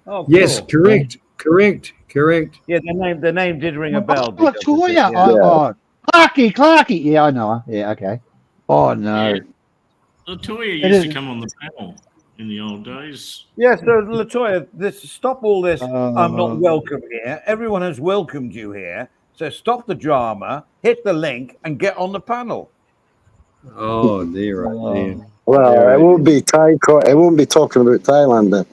Oh, Yes, cool. correct. Yeah, the name did ring a bell. Oh, Latoya. Oh, Clarky. Yeah, I know her. Yeah, okay. Oh, no. Latoya It used to is- come on the panel in the old days. Yeah, so Latoya, stop all this. I'm not Oh. welcome here. Everyone has welcomed you here. So stop the drama, hit the link, and get on the panel. Oh dear, oh dear. Well, Yeah, it won't be it won't be talking about Thailand then.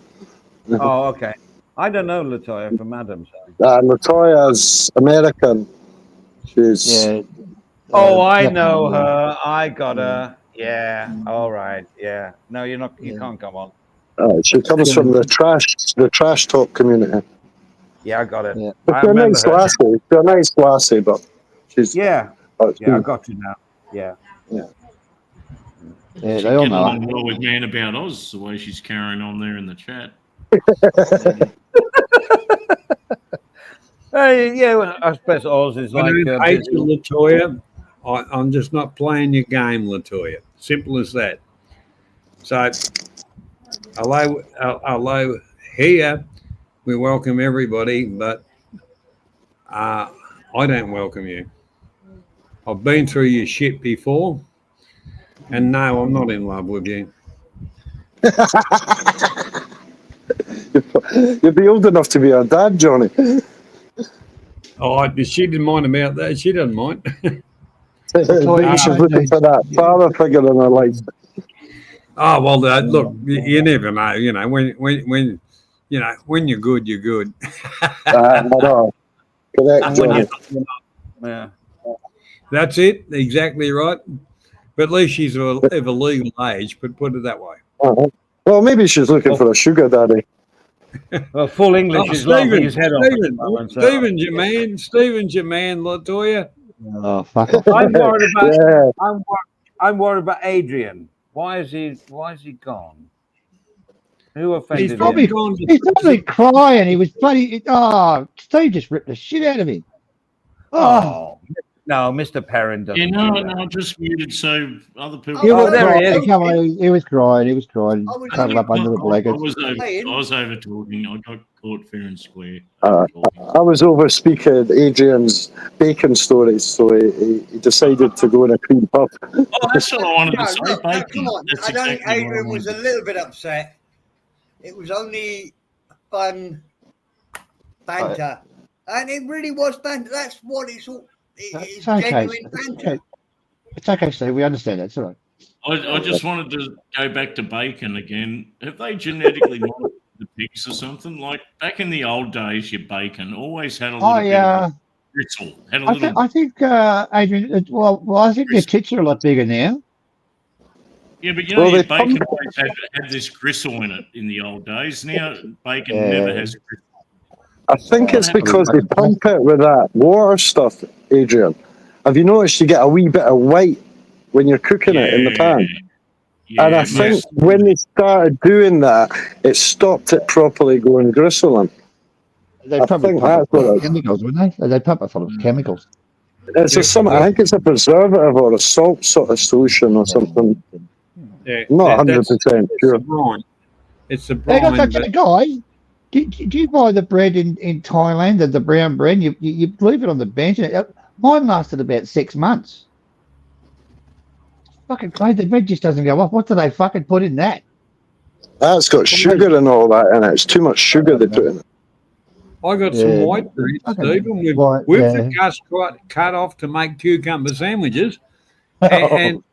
Oh, okay. I don't know Latoya from Adam. So. Latoya's American. She's Yeah. Oh, I Black know one, her. I got her. Yeah. All right. Yeah. No, you're not. You Yeah. can't come on. she comes from the trash talk community. Yeah, I got it. Yeah. But I she's a remember nice her. lassie. She's a nice lassie, but she's Yeah. but Yeah, I got you now. Yeah. Yeah, She's they all getting know her. along well with Man About Oz, the way she's carrying on there in the chat. Hey, yeah. Well, I suppose Oz is I like. don't hate you, Latoya. I'm just not playing your game, Latoya. Simple as that. So, although here we welcome everybody, but I don't welcome you. I've been through your shit before, and no, I'm not in love with you. you'd be old enough to be her dad, Johnny. Oh, she didn't mind about that. She doesn't mind. She's looking for that father figure in her life. Oh well, look, you never know. You know when you're good, you're good. I know. Correct, Johnny. Yeah. That's it. Exactly right. But at least she's of a legal age. But put it that way. Well, maybe she's looking for a sugar daddy. Well, full English is laughing his head off. at the moment, so- Stephen's your man, Latoya. Oh, fuck off. I'm worried about. Yeah. I'm worried about Adrian. Why is he gone? Who offended He's him? probably gone to He's probably crying. He was bloody. Oh, Steve just ripped the shit out of him. Oh, No, Mr. Perrin doesn't. Yeah, no, do that. I just muted so other people. he Oh, was there he crying. is. Come on, he was crying. He was crying. I was Cuddled up under the I blankets. was over talking. I got caught fair and square. I was over speaking Adrian's bacon stories, so he decided to go in a cream puff. Oh, that's what I wanted No, to say. look, Bacon. come on. That's I don't think exactly what I Adrian was a wanted. little bit upset. It was only fun banter. And it really was banter. That's what it's all. It's okay. genuine banter. It's okay, Steve. We understand that. It's all right. I just wanted to go back to bacon again. Have they genetically modified the pigs or something? Like back in the old days, your bacon always had a little bit of a brittle. Had a little. I think Adrian. Well, I think their tits are a lot bigger now. Yeah, but you know, your bacon always had this gristle in it in the old days. Now bacon never has gristle. I think it's because they pump it with that water stuff, Adrian. Have you noticed you get a wee bit of white when you're cooking it in the pan? Yeah, and I think when they started doing that, it stopped it properly going gristling. They probably pump it full of chemicals, wouldn't they? They pump it full of chemicals. It's I think it's a preservative or a salt sort of solution or something. Yeah, not 100% sure. It's the brine. Guys, do you buy the bread in Thailand, the brown bread? You leave it on the bench. Mine lasted about 6 months. Fucking crazy. The bread just doesn't go off. What do they fucking put in that? That's got sugar and all that in it. It's too much sugar they put in it. I got some white bread, Stephen, with the guts cut off to make cucumber sandwiches, and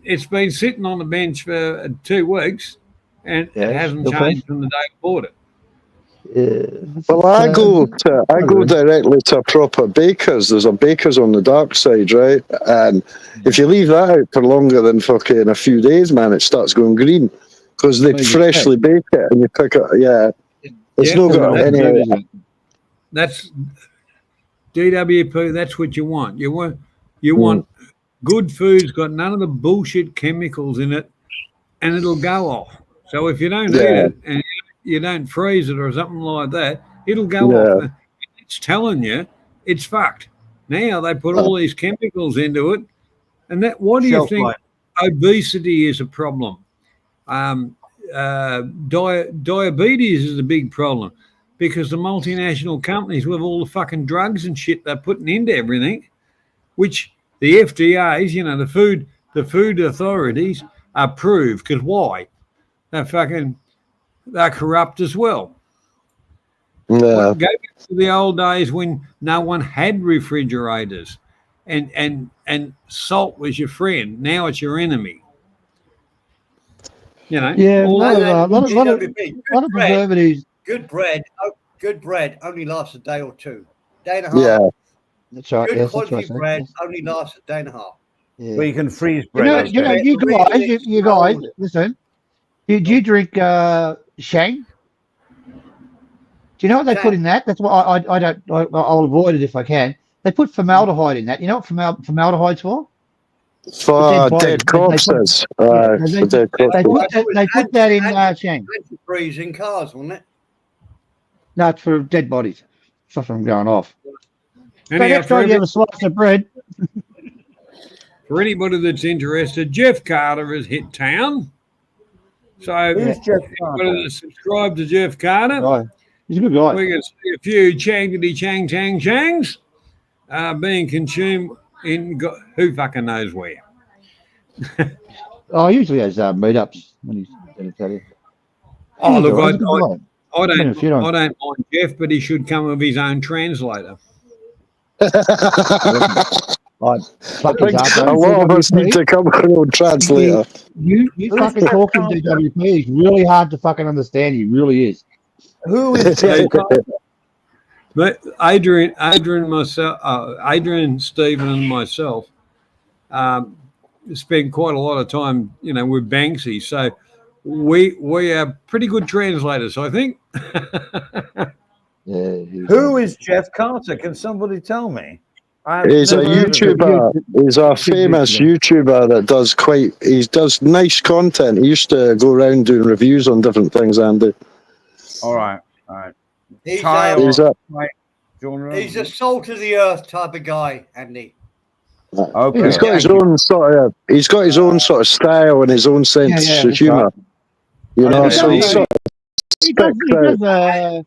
it's been sitting on the bench for 2 weeks, and it hasn't changed from the day I bought it. Well, I go directly to a proper baker's. There's a baker's on the dark side, right? And if you leave that out for longer than fucking a few days, man, it starts going green because they freshly bake it and you pick it. Yeah, it's not got any. That's DWP. That's what you want. You want good food's got none of the bullshit chemicals in it, and it'll go off. So if you don't eat it and you don't freeze it or something like that, it'll go off. It's telling you it's fucked. Now they put all these chemicals into it, and that. What do you think? Obesity is a problem. Diabetes is a big problem because the multinational companies with all the fucking drugs and shit they're putting into everything, which the FDA's, the food authorities approve. Because why? They're corrupt as well. Go back to the old days when no one had refrigerators and salt was your friend. Now it's your enemy. A lot of preservatives. Good bread only lasts a day or two. Day and a half. Yeah. That's right. Good quality bread only lasts a day and a half. Yeah. Well, you can freeze bread. You guys, listen. Do you drink Shang? Do you know what they put in that? That's what I don't. I'll avoid it if I can. They put formaldehyde in that. You know what formaldehyde's for? For dead corpses. They put that in Shang. Antifreeze in cars, wasn't it? No, it's for dead bodies. Stop them going off. So next time you have a slice of bread. For anybody that's interested, Jeff Carter has hit town. So who's Jeff Carter? Subscribe to Jeff Carter. Right. He's a good guy. We can see a few changs being consumed in who fucking knows where. He usually has meetups when he's going to tell you. Oh, look, I don't mind Jeff, but he should come with his own translator. I think a lot of us need to come with our own translator. You fucking talking to DWP. He's really hard to fucking understand. He really is. Who is Jeff Carter? But Adrian, Stephen, and myself spend quite a lot of time, with Banksy. So we are pretty good translators, I think. Who is Jeff Carter? Can somebody tell me? He's a YouTuber. He's a famous YouTuber that does nice content. He used to go around doing reviews on different things, Andy. All right. He's genre? a salt of the earth type of guy, Andy. Okay. He's got his own sort of style and his own sense of humour. So he's sort of he does good videos.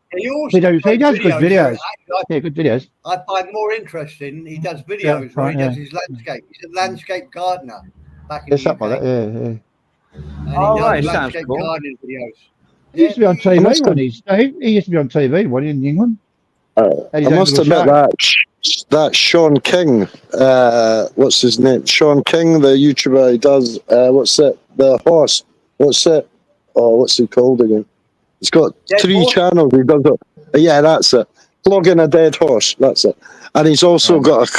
Good videos. I find more interesting. He does videos where he does his landscape. He's a landscape gardener back in the UK. Something like that. And he does landscape gardening videos. He used to be on TV. He used to be on TV. What in England? Had his I own must little admit show. that Sean King, what's his name? Sean King, the YouTuber, he does, what's it? The horse. What's it? Oh, what's he called again? He's got Dead 3 horse? channels. He does it. Yeah, that's it. Flogging a dead horse. That's it. And he's also got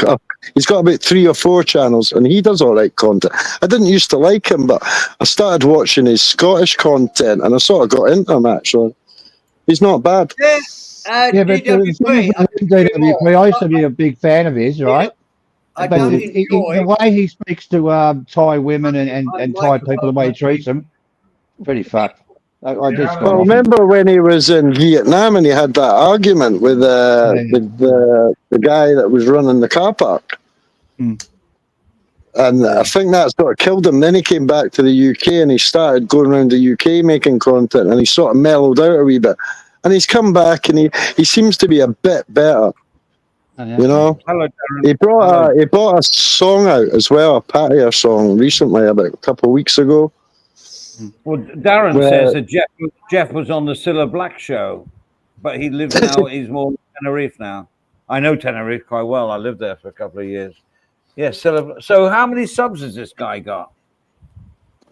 he's got about 3 or 4 channels, and he does all right content. I didn't used to like him, but I started watching his Scottish content, and I sort of got into him actually. He's not bad. Yeah. Yeah, but the thing is with DWP, I used to be a big fan of his, right? I But don't the way he speaks to Thai women and Thai people, the way he treats them, pretty fucked. I just Well, got off him. remember when he was in Vietnam and he had that argument with the guy that was running the car park? Mm. And I think that sort of killed him. Then he came back to the UK and he started going around the UK making content, and he sort of mellowed out a wee bit. And he's come back and he seems to be a bit better. Oh, yeah. You know, Hello, Darren. he brought a song out as well, a Pattaya song, recently, about a couple of weeks ago. Well, Darren says that Jeff was on the Cilla Black show, but he lives now. He's more in Tenerife now. I know Tenerife quite well. I lived there for a couple of years. Yeah, Cilla. So, how many subs has this guy got?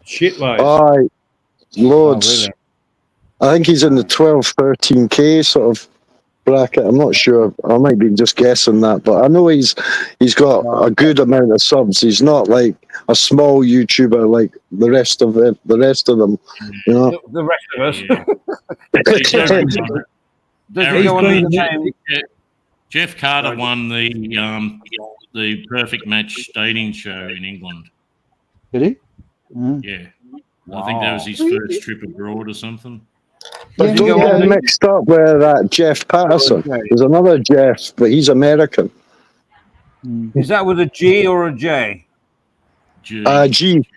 Shitloads. Oh, loads. Oh, really? I think he's in the 12, 13K sort of bracket. I'm not sure. I might be just guessing that, but I know he's got a good amount of subs. He's not like a small YouTuber like the rest of them. You know, The rest of us. Yeah. Does he go under the name? Jeff Carter won the Perfect Match dating show in England. Did he? Mm. Yeah, I think that was his first trip abroad or something. but Yeah, don't get mixed up with that Jeff Patterson. There's another Jeff, but he's American. Is that with a G or a J? Gee. G.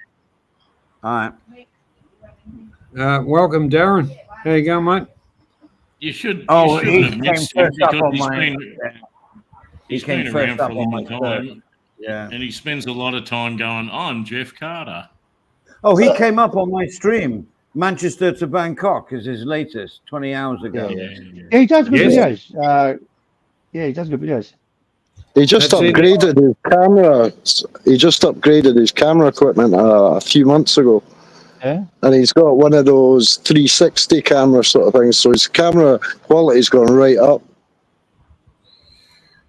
All right. Welcome, Darren. How you going, mate? You should. Oh, you he shouldn't have came missed him first up because on he's my. been, He he's came been first around up for a on long my time, search. Yeah. and he spends a lot of time going, "I'm Jeff Carter." Oh, he came up on my stream. Manchester to Bangkok is his latest, 20 hours ago. Yeah, he does good videos. Yeah, he does good videos. He just That's it. upgraded his camera. He just upgraded his camera equipment a few months ago. Yeah. And he's got one of those 360 camera sort of things. So his camera quality's gone right up.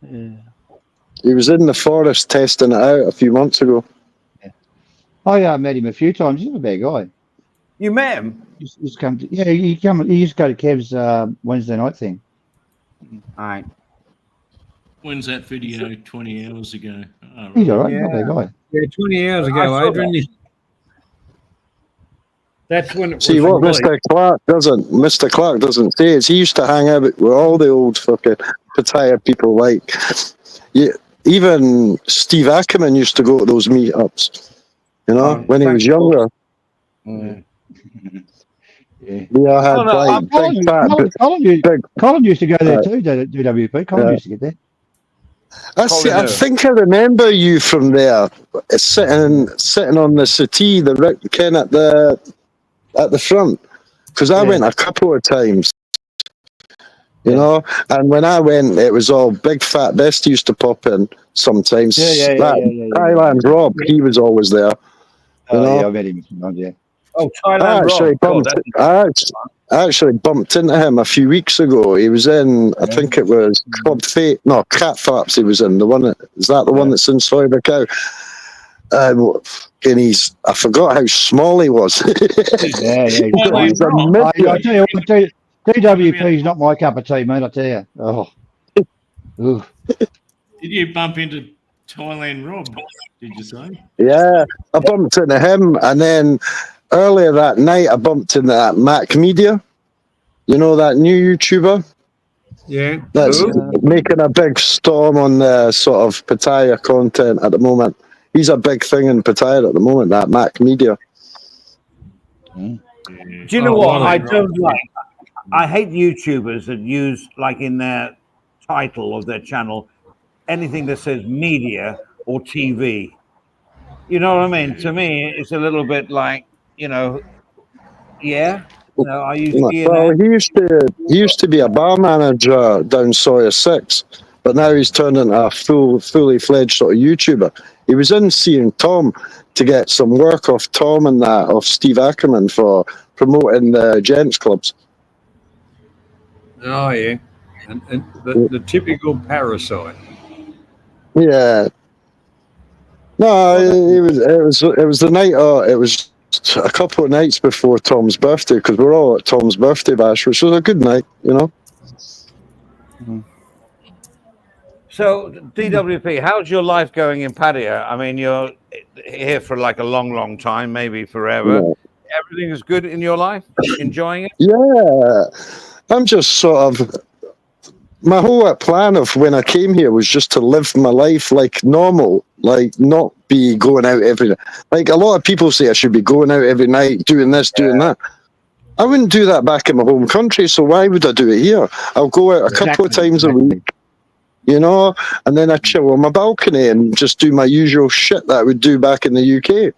Yeah. He was in the forest testing it out a few months ago. I met him a few times. He's a bad guy. You met him? He's come to, he used to go to Kev's Wednesday night thing. All right. When's that video? 20 hours ago. Oh, He's right. all right. Not a bad guy. Yeah, 20 hours I ago, saw Adrian. That's when it was. See, what released. Mr. Clark doesn't say is he used to hang out with all the old fucking Pattaya people. Like, even Steve Ackerman used to go to those meetups, you know, when he was younger. Mm. Yeah. We all had Colin used to go there too, DWP. Colin used to get there. I think I remember you from there, sitting on the settee, Ken at the front, because I went a couple of times, you know. And when I went, it was all Big Fat Best used to pop in sometimes. Thailand Rob, he was always there. You know? Yeah, I met him sometimes. Yeah. Oh, Thailand Rob. I actually bumped into him a few weeks ago. He was in, I think it was Club Fate. No, Cat Flaps he was in. The one is that the one that's in Soy the Cow? And I forgot how small he was. Yeah. He's a I midget. tell you what, DWP is not my cup of tea, mate. I tell you. Oh. Ooh. Did you bump into Thailand Rob? Did you say? Yeah, I bumped into him, and then earlier that night I bumped into that Mac Media. You know that new YouTuber? Yeah. That's making a big storm on the sort of Pattaya content at the moment. He's a big thing in Pattaya at the moment, that Mac Media. Do you know what I don't like? I hate YouTubers that use, like in their title of their channel, anything that says media or TV. You know what I mean? To me, it's a little bit like, you know, No, are you skiing Well, there? he used to be a bar manager down Sawyer 6, but now he's turned into a fully fledged sort of YouTuber. He was in seeing Tom to get some work off Tom and that, off Steve Ackerman for promoting the gents clubs. Oh yeah, and the typical parasite. Yeah. No, it was the night. It was a couple of nights before Tom's birthday because we're all at Tom's birthday bash, which was a good night, you know. So, DWP, how's your life going in Pattaya? I mean, you're here for like a long, long time, maybe forever. Yeah. Everything is good in your life? Enjoying it? Yeah, I'm just sort of. My whole plan of when I came here was just to live my life like normal, like not be going out every night. Like a lot of people say I should be going out every night, doing this, doing that. I wouldn't do that back in my home country, so why would I do it here? I'll go out a couple of times a week, you know, and then I chill on my balcony and just do my usual shit that I would do back in the UK.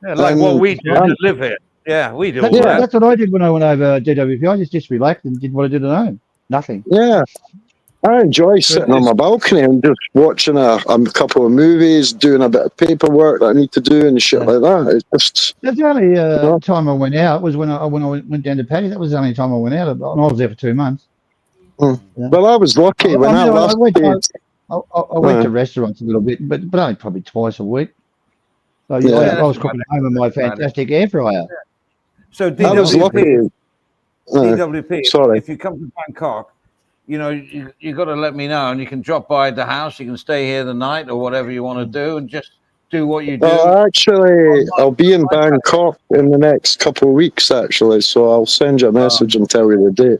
Yeah, like what we do to live here. Yeah, we do all that. That's what I did when I went over DWP. I just relaxed and did what I did at home. Nothing. Yeah. I enjoy sitting on my balcony and just watching a couple of movies, doing a bit of paperwork that I need to do and shit like that. It's just. That's the only time I went out was when I went down to Paddy. That was the only time I went out, and I was there for 2 months. Yeah. Well, I was lucky when I last I went to restaurants a little bit, but only probably twice a week. So I was cooking at home in my fantastic air fryer. So I was lucky. DWP, sorry. if you come to Bangkok, you know, you got to let me know, and you can drop by the house. You can stay here the night or whatever you want to do, and just do what you do. Actually, I'll be in Bangkok in the next couple of weeks, actually, so I'll send you a message and tell you the date.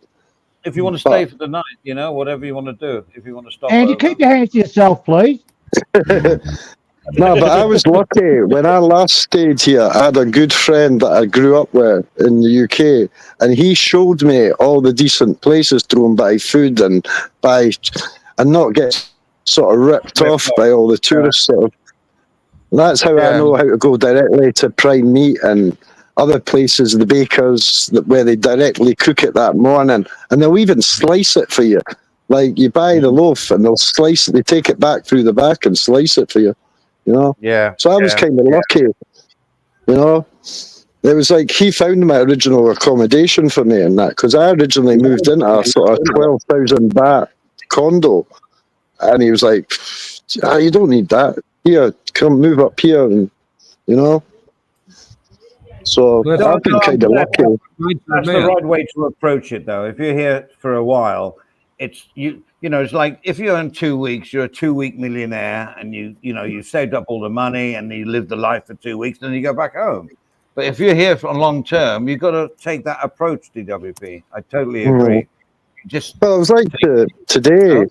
If you want to stay for the night, you know, whatever you want to do. If you want to stop. And you keep your hands to yourself, please. No, but I was lucky. When I last stayed here, I had a good friend that I grew up with in the UK, and he showed me all the decent places to go and buy food and not get sort of ripped off by all the tourists. Sort of. That's how I know how to go directly to Prime Meat and other places, the bakers, where they directly cook it that morning, and they'll even slice it for you. Like you buy the loaf and they'll slice it. They take it back through the back and slice it for you. You know? Yeah. So I was kind of lucky, you know? It was like he found my original accommodation for me and that, because I originally moved into a sort of 12,000 baht condo, and he was like, you don't need that. Here, come move up here, and, you know? So I've been kind of lucky. That's the right way to approach it, though. If you're here for a while, it's you know, it's like if you're in 2 weeks, you're a 2-week millionaire, and you know you saved up all the money and you live the life for 2 weeks, then you go back home. But if you're here for a long term, you've got to take that approach, DWP. I totally agree. Well, it was like today.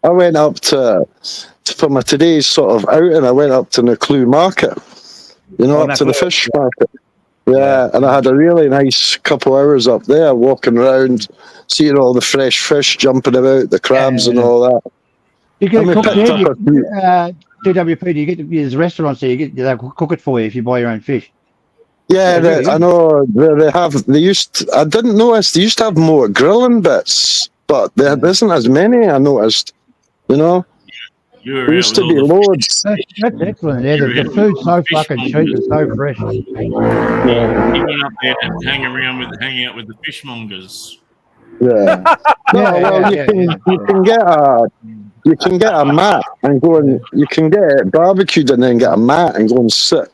I went up for my today's sort of outing. I went up to Naklu Market, you know, up to the fish market. Yeah, and I had a really nice couple hours up there, walking around, seeing all the fresh fish jumping about, the crabs and all that. You get it cooked there. DWP, do you get there's restaurants there? They'll cook it for you if you buy your own fish. Yeah, I know they have. I didn't notice they used to have more grilling bits, but there isn't as many. I noticed, you know. There used to be loads. That's excellent. Yeah, the food's so fucking cheap and so fresh. Yeah. He went up there to hang out with the fishmongers. Yeah. You can get a mat and go and you can get it barbecued and then get a mat and go and sit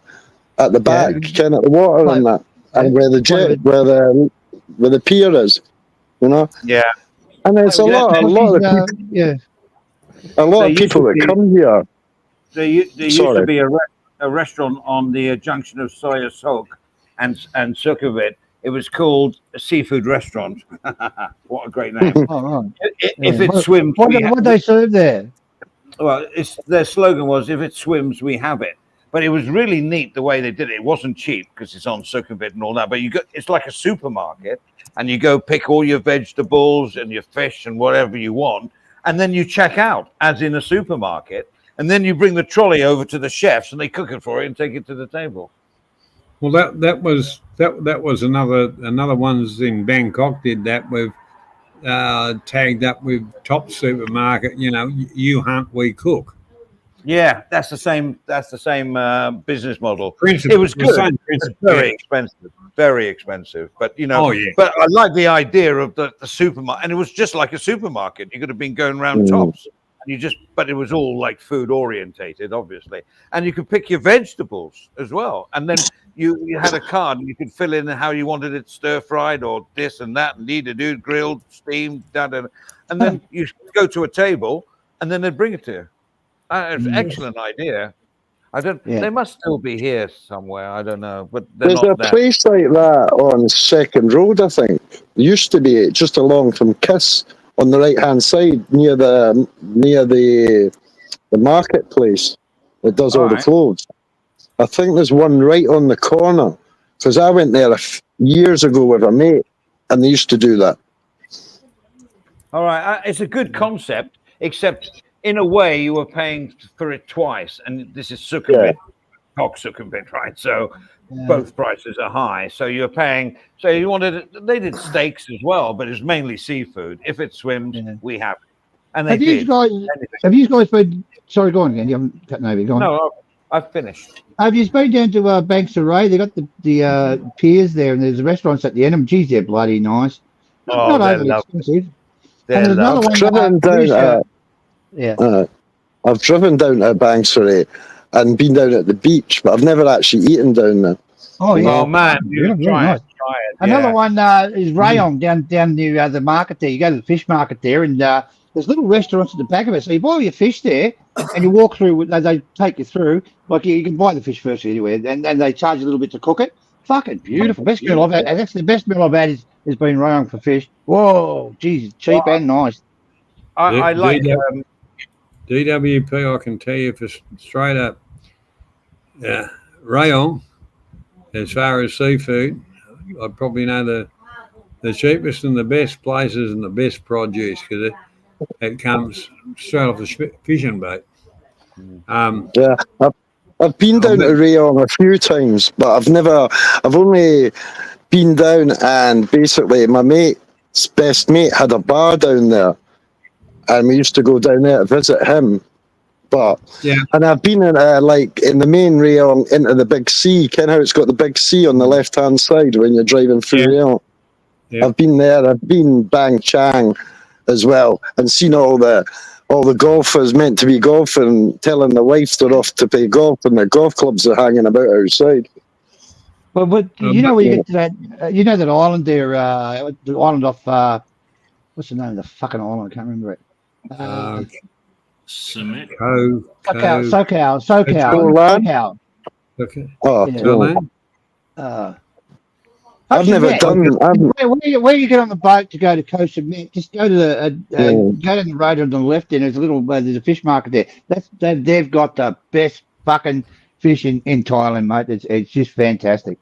at the back, kind of the water and that, and where the pier is, you know. Yeah. And there's a lot of people. Yeah. A lot of people that come here. There used to be a restaurant on the junction of Soya Sok and Sukhumvit. It was called a seafood restaurant. What a great name! If it swims, what they serve there? Well, their slogan was, "If it swims, we have it." But it was really neat the way they did it. It wasn't cheap because it's on Sukhumvit and all that. But it's like a supermarket, and you go pick all your vegetables and your fish and whatever you want. And then you check out, as in a supermarket, and then you bring the trolley over to the chefs, and they cook it for you and take it to the table. Well, that was another ones in Bangkok did that. We've tagged up with Top Supermarket. You know, you hunt, we cook. Yeah, that's the same. That's the same business model. Principle, It was the good. same It's principle, very yeah. expensive. Very expensive. But you know, Oh, yeah. but I like the idea of the supermarket, and it was just like a supermarket. You could have been going around Tops, and but it was all like food orientated, obviously, and you could pick your vegetables as well, and then you had a card, and you could fill in how you wanted it stir fried or this and that, and do grilled, steamed, and then you go to a table, and then they'd bring it to you. It's an excellent idea. I don't. Yeah. They must still be here somewhere. I don't know, but they're There's not a there. place like that on Second Road, I think. Used to be just along from Kiss on the right hand side near the marketplace that does all the Alright. clothes. I think there's one right on the corner because I went there years ago with a mate, and they used to do that. All right, it's a good concept, except in a way you were paying for it twice, and this is Sukhumvit, Sukhumvit, right? So both prices are high. So you're paying. So you wanted. They did steaks as well, but it's mainly seafood. If it swims, we have it, and they did. Have you guys been? Sorry, go on again. You haven't cut over. Go on. No, I've finished. Have you been down to Banks of Ray? They got the piers there, and there's restaurants at the end of them. Geez, they're bloody nice. Oh, Not they're overly lovely. expensive. They're And there's another one. I've driven down to Banksbury and been down at the beach, but I've never actually eaten down there. Oh yeah. Oh man, you try nice. it. Try it. Another one is Rayong down near the market there. You go to the fish market there, and there's little restaurants at the back of it. So you buy your fish there, and you walk through. They take you through. Like you can buy the fish first anyway, and they charge you a little bit to cook it. Fucking beautiful. Best meal I've had. That's the best meal I've had has been Rayong for fish. Whoa, geez, cheap and nice. I like. DWP, I can tell you for straight up, Rayong, as far as seafood, I probably know the cheapest and the best places and the best produce because it comes straight off the fishing boat. I've been down to Rayong a few times, but I've only been down, and basically my mate's best mate had a bar down there, and we used to go down there to visit him. And I've been in in the main Rayong into the big sea. Ken how it's got the big sea on the left hand side when you're driving through Rayong. I've been there. I've been Bang Chang as well, and seen all the golfers meant to be golfing, telling the wife they're off to play golf, and the golf clubs are hanging about outside. But you know where you get to that? You know that island there, the island off what's the name of the fucking island? I can't remember it. Summit. SoCal. Okay. Oh, Yeah. I've never done. Where you get on the boat to go to Koh Samet, just go to go down the road on the left, and there's there's a fish market there. They've got the best fucking fish in Thailand, mate. It's just fantastic,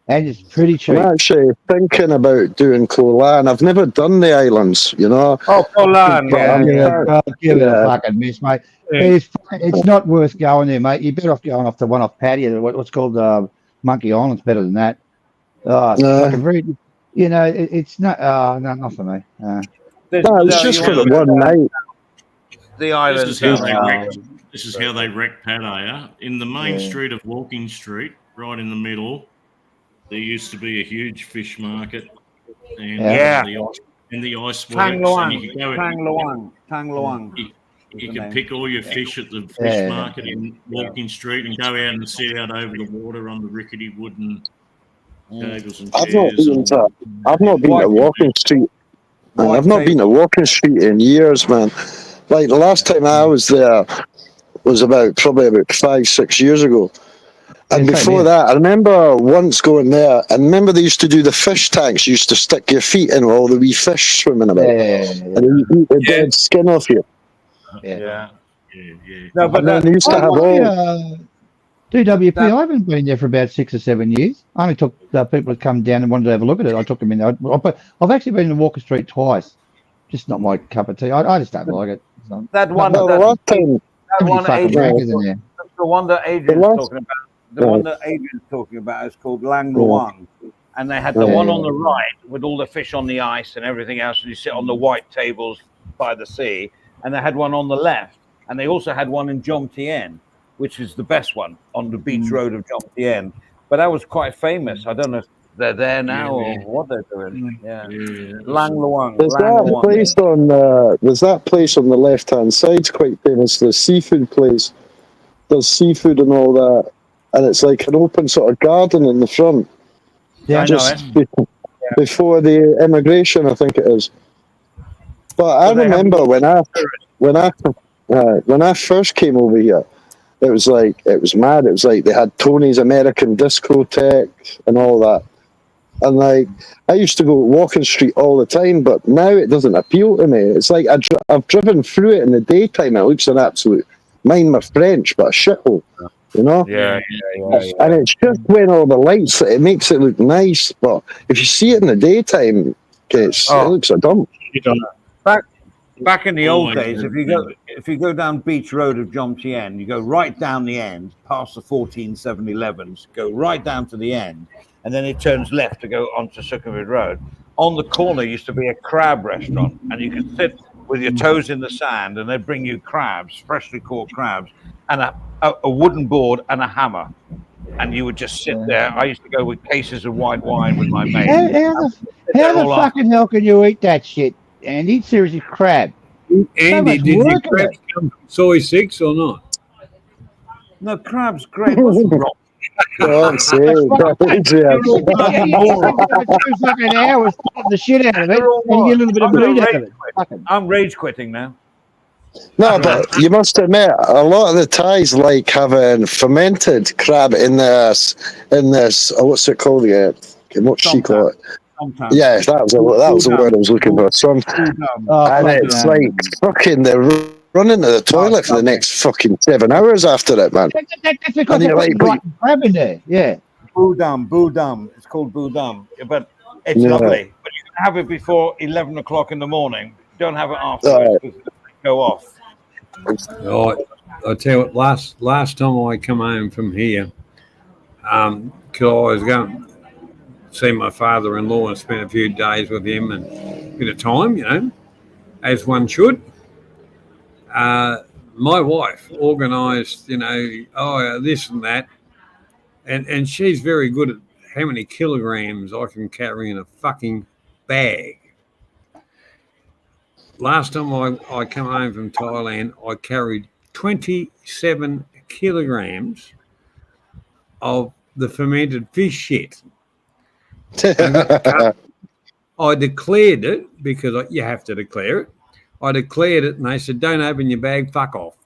and it's pretty cheap. I'm actually thinking about doing Koh Lan. I've never done the islands, you know. Oh, Koh Lan, Give it a fucking miss, mate. It's not worth going there, mate. You're better off going off the one off Pattaya. What's called Monkey Island's better than that. Oh, it's fucking very, it's not. No, not for me. It's just for the one night. The island. This is how they wreck Pattaya. In the main street of Walking Street, right in the middle, there used to be a huge fish market, and the ice works. Tang Luang. You can pick all your fish at the fish market in Walking Street and go out and sit out over the water on the rickety wooden tables and chairs. I've not been to Walking Street. I've not been to Walking Street in years, man. Like the last time I was there was probably about 5-6 years ago. And before that, I remember once going there, and remember they used to do the fish tanks. You used to stick your feet in with all the wee fish swimming about, and you eat the dead skin off you. Yeah. No, but then they used to have all. DWP, I haven't been there for about 6 or 7 years. I only took people that come down and wanted to have a look at it. I took them in there. I've actually been to Walker Street twice. Just not my cup of tea. I just don't like it. That one, the last time, the one that Adrian's talking about. the one that Adrian's talking about is called Lang Luang. And they had the one on the right with all the fish on the ice and everything else. And you sit on the white tables by the sea. And they had one on the left. And they also had one in Jom Tien, which is the best one on the beach road of Jom Tien. But that was quite famous. I don't know if they're there now or what they're doing. Yeah. Lang Luang. There's that place on the left-hand side, quite famous, the seafood place. There's seafood and all that. And it's like an open sort of garden in the front. Yeah, just before the immigration, I think it is. But I remember when I first came over here, it was mad. It was like they had Tony's American Discotheque and all that. And like I used to go Walking Street all the time, but now it doesn't appeal to me. It's like I've driven through it in the daytime. It looks an absolute, mind my French, but a shithole. You know? Yeah. And it's just when all the lights, it makes it look nice. But if you see it in the daytime, it looks a dump. Back in the old days, if you go down Beach Road of Jom Tien, you go right down the end, past the 14 7-Elevens, go right down to the end, and then it turns left to go onto Sukhumvit Road. On the corner used to be a crab restaurant, and you could sit with your toes in the sand, and they'd bring you crabs, freshly caught crabs, and a wooden board and a hammer. And you would just sit there. I used to go with cases of white wine with my mate. How the fucking hell can you eat that shit, Andy? Seriously, crab. Andy, did the crabs come from soy 6 or not? No, crab's great. What's wrong? Oh, fucking hours the shit out of it, and you get a little bit of meat out of it. I'm rage quitting now. No, but you must admit, a lot of the Thais like having fermented crab in this. What's it called? What's she call it? Yeah, that was the word I was looking for. And it's like fucking they're running to the toilet for the next fucking 7 hours after it, man. That's because they're like crab in there. Yeah. Budam. It's called Budam. But it's lovely. But you can have it before 11 o'clock in the morning. Don't have it afterwards because it go off. I'll tell you what, last time I come home from here, because I was going to see my father-in-law and spent a few days with him and a bit of time, you know, as one should. My wife organised, you know, this and that, and she's very good at how many kilograms I can carry in a fucking bag. Last time I come home from Thailand, I carried 27 kilograms of the fermented fish shit. I declared it because you have to declare it. I declared it, and they said, "Don't open your bag, fuck off."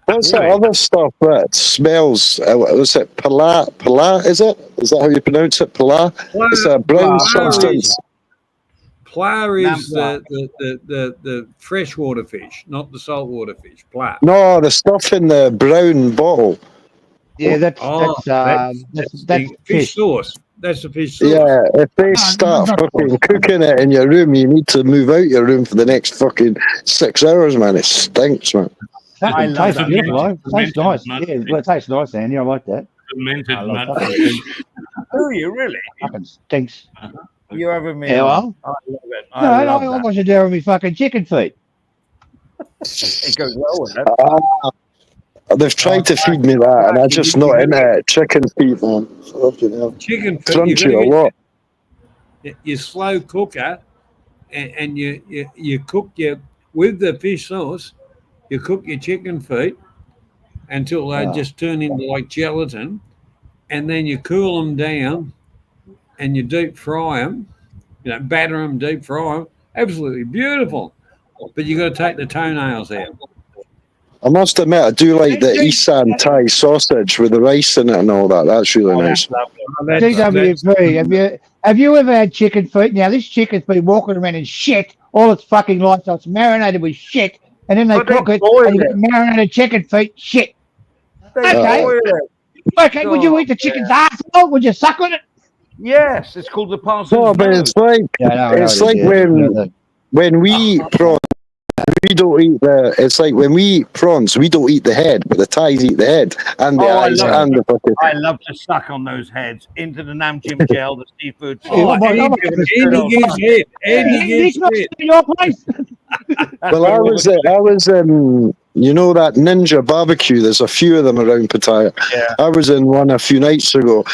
What's that other stuff that smells? Was it pala? Pala, is it? Is that how you pronounce it? Pala? It's a brown substance. Pla is the freshwater fish, not the saltwater fish. Pla. No, the stuff in the brown bottle. Yeah, that's fish sauce. That's the fish sauce. Yeah, if they start fucking cooking it in your room, you need to move out your room for the next fucking 6 hours, man. It stinks, man. I love that. Tastes nice. Yeah, well, it tastes nice, Andy. I like that. Fermented mud. Do you really? Fucking stinks. You having me? Yeah, well, I love it. I want to do with me fucking chicken feet. It goes well with that. They've tried to feed me that, and I'm just not into it. Chicken feet, man. Chicken feet. Crunchy a lot. You slow cooker, and you cook with the fish sauce. You cook your chicken feet until they just turn into like gelatin, and then you cool them down, and you deep fry them. You know, batter them, deep fry them. Absolutely beautiful. But you got to take the toenails out. I must admit, I do like the Isan Thai sausage with the rice in it and all that. That's really nice. DWP, have you ever had chicken feet? Now, this chicken's been walking around in shit all its fucking life, so it's marinated with shit, and then they cook it, and you get marinated chicken feet, shit. Okay, would you eat the chicken's asshole? Would you suck on it? Yes, it's called the parson's No, but it's like when we prawn we don't eat the. It's like when we eat prawns, we don't eat the head, but the Thais eat the head and the eyes and the fucking. I love to suck on those heads into the namjim gel, the seafood Oh, sauce. Andy gives head. Andy gives head. Your place. Well, I was in, you know, that Ninja barbecue. There's a few of them around Pattaya. Yeah. I was in one a few nights ago,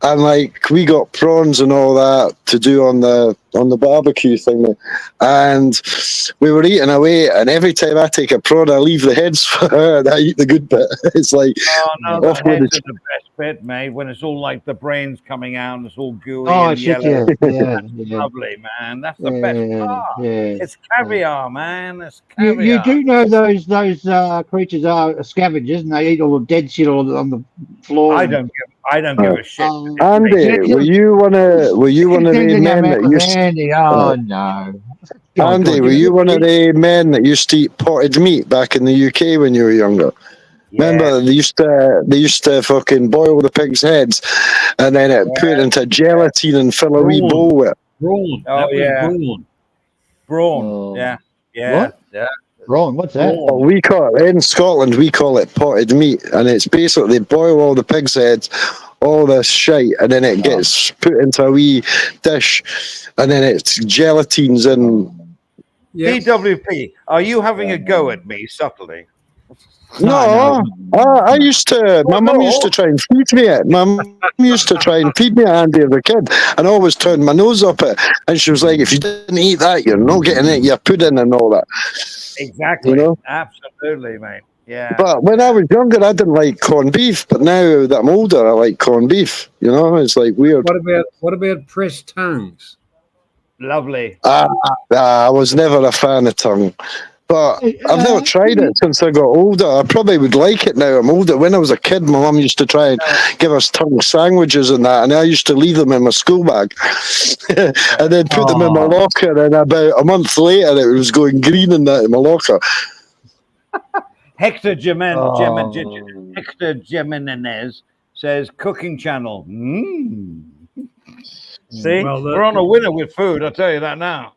and like we got prawns and all that to do on the barbecue thing, and we were eating away. And every time I take a prawn, I leave the heads for her, and I eat the good bit. It's like The heads are the best bit, mate. When it's all like the brains coming out and it's all gooey and shit, yellow. yeah. Lovely, man. That's the best part. Yeah. It's caviar, man. It's You caviar. do know those creatures are scavengers, and they eat all the dead shit on the floor. I don't give a shit. Andy, were you one of the men that used to, Andy, no. Andy, were you one of the men that used to eat potted meat back in the UK when you were younger? Remember, they used to fucking boil the pig's heads, and then put it into gelatin and fill a wee bowl with it. Brawn. Oh, yeah. Brawn. Oh. Yeah. What? Yeah. Wrong. What's that? Well, we call it in Scotland. We call it potted meat, and it's basically they boil all the pig's heads, all this shite, and then it gets put into a wee dish, and then it's gelatines and. DWP, are you having a go at me subtly? No, I used to. My mum used to try and feed me it. My mum used to try and feed me it, Andy, as a kid, and I always turned my nose up it. And she was like, "If you didn't eat that, you're not getting it. Your pudding and all that." Exactly. You know? Absolutely, mate. Yeah. But when I was younger, I didn't like corned beef. But now that I'm older, I like corned beef. You know, it's like weird. What about pressed tongues? Lovely. I was never a fan of tongue. But I've never tried it since I got older. I probably would like it now I'm older. When I was a kid, my mum used to try and give us tongue sandwiches and that, and I used to leave them in my school bag and then put them in my locker, and about a month later it was going green in that in my locker. Hector Jimenez says cooking channel. See, Well, we're on a winner with food. I'll tell you that now.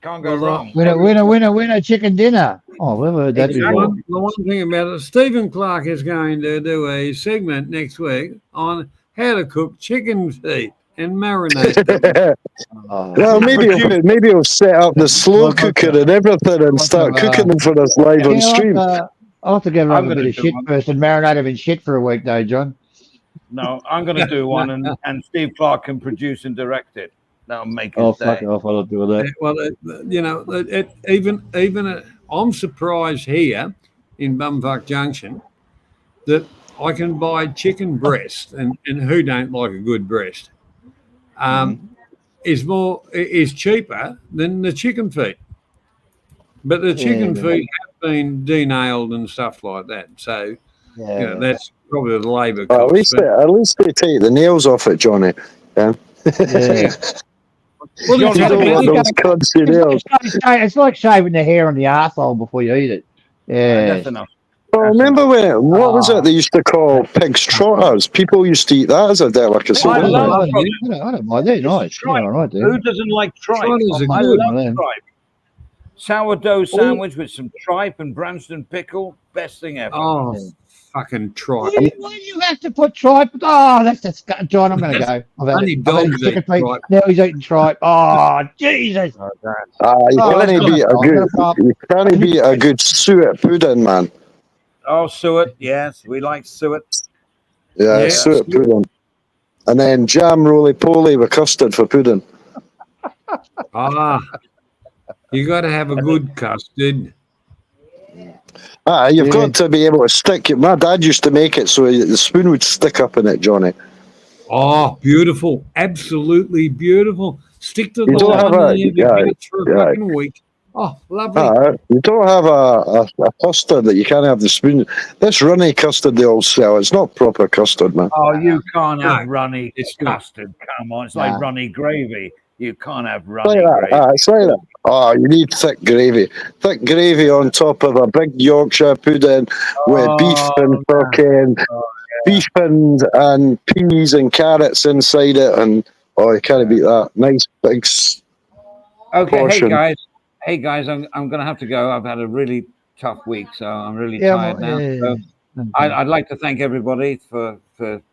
Can't go wrong. Winner, chicken dinner. Oh, we've heard that before. The one thing about it, Stephen Clark is going to do a segment next week on how to cook chicken feet and marinate them. Well, maybe he'll set up the slow cooker and everything and start cooking them for us live on stream. I'll have to give him a bit of shit first and marinate him in shit for a week, though, John. No, I'm going to do one, and Steve Clark can produce and direct it. That'll make it. Oh, fuck off! I'll do that. Well, you know, even I'm surprised here in Bumfuck Junction that I can buy chicken breast, and who don't like a good breast, is cheaper than the chicken feet. But the chicken feet have been denailed and stuff like that. So you know, that's probably the labour cost. At least they take the nails off it, Johnny. Yeah. Well, you don't want those crunchy nails. It's like shaving the hair on the arsehole before you eat it. Yeah. That's enough. Oh, remember what was it they used to call pig's trotters? People used to eat that as a delicacy. I love I don't mind. They're nice. Yeah, all right, Who doesn't like tripe? Trotters are I good. love tripe. Sourdough sandwich with some tripe and Branston pickle. Best thing ever. Oh, fucking tripe. Why do you have to put tripe? Oh, that's disgusting. John, I'm going to go. Only dogs eat tripe. Now he's eating tripe. Oh, Jesus. You can't beat a good suet pudding, man. Oh, suet. Yes, we like suet. Yeah, suet pudding. And then jam roly-poly with custard for pudding. You got to have a good custard. You've got to be able to stick it. My dad used to make it so the spoon would stick up in it, Johnny. Oh, beautiful. Absolutely beautiful. Stick to the line for a fucking week. Oh, lovely. You don't have a custard that you can't have the spoon. This runny custard they all sell, it's not proper custard, man. Oh, you can't have runny custard. Come on, it's like runny gravy. You can't have runny gravy. It's like that. Oh, you need thick gravy. Thick gravy on top of a big Yorkshire pudding with beef and fucking beef and peas and carrots inside it. And you can't beat that. Nice big Okay, portion. hey guys. Hey guys, I'm going to have to go. I've had a really tough week, so I'm really Yeah, tired now. So I'd like to thank everybody for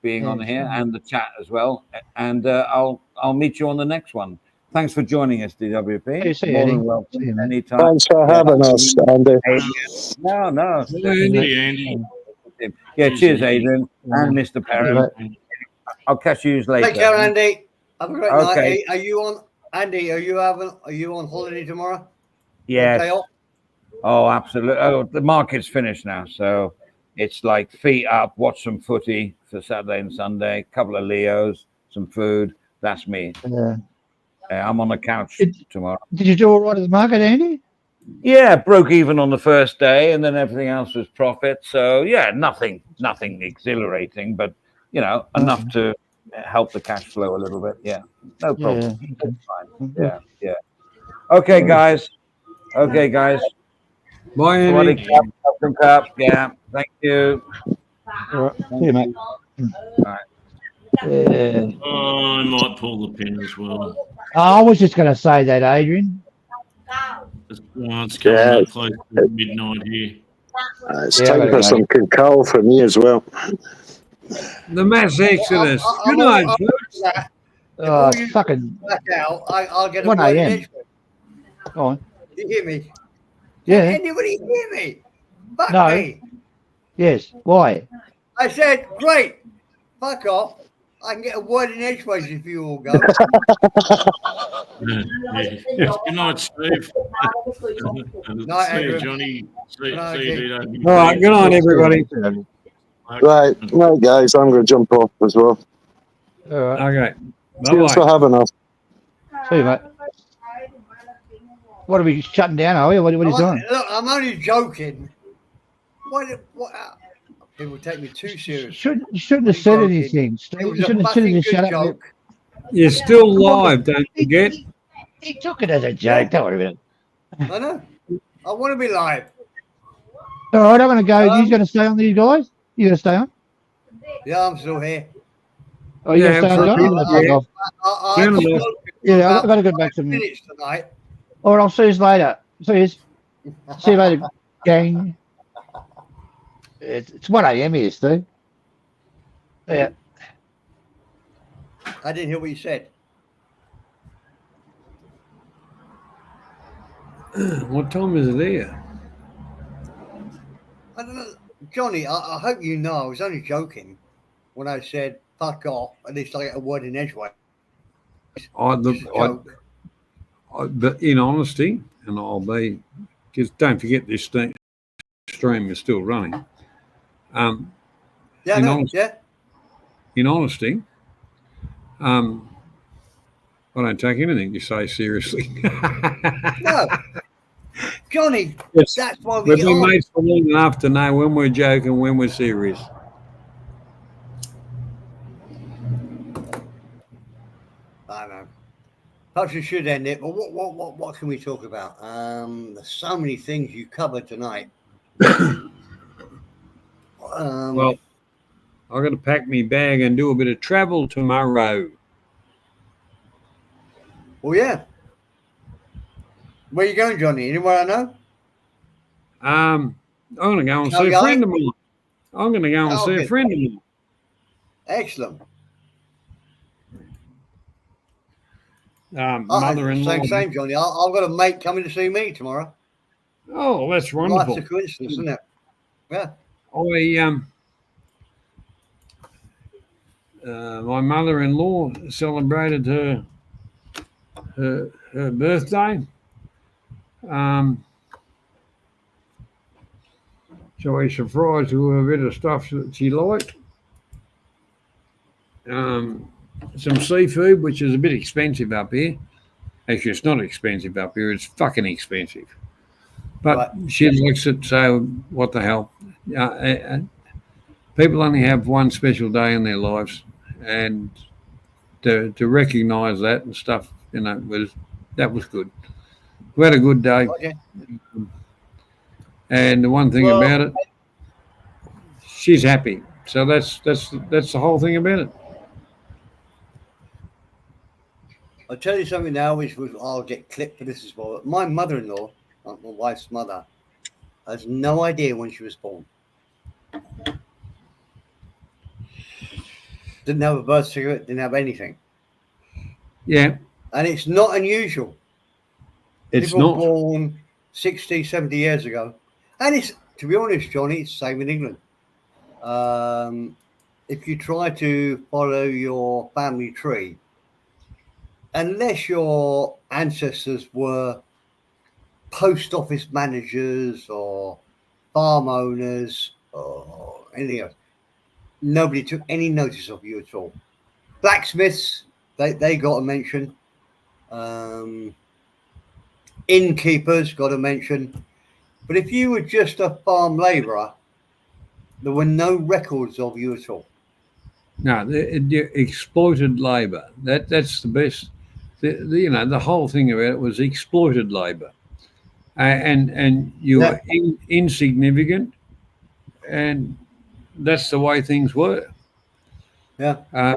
being on here and the chat as well. And I'll meet you on the next one. Thanks for joining us, DWP. See you, More Eddie. than welcome. See you, mate. Anytime. Thanks for having us, Andy. No. Hey, Andy. Yeah, Cheers, cheers, Andy. Adrian and Mr. Perry. I'll catch you later. Take care, Andy. Have a great Okay. night. Are you on, Andy? Are you on holiday tomorrow? Yes. Day off? Oh, absolutely. Oh, the market's finished now, so it's like feet up, watch some footy for Saturday and Sunday, couple of Leos, some food. That's me. Yeah. I'm on the couch tomorrow. Did you do all right at the market, Andy? Yeah, broke even on the first day, and then everything else was profit. So yeah, nothing exhilarating, but enough to help the cash flow a little bit. Yeah, no problem. Yeah. It's fine. Yeah. Okay, guys. Bye, Andy. Welcome, Cup. Yeah, thank you. All right. See you, mate. Right. Yeah. Oh, I might pull the pin as well. I was just going to say that, Adrian. It's coming up close to midnight here. It's time for some cacao for me as well. The mass exodus. Good night, folks. Oh, it's fucking Back out. I'll get a 1 word in a.m. each one. Go on. You hear me? Yeah. Anybody hear me? Fuck No. me. Yes. Why? I said, great. Fuck off. I can get a word in edgeways if you all go. Good night, Steve. Night, See you, Andrew. Johnny. See you, Night, DWP. All right, good night, everybody. Right, guys, I'm going to jump off as well. All right. Okay. Cheers for Bye-bye. having us. See you, mate. What are we shutting down? Are we? What are you doing? Look, I'm only joking. What? People take me too serious. You shouldn't have said Joking. anything. It You was a shouldn't have said fucking anything. good Shut up. joke. You're still live, don't forget. He took it as a joke. Don't worry about it. I know. I want to be live. All right, I'm going to go. You going to stay on, these guys? You going to stay on? Yeah, I'm still here. Oh, you going to stay on, John? absolutely. I'm going to fuck off. I've Gentlemen. spoken for Yeah, about I've got to go back to me. minutes tonight. All right, I'll see you later. See you later, gang. It's 1 a.m. here, Steve. Yeah. I didn't hear what you said. What time is it there? I don't know. Johnny, I hope you know I was only joking when I said fuck off. At least I get a word in edgeway. But in honesty, and I'll be, because don't forget this stream is still running. Yeah, in no, honesty, yeah. in honesty, I don't take anything you say seriously. No. Johnny, Yes. that's why we We've get been on. mates for long enough to know when we're joking, when we're serious. I know. Perhaps we should end it, but what can we talk about? There's so many things you covered tonight. Well, I've got to pack my bag and do a bit of travel tomorrow. Well, yeah. Where you going, Johnny? Anywhere I know? I'm going to go and see a Calgary? friend of mine. I'm going to go and Oh, see a okay. friend of mine. Excellent. Mother-in-law. Same, Johnny. I've got a mate coming to see me tomorrow. Oh, that's wonderful. Life's a coincidence, isn't it? Yeah. My mother-in-law celebrated her birthday. So I surprised her with a bit of stuff that she liked. Some seafood, which is a bit expensive up here. Actually, it's not expensive up here. It's fucking expensive. But Right. she likes it, so what the hell? People only have one special day in their lives, and to recognise that and stuff, that was good. We had a good day, Okay. and the one thing about it, she's happy. So that's the whole thing about it. I'll tell you something now, which was I'll get clipped for this as well. My mother-in-law, my wife's mother, has no idea when she was born. Didn't have a birth certificate, didn't have anything. Yeah, And it's not unusual. it's People not. born 60, 70 years ago. And it's, to be honest, Johnny, it's the same in England. If you try to follow your family tree, unless your ancestors were post office managers or farm owners or anything else, nobody took any notice of you at all. Blacksmiths, they got a mention. Innkeepers got a mention. But if you were just a farm labourer, there were no records of you at all. No, the exploited labour. That's the best. The whole thing about it was exploited labour, and you were insignificant, and that's the way things were. Yeah.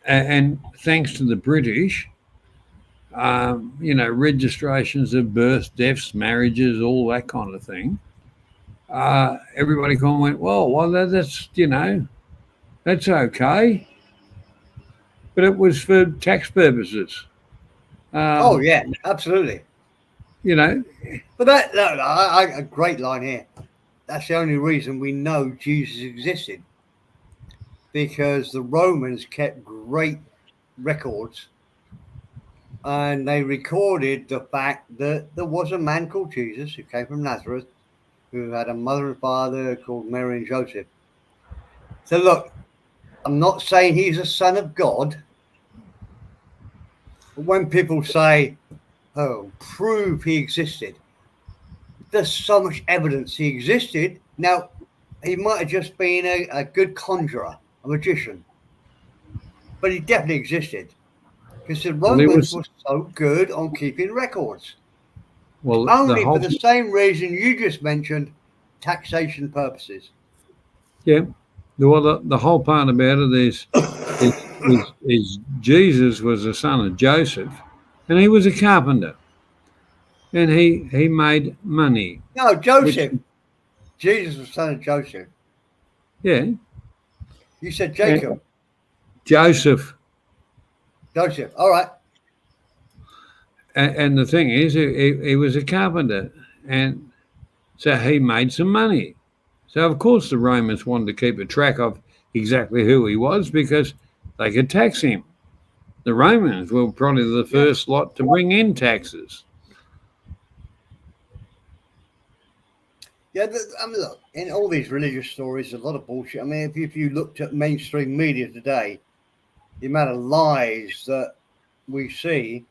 And thanks to the British, registrations of births, deaths, marriages, all that kind of thing. Everybody kind of went, well, that's okay, but it was for tax purposes. Oh yeah, absolutely. But a great line here. That's the only reason we know Jesus existed, because the Romans kept great records, and they recorded the fact that there was a man called Jesus who came from Nazareth, who had a mother and father called Mary and Joseph. So look, I'm not saying he's a son of God, but when people say, oh, prove he existed, there's so much evidence he existed. Now, he might have just been a good conjurer, a magician, but he definitely existed, because the Romans were so good on keeping records. Well, only for the same reason you just mentioned, taxation purposes. Yeah. The whole part about it is Jesus was the son of Joseph, and he was a carpenter, and he made money. No, Joseph. Jesus was the son of Joseph. Yeah. You said Jacob. Joseph. All right. And the thing is, he was a carpenter, and so he made some money. So, of course, the Romans wanted to keep a track of exactly who he was, because they could tax him. The Romans were probably the first lot to bring in taxes. Yeah, look, in all these religious stories, a lot of bullshit. I mean, if you looked at mainstream media today, the amount of lies that we see,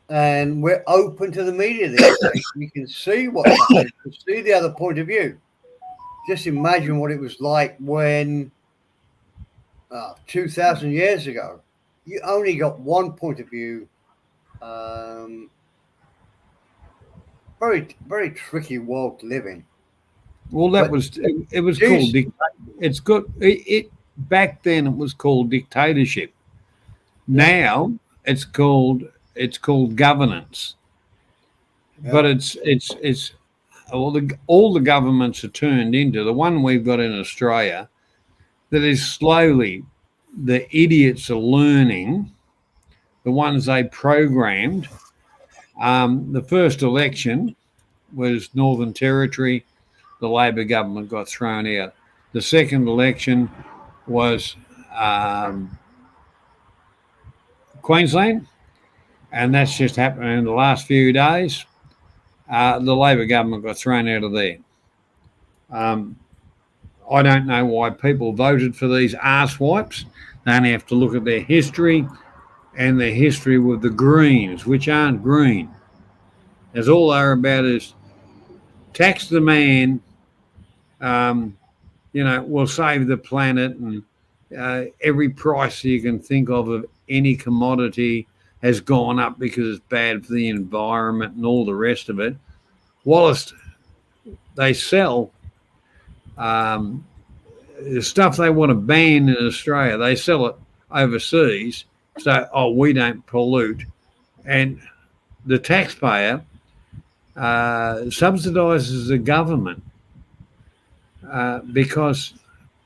and we're open to the media these days. We can see what's happening, we can see the other point of view. Just imagine what it was like when 2,000 years ago, you only got one point of view. Very, very tricky world to live in. Well, it was called. It's good. Back then it was called dictatorship. Now it's called governance. Yeah. But it's all the governments are turned into the one we've got in Australia. That is slowly the idiots are learning, the ones they programmed. The first election was Northern Territory. The Labor government got thrown out. The second election was Queensland, and that's just happened in the last few days. The Labor government got thrown out of there. I don't know why people voted for these arse wipes. They only have to look at their history and their history with the Greens, which aren't green. As all they're about is tax the man, we'll save the planet, and every price you can think of any commodity has gone up because it's bad for the environment and all the rest of it. Whilst they sell the stuff they want to ban in Australia, they sell it overseas So, we don't pollute. And the taxpayer subsidises the government because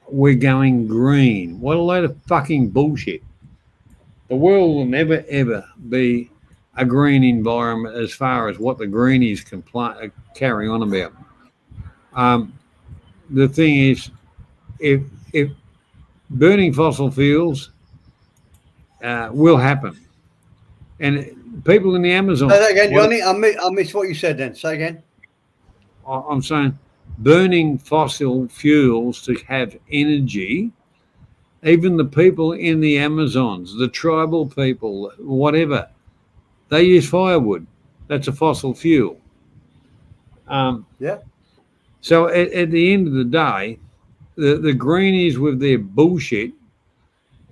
we're going green. What a load of fucking bullshit. The world will never, ever be a green environment as far as what the greenies carry on about. The thing is, if burning fossil fuels will happen, and people in the Amazon. Say that again, Johnny. I missed what you said then. Say again. I'm saying burning fossil fuels to have energy. Even the people in the Amazons, the tribal people, whatever, they use firewood. That's a fossil fuel. Yeah. So at the end of the day, the greenies with their bullshit,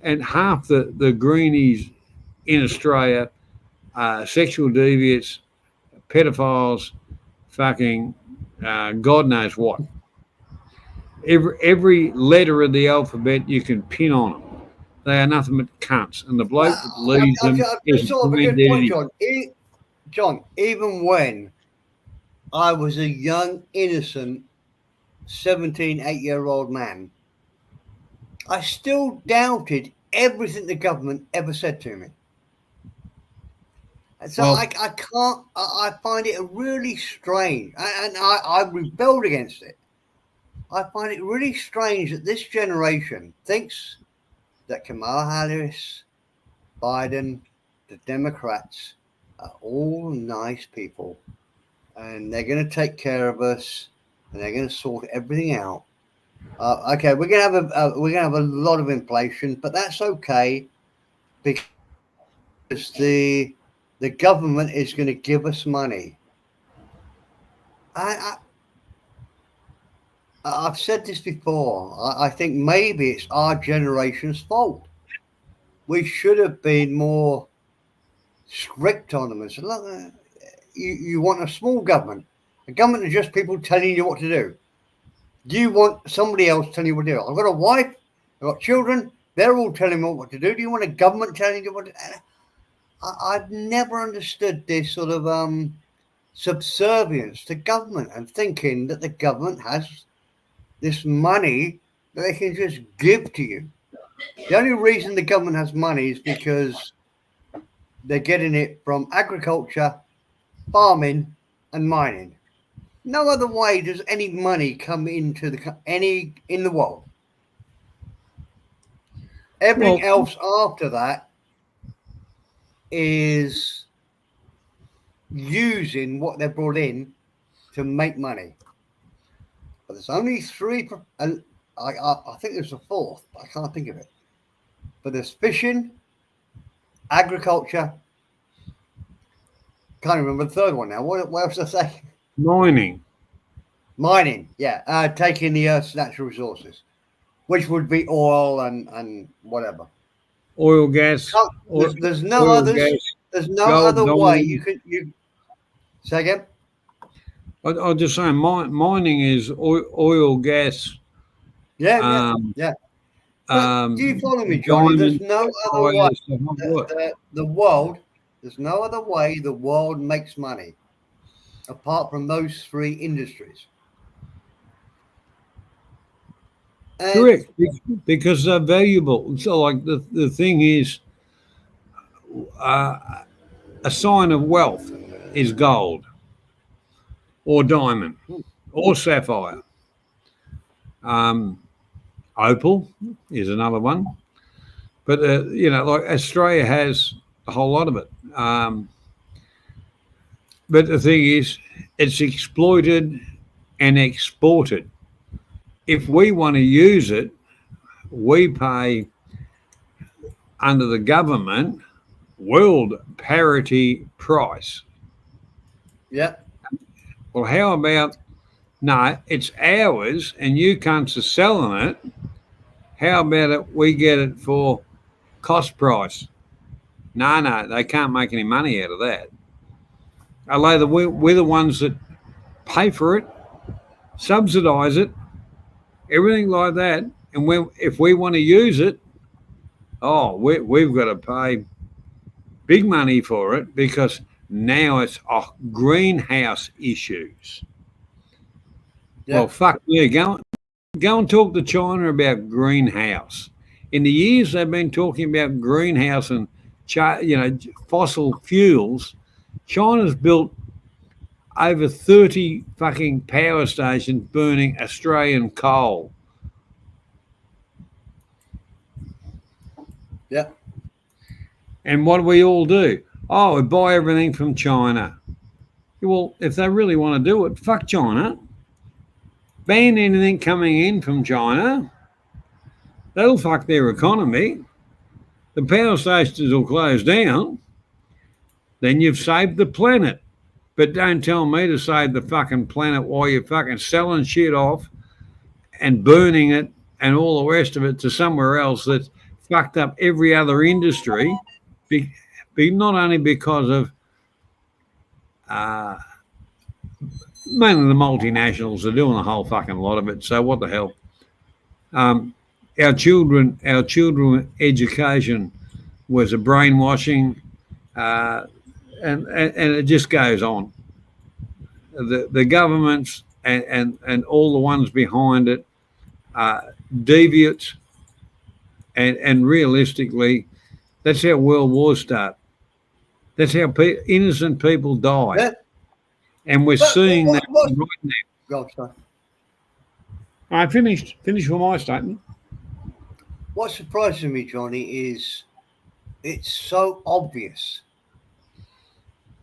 and half the greenies in Australia are sexual deviants, pedophiles, fucking God knows what. Every letter of the alphabet you can pin on them. They are nothing but cunts, and the bloke that leads them is sort of a good point, John. Even when I was a young, innocent 8-year-old man, I still doubted everything the government ever said to me. And so I can't. I find it really strange, and I rebelled against it. I find it really strange that this generation thinks that Kamala Harris, Biden, the Democrats are all nice people, and they're going to take care of us, and they're going to sort everything out. Okay, we're going to have a lot of inflation, but that's okay because the government is going to give us money. I've said this before. I think maybe it's our generation's fault. We should have been more strict on them. Look, you want a small government. A government is just people telling you what to do. Do you want somebody else telling you what to do? I've got a wife. I've got children. They're all telling me what to do. Do you want a government telling you what to do? I've never understood this sort of subservience to government and thinking that the government has this money that they can just give to you. The only reason the government has money is because they're getting it from agriculture, farming, and mining. No other way does any money come into in the world. Everything else after that is using what they're brought in to make money. But there's only three, and I think there's a fourth, but I can't think of it. But there's fishing, agriculture. Can't remember the third one now. What else did I say? Mining, yeah. Taking the Earth's natural resources, which would be oil and whatever. Oil, gas. There's no others. Gas, there's no other way you say again. I'll just say mining is oil, gas. Yeah. Do you follow me, Johnny? There's no other way. The world. There's no other way the world makes money apart from those three industries. And correct, because they're valuable. So, like the thing is, a sign of wealth is gold, or diamond, or sapphire. Opal is another one, but like Australia has a whole lot of it. But the thing is, it's exploited and exported. If we want to use it, we pay under the government world parity price. Yeah. Well, how about, no, it's ours and you cunts are selling it. How about it? We get it for cost price. No, they can't make any money out of that. Although we're the ones that pay for it, subsidise it, everything like that. And if we want to use it, we've got to pay big money for it, because now it's greenhouse issues. Yeah. Well, fuck yeah, go and talk to China about greenhouse. In the years they've been talking about greenhouse and fossil fuels, China's built over 30 fucking power stations burning Australian coal. Yeah. And what do we all do? Oh, we buy everything from China. Well, if they really want to do it, fuck China. Ban anything coming in from China. That'll fuck their economy. The power stations will close down. Then you've saved the planet. But don't tell me to save the fucking planet while you're fucking selling shit off and burning it and all the rest of it to somewhere else that's fucked up every other industry, not only because of mainly the multinationals are doing a whole fucking lot of it. So what the hell? Our children education was a brainwashing, and it just goes on. The governments and all the ones behind it are deviant, and realistically, that's how world wars start. That's how innocent people die. Yeah. And we're seeing that right now. Go on, sorry. I finished with my statement. What surprises me, Johnny, is it's so obvious.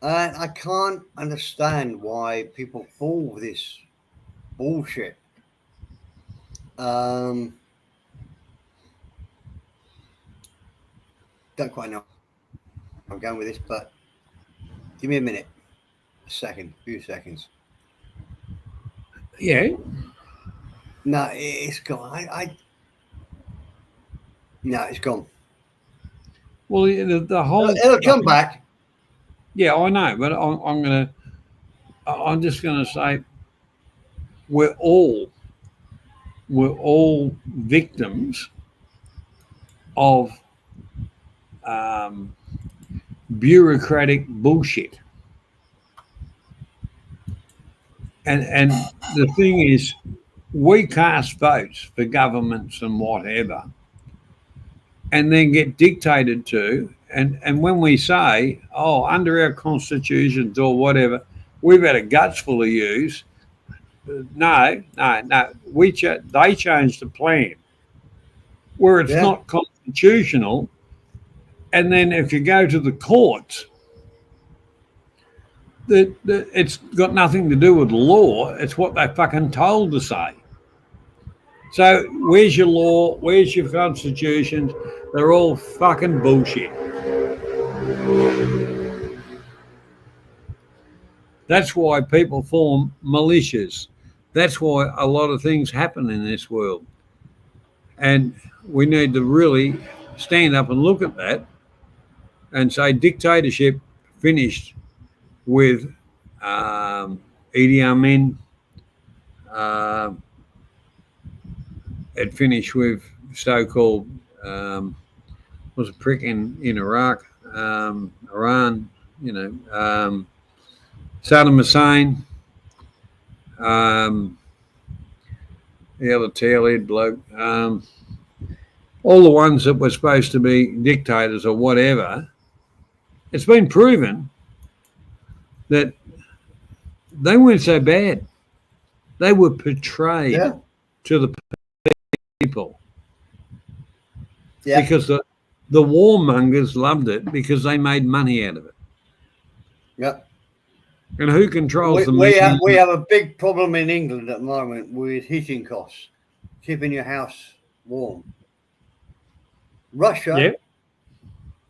And I can't understand why people fall for this bullshit. Don't quite know where I'm going with this, but give me a minute. A few seconds. Yeah. No, it's gone. No, it's gone. Well, the whole. It'll come back. Yeah, I know, but I'm just gonna say, we're all victims of bureaucratic bullshit. And the thing is, we cast votes for governments and whatever, and then get dictated to. And when we say, oh, under our constitutions or whatever, we've had a guts full of yous. No. They changed the plan where it's not constitutional. And then if you go to the courts, it's got nothing to do with law. It's what they fucking told to say. So where's your law? Where's your constitutions? They're all fucking bullshit. That's why people form militias. That's why a lot of things happen in this world. And we need to really stand up and look at that and say dictatorship finished with Idi Amin. It finished with so-called was a prick in Iraq, Iran, Saddam Hussein, the other tailhead bloke, all the ones that were supposed to be dictators or whatever. It's been proven that they weren't so bad. They were portrayed to the people. Yeah. Because the warmongers loved it because they made money out of it. Yep. And who controls the media? We have a big problem in England at the moment with heating costs, keeping your house warm. Russia,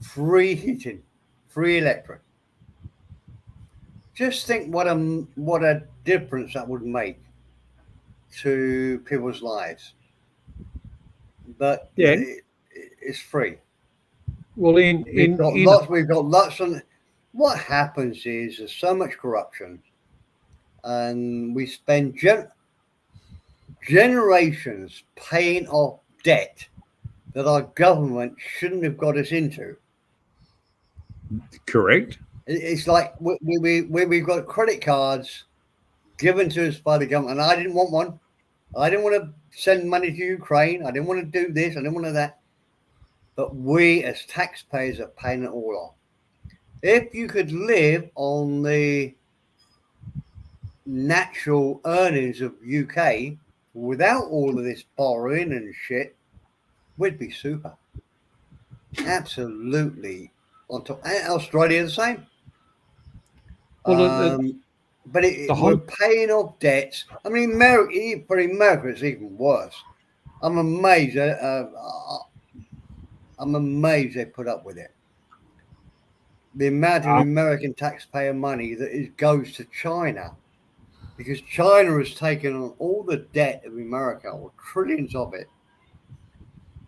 free heating, free electric. Just think what a difference that would make to people's lives. But it's free. Well, we've got lots of. What happens is there's so much corruption, and we spend generations paying off debt that our government shouldn't have got us into. Correct. It's like we've got credit cards given to us by the government, and I didn't want one. I didn't want to send money to Ukraine. I didn't want to do this. I didn't want to that. But we as taxpayers are paying it all off. If you could live on the natural earnings of UK without all of this borrowing and shit, we'd be super. Absolutely on top. And Australia the same. Well, We're paying off debts. I mean, for America, it's even worse. I'm amazed. I'm amazed they put up with it. The amount of American taxpayer money that goes to China, because China has taken on all the debt of America, or trillions of it.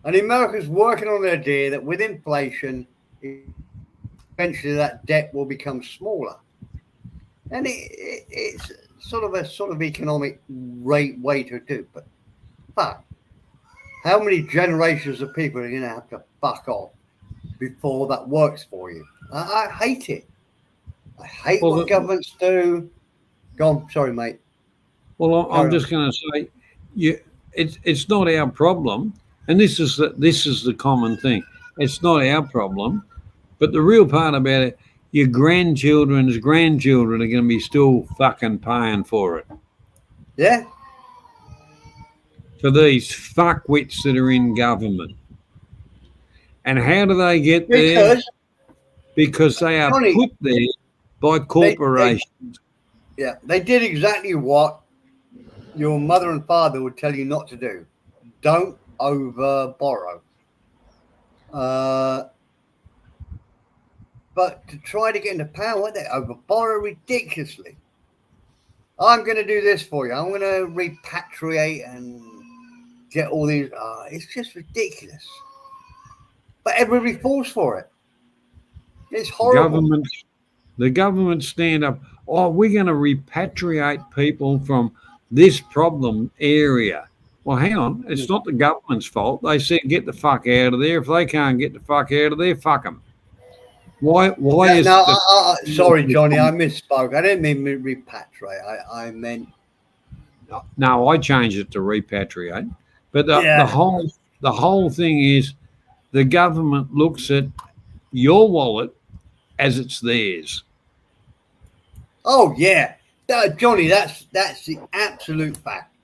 And America's working on the idea that with inflation, eventually that debt will become smaller. And it's sort of economic way to do. But fuck, how many generations of people are going to have to fuck off before that works for you? I hate it. I hate what governments do. Go on, sorry, mate. Well, I'm just going to say, it's not our problem, and this is the common thing. It's not our problem, but the real part about it, your grandchildren's grandchildren are going to be still fucking paying for it. Yeah. For these fuckwits that are in government. And how do they get there? Because they are put there by corporations. They did exactly what your mother and father would tell you not to do. Don't over borrow. But to try to get into power, they over borrow ridiculously. I'm going to do this for you. I'm going to repatriate and get all these. It's just ridiculous. But everybody falls for it. It's horrible. The government stand up. Oh, we're going to repatriate people from this problem area. Well, hang on. It's not the government's fault. They said get the fuck out of there. If they can't get the fuck out of there, fuck them. Why is sorry, Johnny, I misspoke. I didn't mean repatriate. I meant. No, I changed it to repatriate. But the whole thing is the government looks at your wallet as it's theirs. Oh yeah, Johnny, that's the absolute fact.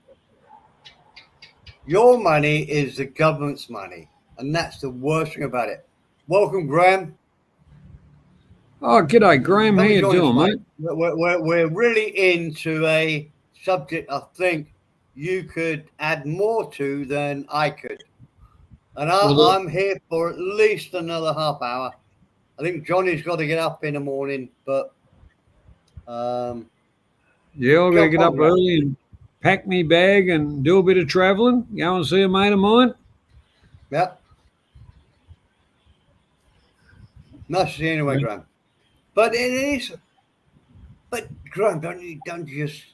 Your money is the government's money, and that's the worst thing about it. Welcome, Graham. Oh, g'day, Graham. How you doing, mate? We're really into a subject I think you could add more to than I could. And I'm here for at least another half hour. I think Johnny's got to get up in the morning, but... I'll better get up early and pack me bag and do a bit of travelling. Go and see a mate of mine. Yep. Nice to see you anyway, Graham. But it is... But, Graham, don't you just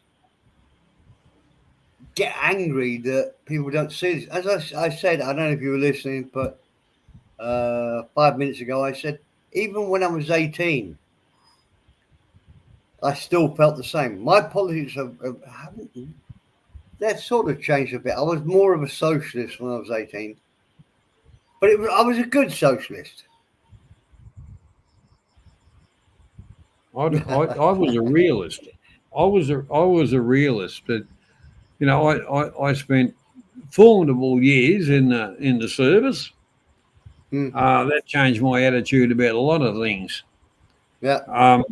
get angry that people don't see this? As I said, I don't know if you were listening, but 5 minutes ago I said, even when I was 18, I still felt the same. My politics haven't, they've sort of changed a bit. I was more of a socialist when I was 18, but I was a good socialist. I was a realist. I was a realist, but you know, I spent formidable years in the service. That changed my attitude about a lot of things. Yeah.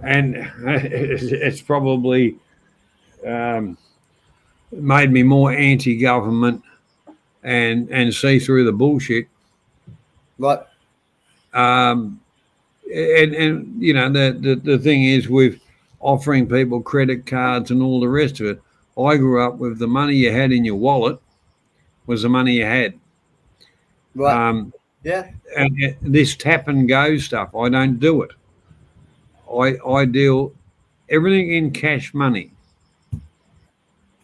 And it's probably made me more anti-government and see through the bullshit. Right. And you know, the thing is with offering people credit cards and all the rest of it, I grew up with the money you had in your wallet was the money you had. Right. Yeah. And this tap and go stuff, I don't do it. I deal everything in cash money.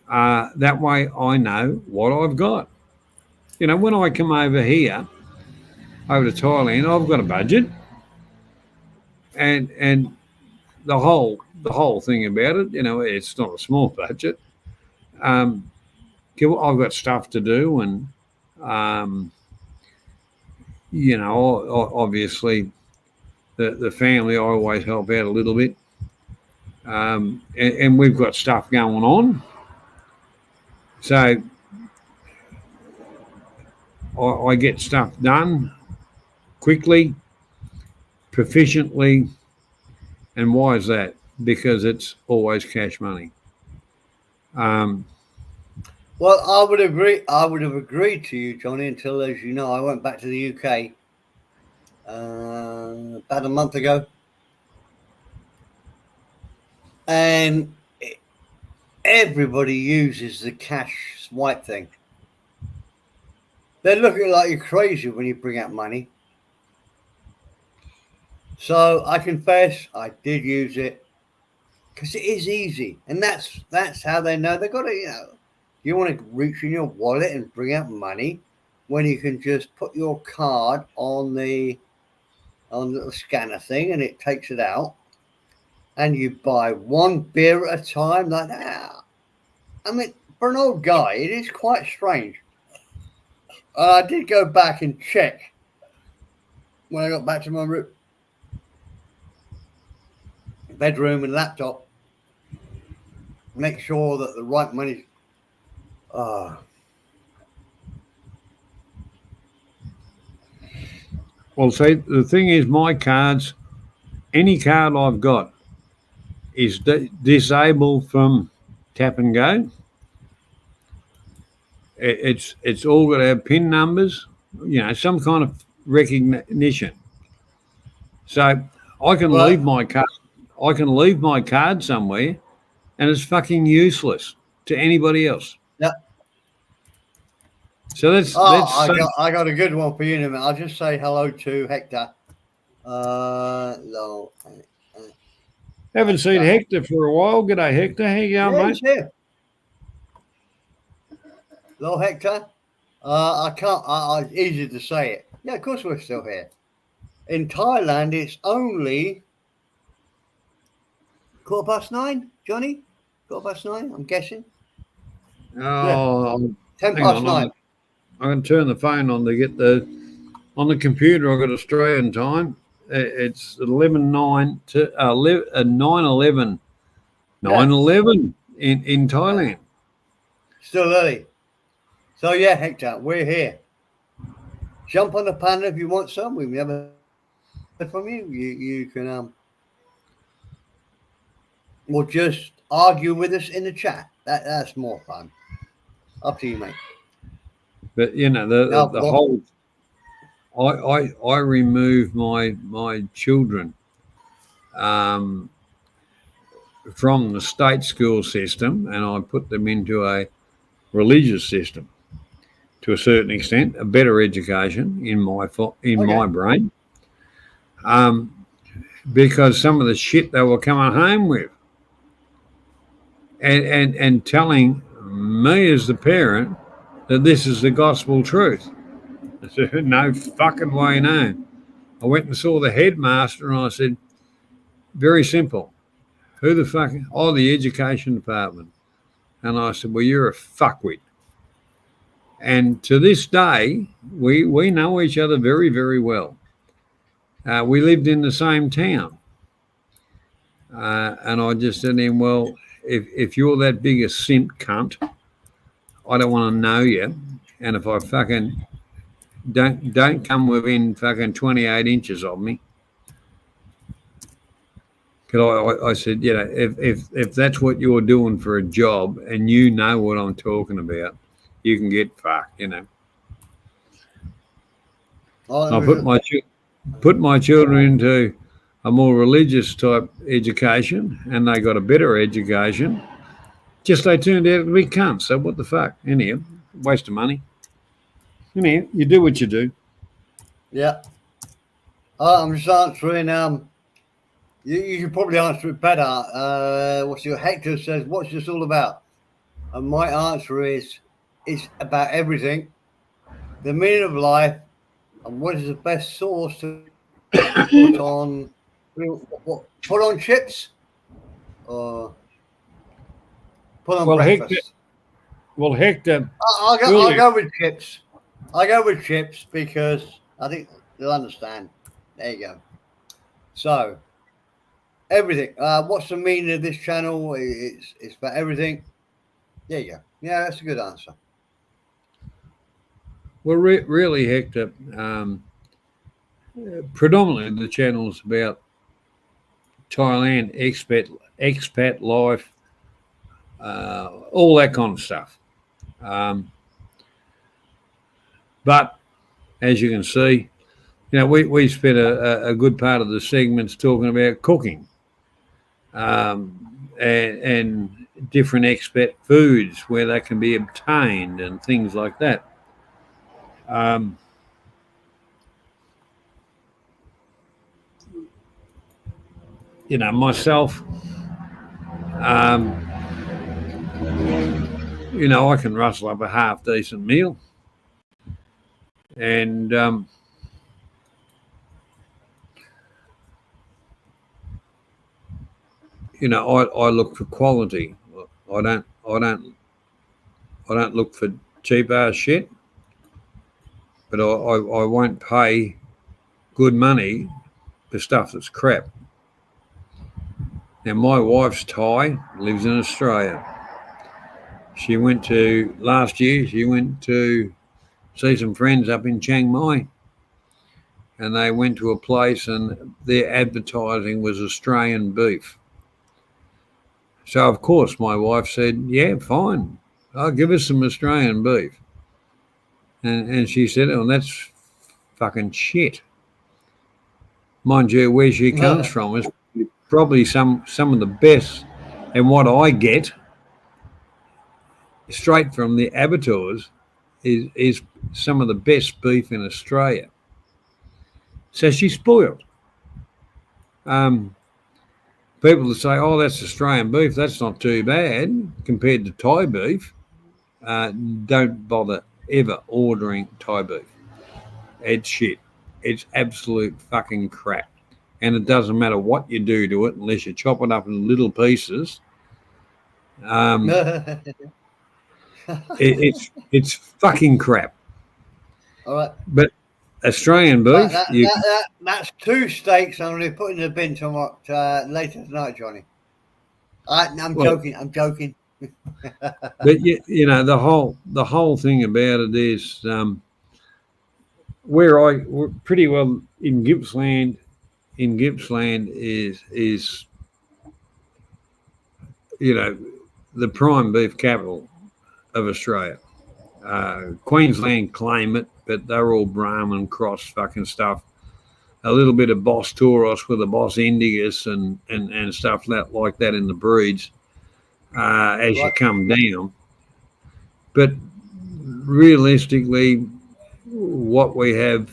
That way I know what I've got. You know, when I come over here, over to Thailand, I've got a budget. and the whole thing about it, it's not a small budget. I've got stuff to do, and obviously the family, I always help out a little bit, and we've got stuff going on, so I get stuff done quickly, proficiently. And why is that? Because it's always cash money. Well, I would agree. I would have agreed to you, Johnny, until, as you know, I went back to the UK about a month ago, and everybody uses the cash swipe thing. They look at you like you're crazy when you bring out money. So I confess, I did use it because it is easy, and that's how they know they got to. You want to reach in your wallet and bring out money when you can just put your card on the scanner thing, and it takes it out, and you buy one beer at a time like that. I mean, for an old guy, it is quite strange. I did go back and check when I got back to my bedroom and laptop, make sure that the right money. Well, see, the thing is, my cards, any card I've got, is disabled from tap and go. It's all got to have PIN numbers, some kind of recognition. So I can leave my card. I can leave my card somewhere, and it's fucking useless to anybody else. Yeah. So that's. I got a good one for you in a minute. I'll just say hello to Hector. No. Haven't seen Hector for a while. G'day, Hector. How you going, mate? He's here. Hello, Hector. I can't. Easy to say it. Yeah, of course we're still here. In Thailand, it's only 9:15, Johnny. 9:15, I'm guessing. Oh, yeah. 9:10. I'm going to turn the phone on to get on the computer. I've got Australian time. It's 11:09 to 9:11. 9:11 in Thailand. Still early. So yeah, Hector, we're here. Jump on the panel if you want some. We've never heard from you. You can or just argue with us in the chat. That's more fun. Up to you, mate. But the whole. I remove my children from the state school system, and I put them into a religious system to a certain extent, a better education in my brain, because some of the shit they were coming home with, and telling me as the parent that this is the gospel truth. I said, no fucking way, no. I went and saw the headmaster, and I said, very simple. Who the fuck? Oh, the education department. And I said, well, you're a fuckwit. And to this day, we know each other very, very well. We lived in the same town. And I just said to him, well, if you're that big a simp cunt, I don't want to know you. And if I fucking don't come within fucking 28 inches of me. Because I said, if that's what you're doing for a job and you know what I'm talking about, you can get fucked, I put my children into a more religious type education, and they got a better education. Just they turned out to be cunts. So what the fuck? Anyhow, waste of money. Anyhow, you do what you do. Yeah. I'm just answering. You can probably answer it better. What's your Hector says? What's this all about? And my answer is, it's about everything. The meaning of life, and what is the best source to put on What, put on chips or put on Well, breakfast? Hector. I'll go with chips. I go with chips because I think they'll understand. There you go. So everything. What's the meaning of this channel? It's for everything. There you go. Yeah, that's a good answer. Well, really, Hector. Predominantly, the channel's about Thailand, expat life, all that kind of stuff. But as you can see, we spent a good part of the segments talking about cooking and different expat foods, where they can be obtained and things like that. Myself, I can rustle up a half decent meal, and I look for quality. I don't look for cheap ass shit, but I won't pay good money for stuff that's crap. Now, my wife's Thai, lives in Australia. Last year, she went to see some friends up in Chiang Mai, and they went to a place and their advertising was Australian beef. So, of course, my wife said, yeah, fine, I'll give us some Australian beef. And she said, oh, that's fucking shit. Mind you, where she comes from is probably some of the best, and what I get straight from the abattoirs is some of the best beef in Australia. So she's spoiled. People that say, oh, that's Australian beef, that's not too bad compared to Thai beef, don't bother ever ordering Thai beef. It's shit. It's absolute fucking crap. And it doesn't matter what you do to it unless you chop it up in little pieces. It's fucking crap. All right. But Australian beef, that's 2 steaks I'm going to put in the bin tomorrow, later tonight, Johnny. I'm joking. But the whole thing about it is we're pretty well in Gippsland. In Gippsland is the prime beef capital of Australia. Queensland claim it, but they're all Brahman cross fucking stuff. A little bit of Boss Tauros with a Boss Indigus and stuff like that in the breeds as you come down. But realistically, what we have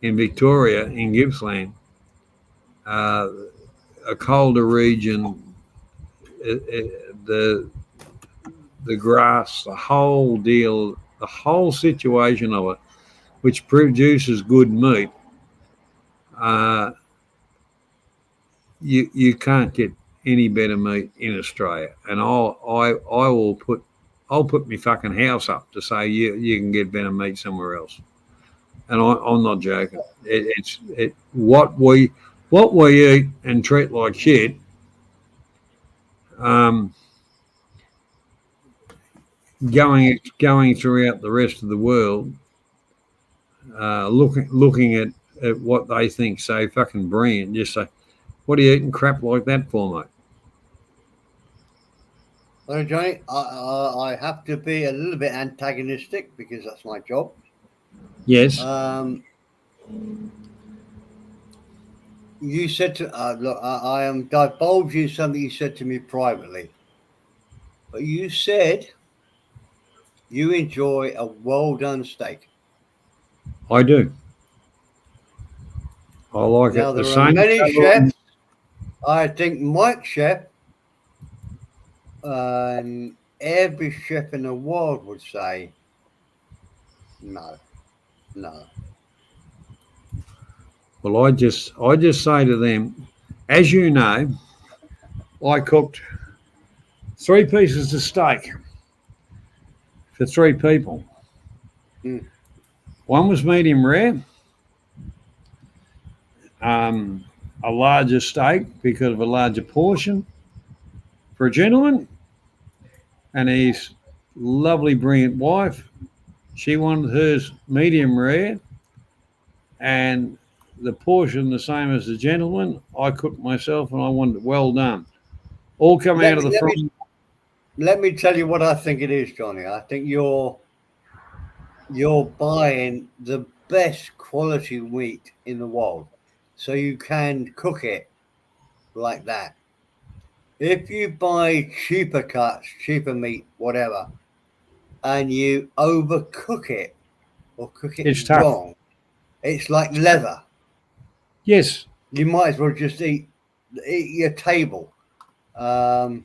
in Victoria, in Gippsland, a colder region, the grass, the whole deal, the whole situation of it, which produces good meat, you can't get any better meat in Australia. And I'll put my fucking house up to say you can get better meat somewhere else. And I'm not joking. It's what we eat and treat like shit. Going throughout the rest of the world, looking at what they think so fucking brilliant, just say, what are you eating crap like that for, mate? Well, Johnny, I have to be a little bit antagonistic because that's my job. Yes. You said to look, I am divulging something you said to me privately, but you said you enjoy a well done steak. I do. I like now, it. There are many chefs. I think Mike Chef and every chef in the world would say no. Well, I just say to them, as you know, I cooked 3 pieces of steak for 3 people. Mm. One was medium rare, a larger steak because of a larger portion for a gentleman, and his lovely, brilliant wife. She wanted hers medium rare, and the portion the same as the gentleman. I cooked myself, and I wanted it well done. All coming out of the frying. Let me tell you what I think it is, Johnny. I think you're buying the best quality meat in the world, so you can cook it like that. If you buy cheaper cuts, cheaper meat, whatever, and you overcook it or cook it It's tough. wrong, it's like leather. Yes. You might as well just eat your table. To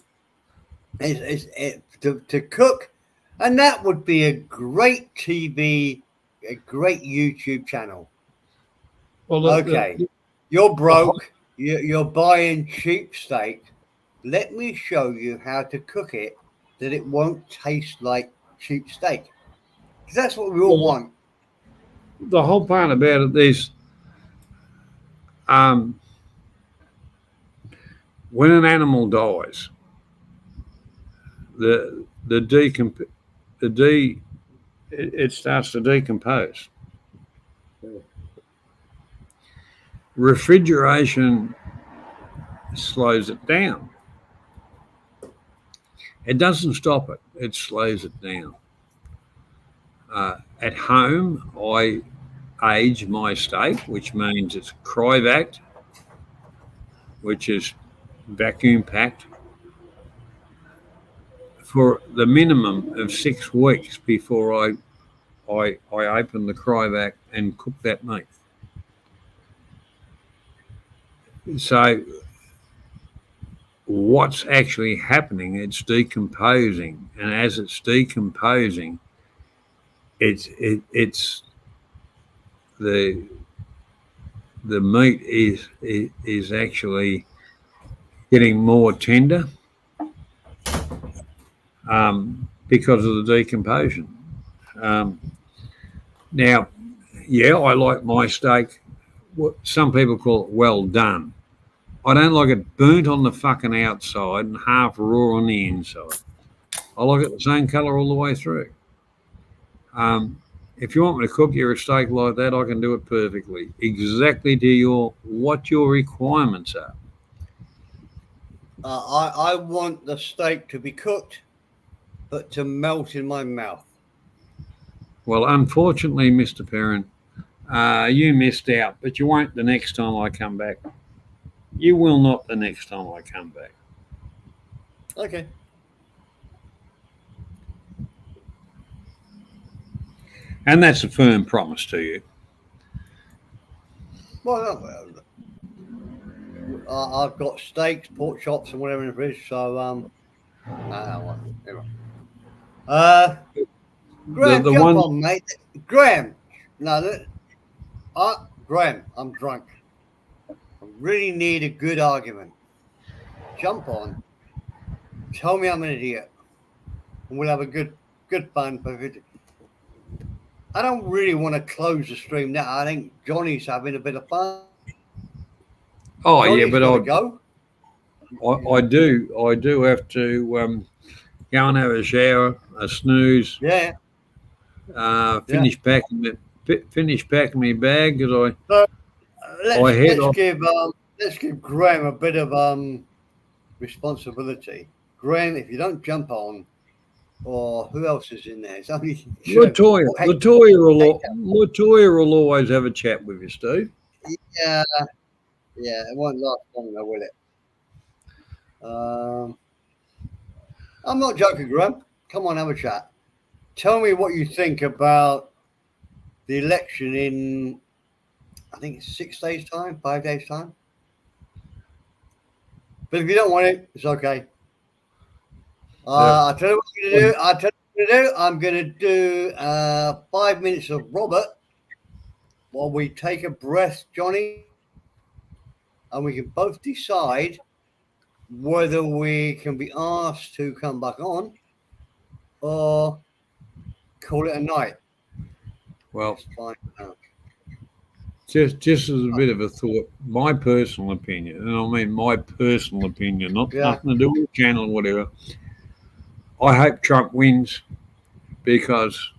cook, and that would be a great TV, a great YouTube channel. Well, Okay, you're broke. You're buying cheap steak. Let me show you how to cook it that it won't taste like cheap steak. Because that's what we all want. The whole part about it is, when an animal dies, it starts to decompose. Refrigeration slows it down. It doesn't stop it, it slows it down. At home, I age my steak, which means it's cryovac, which is vacuum packed, for the minimum of 6 weeks before I open the cryovac and cook that meat. So what's actually happening, it's decomposing, and as it's decomposing, it's the meat is actually getting more tender because of the decomposition. Now, yeah, I like my steak. Some people call it well done. I don't like it burnt on the fucking outside and half raw on the inside. I like it the same colour all the way through. If you want me to cook you a steak like that, I can do it perfectly, exactly to what your requirements are. I want the steak to be cooked, but to melt in my mouth. Well, unfortunately, Mr. Perrin, you missed out, but you won't the next time I come back. You will not the next time I come back. Okay. And that's a firm promise to you. Well, I've got steaks, pork chops, and whatever in the fridge. So, anyway. Graham, jump on, mate. Graham, Graham, I'm drunk. I really need a good argument. Jump on. Tell me I'm an idiot, and we'll have a good fun. I don't really want to close the stream now. I think Johnny's having a bit of fun. Oh, Johnny's yeah, but I do have to go and have a shower, a snooze. Yeah. Finish packing my bag because let's give Graham a bit of responsibility. Graham, if you don't jump on, or who else is in there? Latoya will always have a chat with you, Steve. Yeah, it won't last long though, will it? I'm not joking, Graham. Come on, have a chat. Tell me what you think about the election in, I think it's 6 days' time, 5 days' time. But if you don't want it, it's okay. I'll tell you what I'm going to do. 5 minutes of Robert while we take a breath, Johnny. and we can both decide whether we can be asked to come back on or call it a night. Well, Let's find out. just as a bit of a thought, my personal opinion, and I mean my personal opinion, nothing to do with the channel or whatever. I hope Trump wins because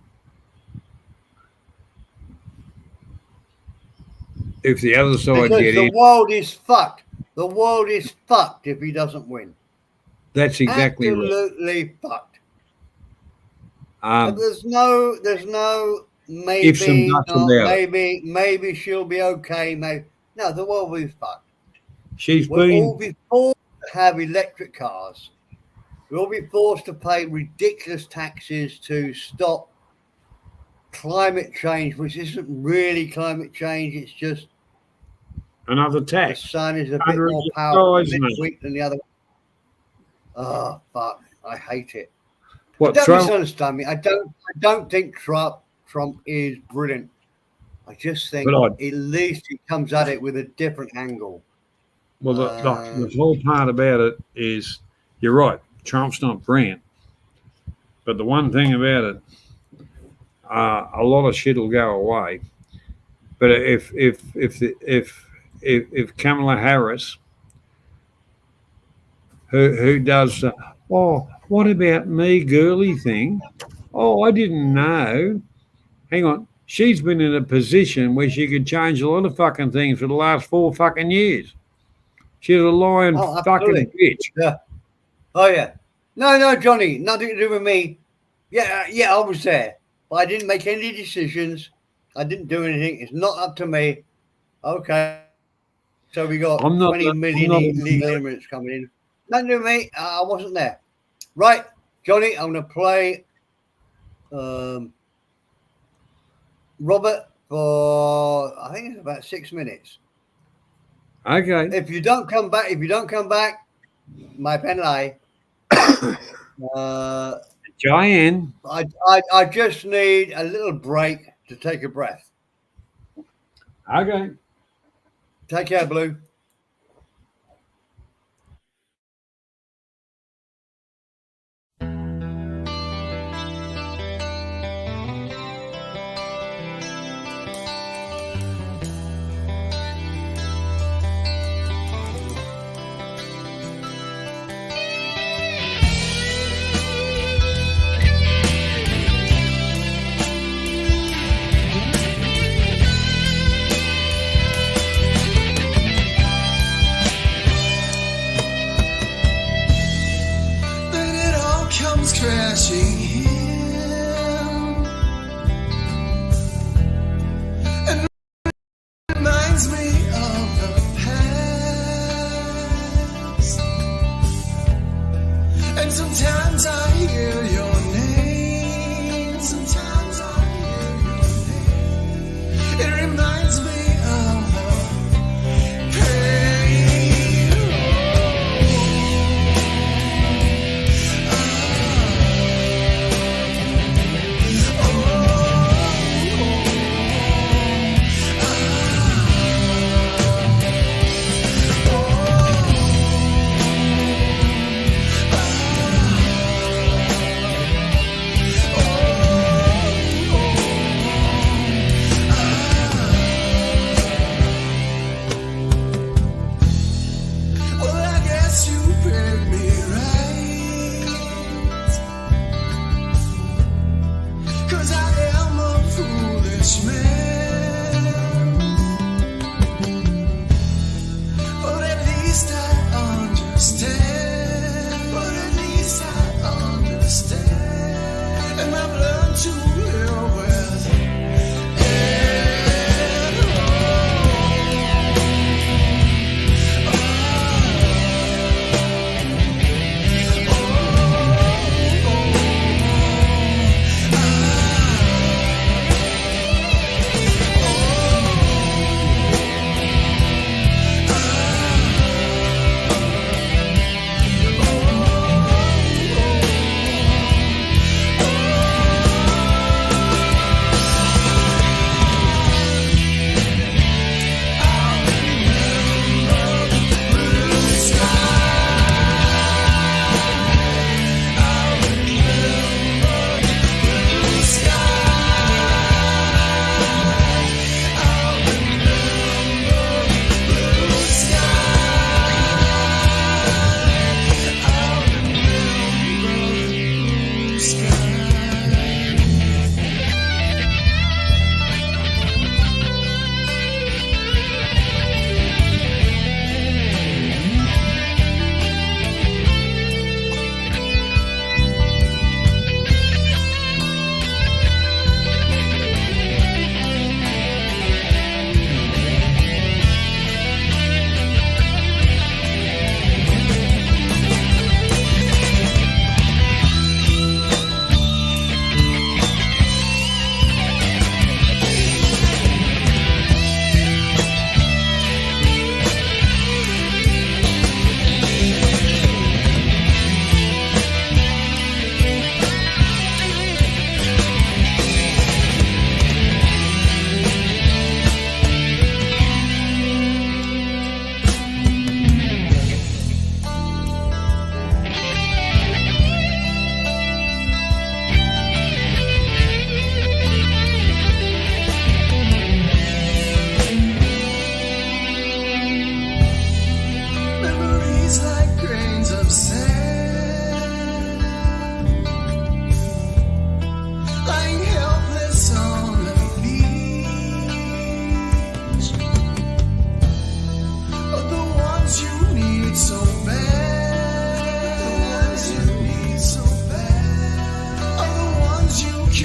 if the other side Because get the in, world is fucked. The world is fucked if he doesn't win. that's exactly right. Absolutely fucked. But there's no Ifs and maybe, buts about it. maybe she'll be okay. Maybe no, the world will be fucked. She's We'll been all be forced to have electric cars. We'll be forced to pay ridiculous taxes to stop climate change, which isn't really climate change. It's just another the tax. sun is a bit Hundreds more of powerful dollars, this mate. week than the other. Oh fuck! I hate it. What Don't Trump? misunderstand me. I don't think Trump is brilliant. I just think But at least he comes at it with a different angle. Well, the whole part about it is you're right. Trump's not brilliant, but the one thing about it, a lot of shit will go away. But if Kamala Harris, who does what about me girly thing? Oh, I didn't know. Hang on. She's been in a position where she could change a lot of fucking things for the last 4 fucking years. She's a lying fucking bitch. Yeah. Oh yeah. No, Johnny, nothing to do with me. Yeah, I was there, but I didn't make any decisions. I didn't do anything. It's not up to me. Okay. So we got 20 million illegal immigrants coming in. Nothing to do with me. I wasn't there. Right, Johnny, I'm going to play Robert for I think it's about 6 minutes. Okay. If you don't come back, my penalty. Giant. I just need a little break to take a breath. Okay. Take care, Blue. Comes crashing in and reminds me of the past. And sometimes I hear your name. Sometimes I hear your name. It reminds me of the pain.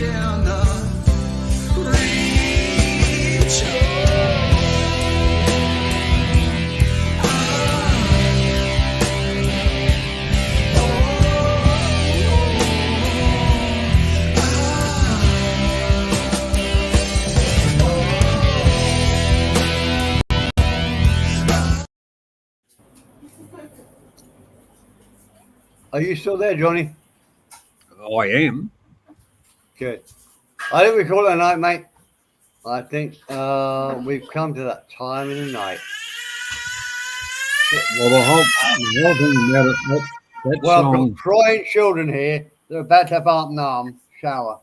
cannot reach. Are you still there, Johnny? I am. Good. I think we call it a night, mate. I think we've come to that time of the night. Well, the whole thing about it, that Well, I've song, got crying children here. They're about to have half an arm shower.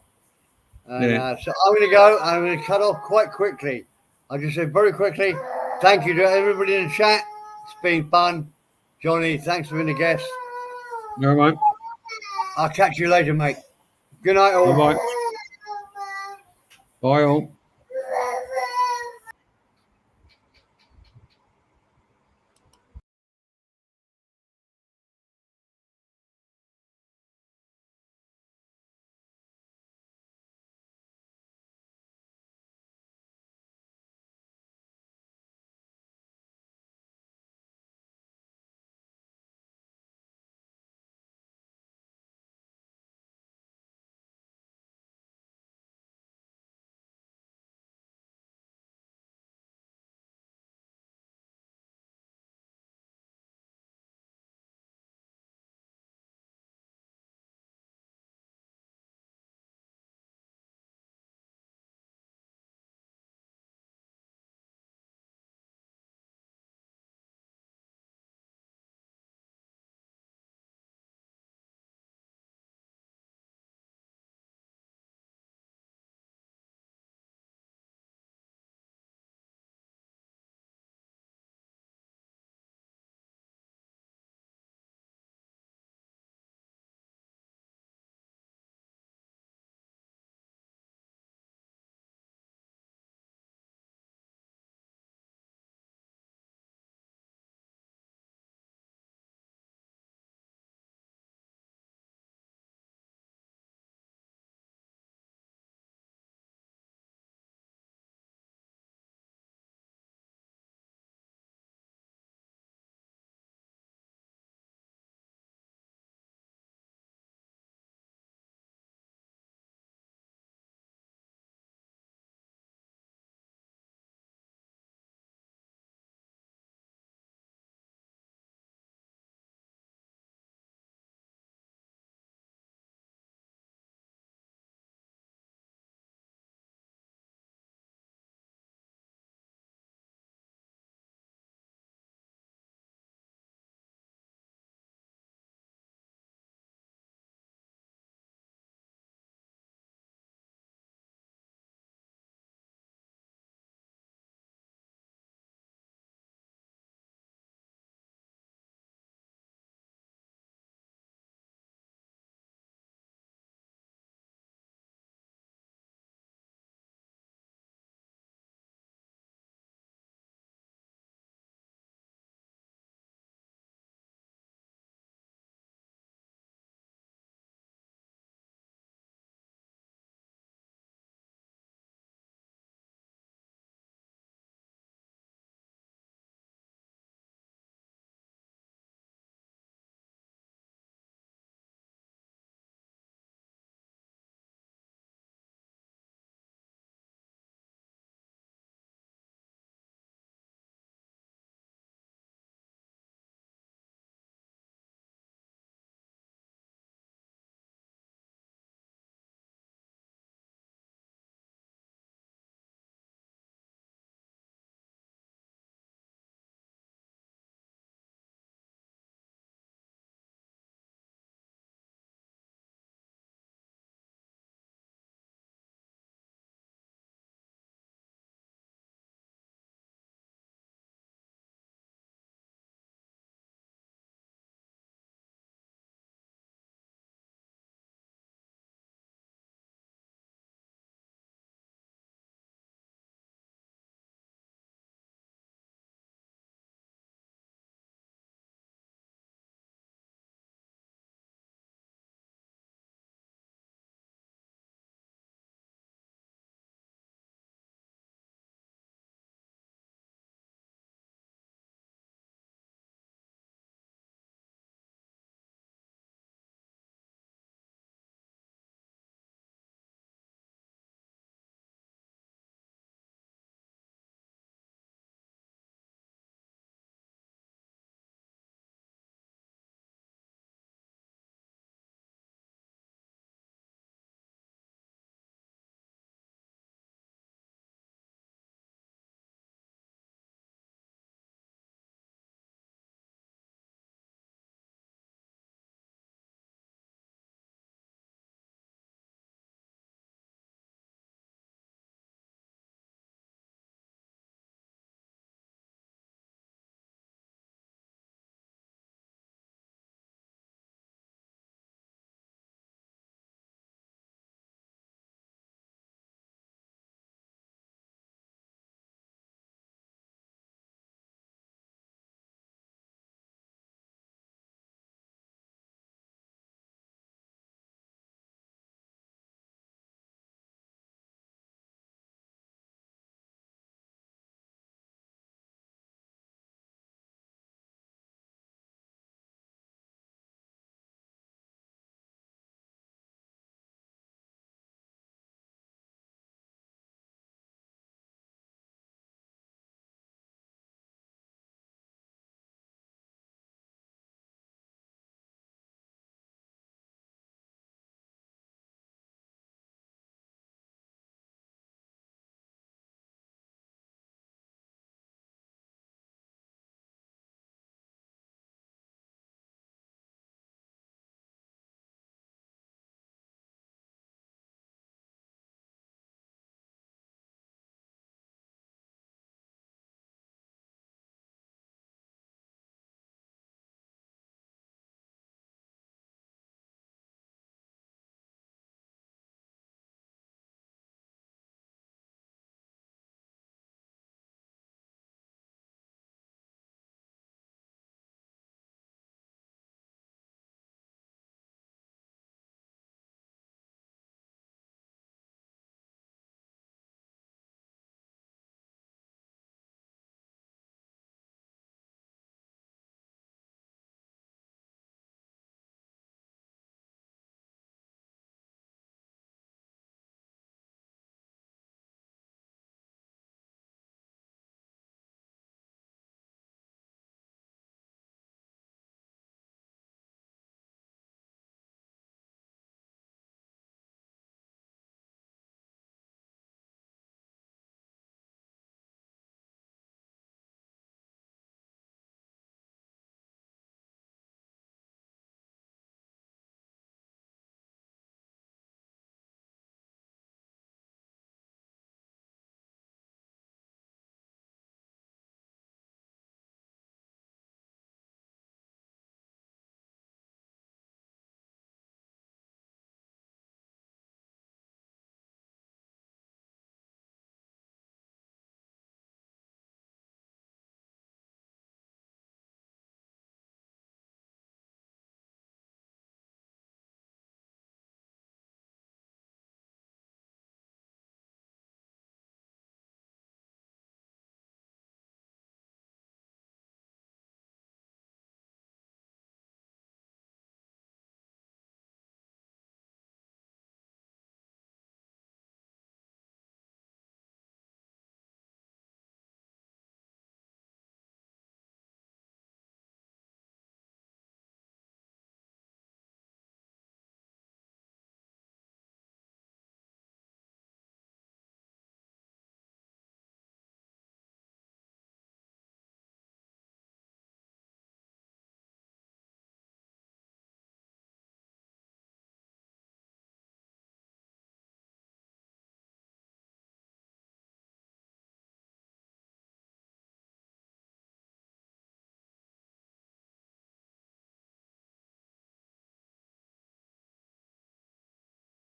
And, Yeah. so I'm going to go. I'm going to cut off quite quickly. I'll just say very quickly, thank you to everybody in the chat. It's been fun. Johnny, thanks for being a guest. no, mate. I'll catch you later, mate. Good night, all. Bye-bye. Bye, all.